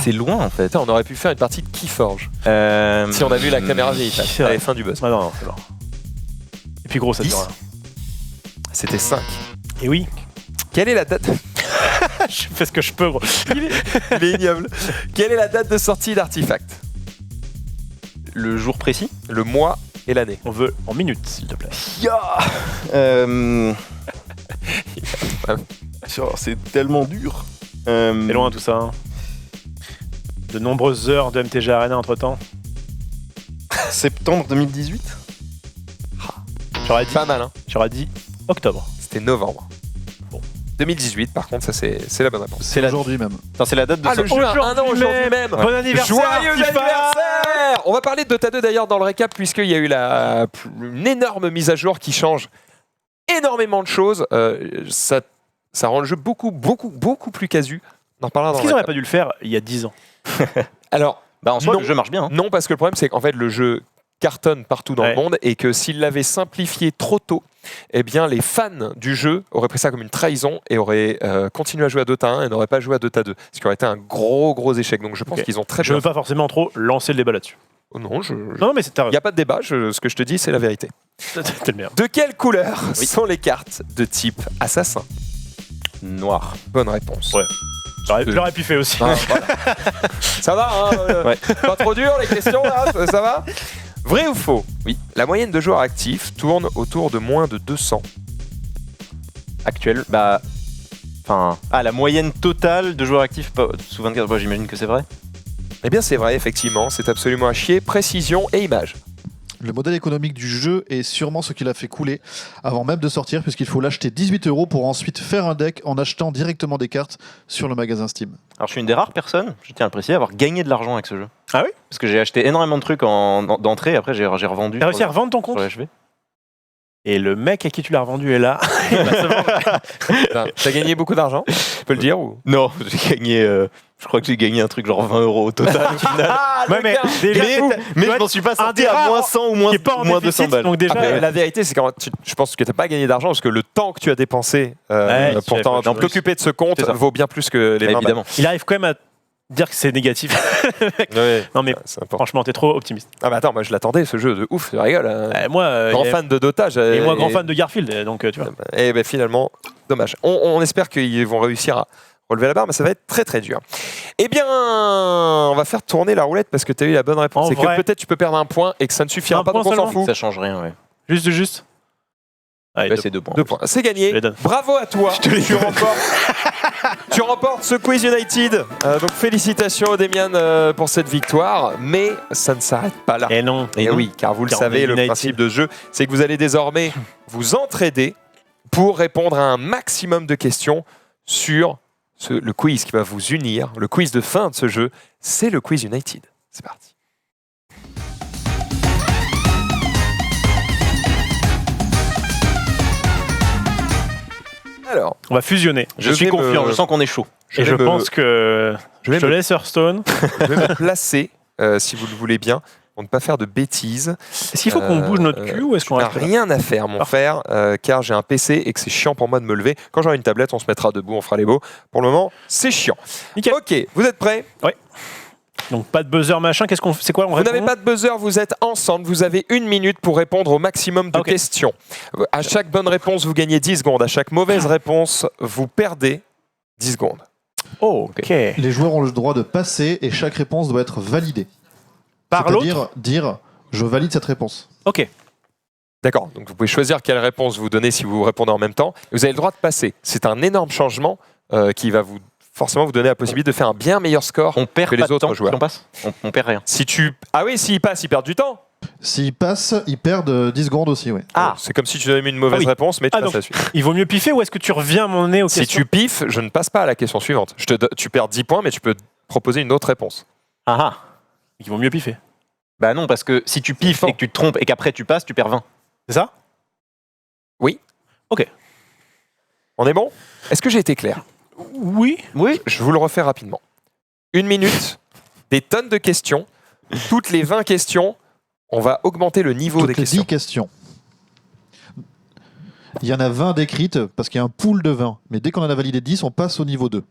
C'est loin en fait. Putain, on aurait pu faire une partie de Keyforge. Si on a vu la caméra vieille. C'est vrai. Allez, fin du buzz. Ah non, non, c'est mort. Et puis gros, ça 10. dure. Hein. C'était 5. Et oui, Quelle est la date je fais ce que je peux, gros. Il est ignoble. Quelle est la date de sortie d'Artifact? Le jour précis? Le mois et l'année. On veut en minutes, s'il te plaît. C'est tellement dur. C'est loin tout ça. Hein. De nombreuses heures de MTG Arena entre temps. Septembre 2018. J'aurais dit, Pas mal, hein. j'aurais dit octobre. C'était novembre. Bon. 2018, par contre, ça c'est la bonne réponse. C'est la... Aujourd'hui même. Attends, c'est la date de Ah, le sortie. jeu a un an aujourd'hui même. Bon anniversaire, Joyeux Artifact. anniversaire! On va parler de Dota 2 d'ailleurs dans le récap, puisqu'il y a eu une énorme mise à jour qui change énormément de choses. Ça rend le jeu beaucoup plus casu. On en reparlera dans Est-ce le qu'ils auraient récap. pas dû le faire il y a 10 ans? Alors, Bah en soi, Non. le jeu marche bien. hein. non, parce que le problème, c'est qu'en fait, le jeu cartonne partout dans Ouais. le monde et que s'il l'avait simplifié trop tôt, eh bien, les fans du jeu auraient pris ça comme une trahison et auraient continué à jouer à Dota 1 et n'auraient pas joué à Dota 2. Ce qui aurait été un gros échec. Donc, je pense Ok. qu'ils ont très Je bien veux pas forcément trop lancer le débat là-dessus. Oh non, Non, mais c'est ta il n'y a pas de débat. Ce que je te dis, c'est la vérité. T'es le meilleur. De quelle couleur sont les cartes de type assassin? Noir. Bonne réponse. Ouais. J'aurais pu faire aussi. Ah, voilà. Ça va, hein, Ouais. Pas trop dur les questions là, ça va? Vrai ou faux? Oui. La moyenne de joueurs actifs tourne autour de moins de 200. Actuel. Bah. Enfin. Ah, la moyenne totale de joueurs actifs sous 24. Bah, j'imagine que c'est vrai. Eh bien c'est vrai, effectivement, c'est absolument à chier. Précision et image. Le modèle économique du jeu est sûrement ce qui l'a fait couler avant même de sortir, puisqu'il faut l'acheter 18 € pour ensuite faire un deck en achetant directement des cartes sur le magasin Steam. Alors, je suis une des rares personnes, je tiens à le préciser, à avoir gagné de l'argent avec ce jeu. Ah oui? Parce que j'ai acheté énormément de trucs d'entrée, après j'ai revendu. T'as réussi à revendre ton sur compte? le HV. Et le mec à qui tu l'as revendu est là. Il va se vendre. T'as gagné beaucoup d'argent, tu peux le dire ou? Non, j'ai gagné. Je crois que j'ai gagné un truc genre 20 € au total au final. Ah, Ouais, mais déjà, Mais dois je m'en suis pas un sorti des à rares moins 100 ou moins, qui est pas en moins déficit, 200 balles. donc déjà, Après, la vérité, c'est que je pense que t'as pas gagné d'argent parce que le temps que tu as dépensé Ouais, pour tu avais pas de t'occuper de ce compte C'est ça. vaut bien plus que les 20 balles. Évidemment. il arrive quand même à dire que c'est négatif. Ouais, Non mais c'est important. franchement, t'es trop optimiste. Ah bah attends, moi je l'attendais ce jeu de ouf, je rigole. Hein. Moi, Grand fan de Dota. et moi, grand fan de Garfield, donc tu vois. Et ben finalement, dommage. On espère qu'ils vont réussir à relever la barre, mais ça va être très très dur. Eh bien, on va faire tourner la roulette parce que tu as eu la bonne réponse. En C'est vrai. que peut-être tu peux perdre un point et que ça ne suffira Un pas, point donc on s'en seulement fout. Ça change rien, ouais. Juste. Allez, Ouais, deux. c'est 2 points. 2 points. C'est Je gagné. les donne. Bravo à toi. Tu remportes ce Quiz United. Donc félicitations Demian pour cette victoire. Mais ça ne s'arrête pas là. Et non. Et oui, car vous le Car on savez, est le United. principe de ce jeu, c'est que vous allez désormais vous entraider pour répondre à un maximum de questions sur le quiz qui va vous unir. Le quiz de fin de ce jeu, c'est le Quiz United. C'est parti. Alors, On va fusionner. Je suis vais confiant, me- je sens qu'on est chaud. Et je vais me- pense que je vais je te me- laisse Hearthstone. je vais me placer, si vous le voulez bien, pour ne pas faire de bêtises. Est-ce qu'il faut qu'on bouge notre cul ou est-ce qu'on Tu n'as reste là rien à faire, mon Parfait. frère, car j'ai un PC et que c'est chiant pour moi de me lever. Quand j'aurai une tablette, on se mettra debout, on fera les beaux. Pour le moment, c'est chiant. Nickel. Ok, vous êtes prêts? Donc pas de buzzer machin. C'est quoi on Vous répond n'avez pas de buzzer, vous êtes ensemble. Vous avez 1 minute pour répondre au maximum de Ok. questions. À chaque bonne réponse, vous gagnez 10 secondes. À chaque mauvaise réponse, vous perdez 10 secondes. Oh, ok. Les joueurs ont le droit de passer et chaque réponse doit être validée. Par l'autre. C'est-à-dire dire je valide cette réponse. Ok. D'accord, donc vous pouvez choisir quelle réponse vous donnez si vous répondez en même temps. Vous avez le droit de passer. C'est un énorme changement qui va forcément vous donner la possibilité de faire un bien meilleur score On perd que pas les de autres temps joueurs. si on passe. On perd rien. Ah oui, s'ils passent, ils perdent du temps. S'ils passent, ils perdent 10 secondes aussi. Ouais. Ah. C'est comme si tu avais mis une mauvaise Ah oui. réponse, mais tu Ah, passes donc, à la suite. Il vaut mieux piffer ou est-ce que tu reviens à mon nez aux Si questions tu piffes, je ne passe pas à la question suivante. Tu perds 10 points, mais tu peux proposer une autre réponse. Ah ah. Il vaut mieux piffer. Bah non, parce que si tu piffes fort. et que tu te trompes et qu'après tu passes, tu perds 20. C'est ça On est bon? Est-ce que j'ai été clair? Oui. Oui. Je vous le refais rapidement. 1 minute, des tonnes de questions. Toutes les 20 questions, on va augmenter le niveau Toutes des les questions. 10 questions. Il y en a 20 décrites parce qu'il y a un pool de 20. Mais dès qu'on en a validé 10, on passe au niveau 2.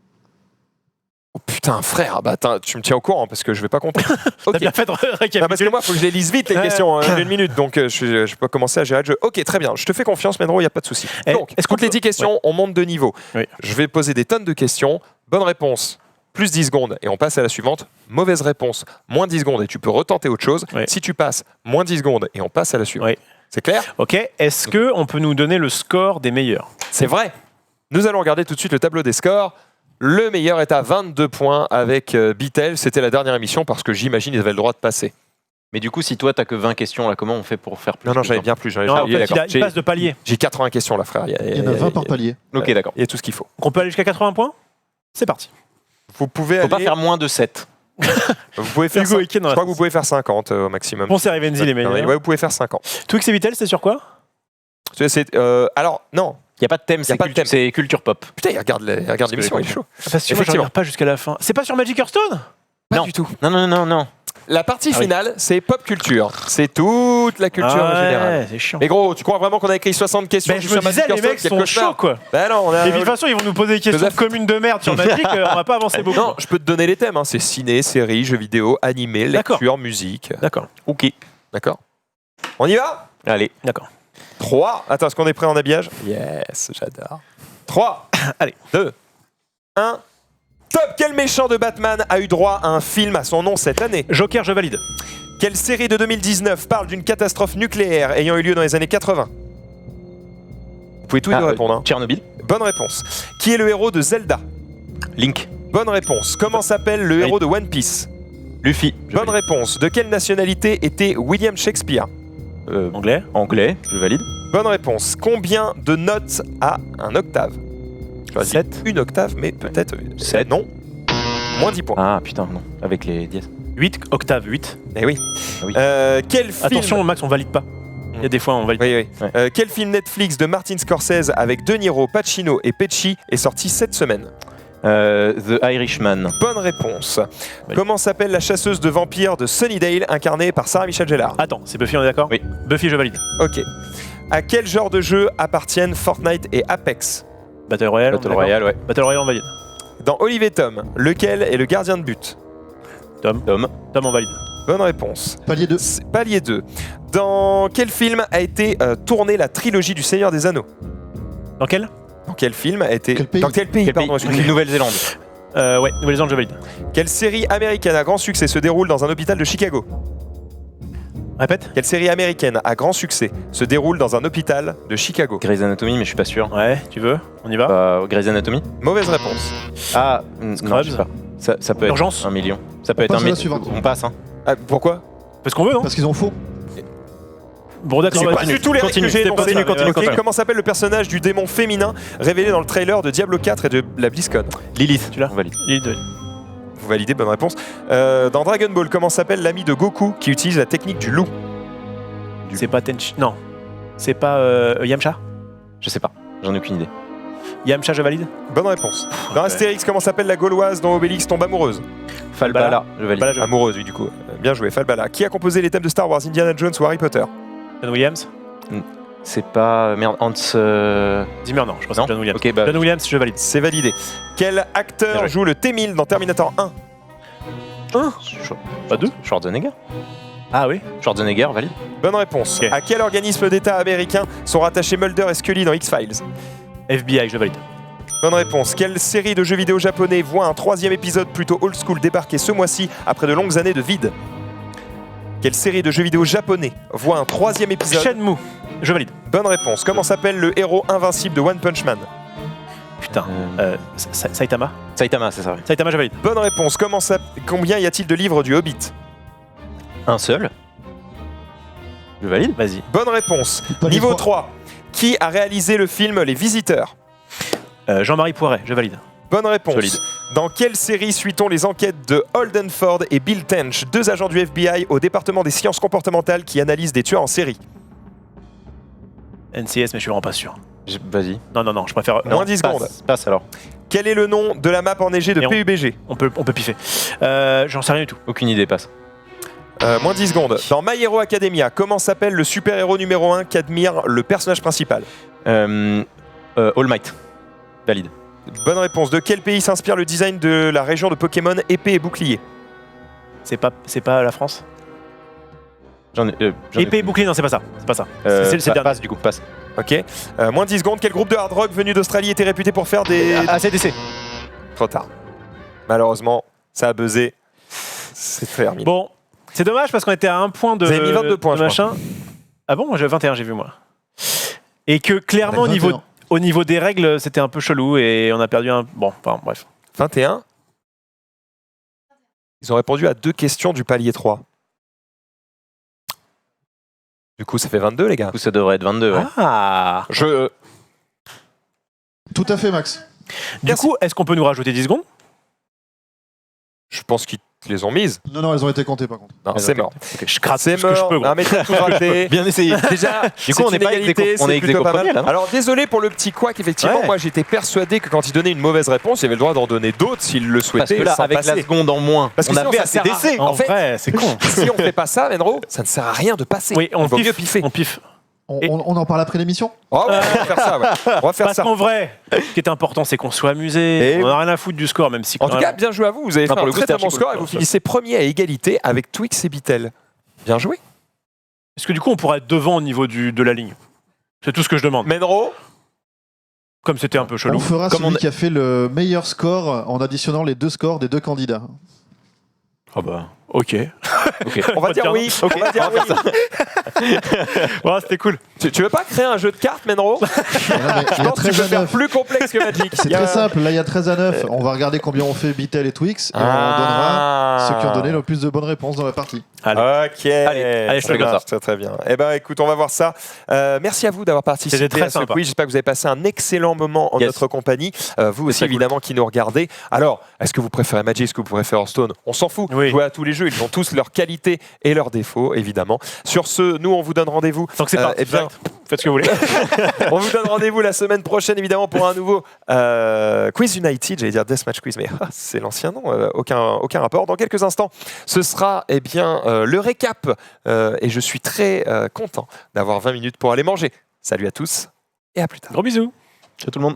Oh putain, frère, bah, tu me tiens au courant parce que je vais pas compter. Ok. T'as bien fait de Non, parce que récapituler. moi, il faut que je les lise vite, les Ouais. questions. J'ai 1 minute, donc je peux commencer à gérer le jeu. Ok, très bien. Je te fais confiance, Menro, il n'y a pas de souci. Eh, Donc, est-ce qu'on toutes les peut- 10 questions, on monte de niveau. Oui. Je vais poser des tonnes de questions. Bonne réponse, plus 10 secondes, et on passe à la suivante. Mauvaise réponse, moins 10 secondes, et tu peux retenter autre chose. Oui. Si tu passes, moins 10 secondes, et on passe à la suivante. Oui. C'est clair? Ok. Est-ce que on peut nous donner le score des meilleurs? C'est vrai. Nous allons regarder tout de suite le tableau des scores. Le meilleur est à 22 points avec Bitel. C'était la dernière émission parce que j'imagine qu'ils avaient le droit de passer. Mais du coup, si toi t'as que 20 questions, là, comment on fait pour faire plus Non, de j'avais temps bien plus. Non, en fait, il J'ai- passe de palier. J'ai 80 questions là, frère. Il y en a 20 par palier. Ok, d'accord. Il y a tout ce qu'il faut. Donc on peut aller jusqu'à 80 points. C'est parti. Vous pouvez Faut pas aller- faire moins de 7. Vous pouvez faire Hugo cin- Eken dans je la crois que vous pouvez faire 50 au maximum. Bon, c'est Rivenzi les meilleurs. Ouais, vous pouvez faire 50. Twix et Vitel, c'est sur quoi? Alors, non. Il y a pas de thème, Y a pas de thème. c'est culture pop. Putain, il regarde l'émission, il est chaud. Parce que moi, je Effectivement. regarde pas jusqu'à la fin. C'est pas sur Magic Hearthstone? Pas Non. du tout. Non. La partie Ah oui. finale, c'est pop culture. C'est toute la culture Ah ouais, générale. c'est chiant. Mais gros, tu crois vraiment qu'on a écrit 60 questions Ben, je sur me disais, Magic les Hearthstone? mecs Quel sont cauchemar. chauds quoi. Ben non, on a... Et puis de toute façon, ils vont nous poser des questions Joseph. communes de merde sur Magic, on va pas avancer beaucoup. Non, je peux te donner les thèmes. Hein. C'est ciné, série, jeux vidéo, animé, D'accord. lecture, musique. D'accord. Ok. D'accord. On y va? Allez. D'accord. 3. Attends, est-ce qu'on est prêt en habillage? Yes, j'adore. 3. Allez. 2. 1. Top! Quel méchant de Batman a eu droit à un film à son nom cette année? Joker, je valide. Quelle série de 2019 parle d'une catastrophe nucléaire ayant eu lieu dans les années 80? Vous pouvez tous les deux répondre. Hein. Tchernobyl. Bonne réponse. Qui est le héros de Zelda? Link. Bonne réponse. Comment s'appelle le héros de One Piece? Luffy. Je Bonne réponse. De quelle nationalité était William Shakespeare? valide. Anglais. Anglais. Je valide. Bonne réponse. Combien de notes a un octave? J'aurais dit 7. une octave, mais peut-être... Sept. Non. Moins 10 points. Ah putain, non. Avec les dièses. 8, octave 8. Eh oui. Ah oui. Quel film... Attention, Max, on valide pas. Il y a des fois, on valide Oui, oui. Ouais. Quel film Netflix de Martin Scorsese avec De Niro, Pacino et Pesci est sorti cette semaine? The Irishman. Bonne réponse. Oui. Comment s'appelle la chasseuse de vampires de Sunnydale incarnée par Sarah Michelle Gellar? pas. Attends, c'est Buffy, on est d'accord? Oui. Buffy, je valide. Ok. À quel genre de jeu appartiennent Fortnite et Apex? Battle Royale. on est Battle d'accord Royale, ouais. Battle Royale, on valide. Dans Olive et Tom, lequel est le gardien de but? Tom. Tom, on valide. Bonne réponse. Palier 2. Palier 2. Dans quel film a été tournée la trilogie du Seigneur des Anneaux? Dans quel? Dans quel film a été... Quel pays Dans quel pays, Quel pardon, pays excusez-moi. Nouvelle-Zélande. Ouais, Nouvelle-Zélande, je valide. Quelle série américaine à grand succès se déroule dans un hôpital de Chicago? Répète. Quelle série américaine à grand succès se déroule dans un hôpital de Chicago? Grey's Anatomy, mais je suis pas sûr. Ouais, tu veux? On y va? Grey's Anatomy. Mauvaise réponse. Ah, non, Scrubs. je sais pas. Ça peut Urgence. être 1 million. Ça peut On être 1 passe à la million. suivante. On passe, hein. Ah, pourquoi? Parce qu'on veut, non? Parce qu'ils ont faux. Bon, d'accord, C'est bah, pas du tout les règles que j'ai C'était pas énoncées. ça, continue, Ok, continue. comment s'appelle le personnage du démon féminin révélé dans le trailer de Diablo 4 et de la BlizzCon? Lilith, Tu l'as on valide. Vous validez, bonne réponse. Dans Dragon Ball, comment s'appelle l'ami de Goku qui utilise la technique du loup? C'est pas Tenchi. Non. C'est pas Yamcha? Je sais pas, j'en ai aucune idée. Yamcha, je valide? Bonne réponse. Dans Astérix, comment s'appelle la Gauloise dont Obélix tombe amoureuse? Falbala, je valide. Falbala, je- Amoureuse, oui, du coup. Bien joué, Falbala. Qui a composé les thèmes de Star Wars, Indiana Jones ou Harry Potter? John Williams? C'est pas. Merde, Hans. Zimmer, non, je pense que Non c'est John Williams. Ok, bah. John Williams, je valide. C'est validé. Quel Bien acteur joué. joue le T-1000 dans Terminator 1? Pas deux? Schwarzenegger. Ah oui? Schwarzenegger, valide. Bonne réponse. Ok. À quel organisme d'État américain sont rattachés Mulder et Scully dans X-Files? FBI, je valide. Bonne réponse. Quelle série de jeux vidéo japonais voit un 3e épisode plutôt old school débarquer ce mois-ci après de longues années de vide? Quelle série de jeux vidéo japonais voit un 3e épisode? Shenmue, je valide. Bonne réponse. Comment s'appelle le héros invincible de One Punch Man? Putain. Saitama? Saitama, c'est ça. Saitama, je valide. Bonne réponse. Combien y a-t-il de livres du Hobbit? Un seul. Je valide. Vas-y. Bonne réponse. Pas les Niveau trois. 3. Qui a réalisé le film Les Visiteurs? Jean-Marie Poiret, je valide. Bonne réponse. Solide. Dans quelle série suit-on les enquêtes de Holden Ford et Bill Tench, deux agents du FBI au département des sciences comportementales qui analysent des tueurs en série? NCS, mais je suis vraiment pas sûr. Vas-y. Non, je préfère. Moins 10 secondes. Passe alors. Quel est le nom de la map enneigée de Et on- PUBG? On peut piffer. J'en sais rien du tout. Aucune idée, passe. Moins 10 secondes. Dans My Hero Academia, comment s'appelle le super-héros numéro 1 qu'admire le personnage principal? All Might. Valide. Bonne réponse. De quel pays s'inspire le design de la région de Pokémon épée et bouclier? C'est pas la France? J'en ai. Épée et bouclier, non, c'est pas ça. C'est pas ça. C'est le dernier. Passe du coup, passe. Ok. Moins 10 secondes. Quel groupe de hard rock venu d'Australie était réputé pour faire des... ACDC. Trop tard. Malheureusement, ça a buzzé. C'est terminé. Bon, c'est dommage parce qu'on était à un point de. Vous avez mis 22 points, de je machin. Ah bon, moi j'ai 21, j'ai vu moi. Et que clairement, Avec 21. au niveau des règles, c'était un peu chelou et on a perdu un. Bon, enfin, bref. 21. Ils ont répondu à 2 questions du palier 3. Du coup, ça fait 22, les gars. Du coup, ça devrait être 22. Ouais. Ah Tout à fait, Max. Du coup, est-ce qu'on peut nous rajouter 10 secondes? Je pense qu'ils les ont mises. Non, elles ont été comptées par contre. Non, c'est mort. Je gratte C'est tout ce que je mort. peux, gros. Non, mais t'as tout raté. Bien essayé. Déjà, Du coup, on c'est n'est pas une égalité, on est c'est ex plutôt aequo pas mal. premier, là, non Alors désolé pour le petit couac, effectivement, Ouais. moi j'étais persuadé que quand il donnait une mauvaise réponse, il avait le droit d'en donner d'autres s'il le Parce souhaitait. que là, sans avec passer. la seconde en moins, Parce que on sinon, avait ça assez sert à- d'essais. En fait- vrai, c'est con. Si on fait pas ça, Menro, ça ne sert à rien de passer. Oui, on Il vaut mieux piffe. piffer. On piffe. On, Et- on en parle après l'émission? Oh, ouais, on va faire ça, ouais. On va faire Parce ça. qu'en vrai, ce qui est important, c'est qu'on soit amusé. Et- On n'a rien à foutre du score, même si. En tout cas, bien joué à vous. Vous avez Non, fait pour un le coup, très c'était très bon archi score cool. et vous finissez premier à égalité avec Twix et Bitel. Bien joué. est-ce que du coup, on pourrait être devant au niveau de la ligne? C'est tout ce que je demande. Menro, Comme c'était un peu chelou. On fera Comme celui on- qui a fait le meilleur score en additionnant les 2 scores des 2 candidats. Ah bah, ok. on va dire Tiens. oui. On va dire oui. Ouais, c'était cool. Tu veux pas créer un jeu de cartes, Menro? Il Je y a pense que tu 13 peux à faire 9. plus complexe que Magic. C'est Il y a- très simple, là il y a 13 à 9. On va regarder combien on fait Bitel et Twix et on donnera ceux qui ont donné le plus de bonnes réponses dans la partie. Allez. Ok. Allez, je ça fais comme marche, très bien. Eh ben, écoute, on va voir ça. Merci à vous d'avoir participé C'était très à ce sympa. quiz. J'espère que vous avez passé un excellent moment en Yes. notre compagnie. Vous aussi, très cool. évidemment, qui nous regardez. Alors, est-ce que vous préférez Magic? Est-ce que vous préférez Hearthstone? On s'en fout. Oui. Jouez à tous les jeux. Ils ont tous leurs qualités et leurs défauts, évidemment. Sur ce, nous, on vous donne rendez-vous. Tant que c'est parti. eh bien, Faites ce que vous voulez. on vous donne rendez-vous la semaine prochaine, évidemment, pour un nouveau Quiz United. J'allais dire Deathmatch Quiz, mais c'est l'ancien nom. Aucun rapport. Dans quelques instants, ce sera eh bien, le récap. Et je suis très content d'avoir 20 minutes pour aller manger. Salut à tous et à plus tard. Gros bisous. Ciao tout le monde.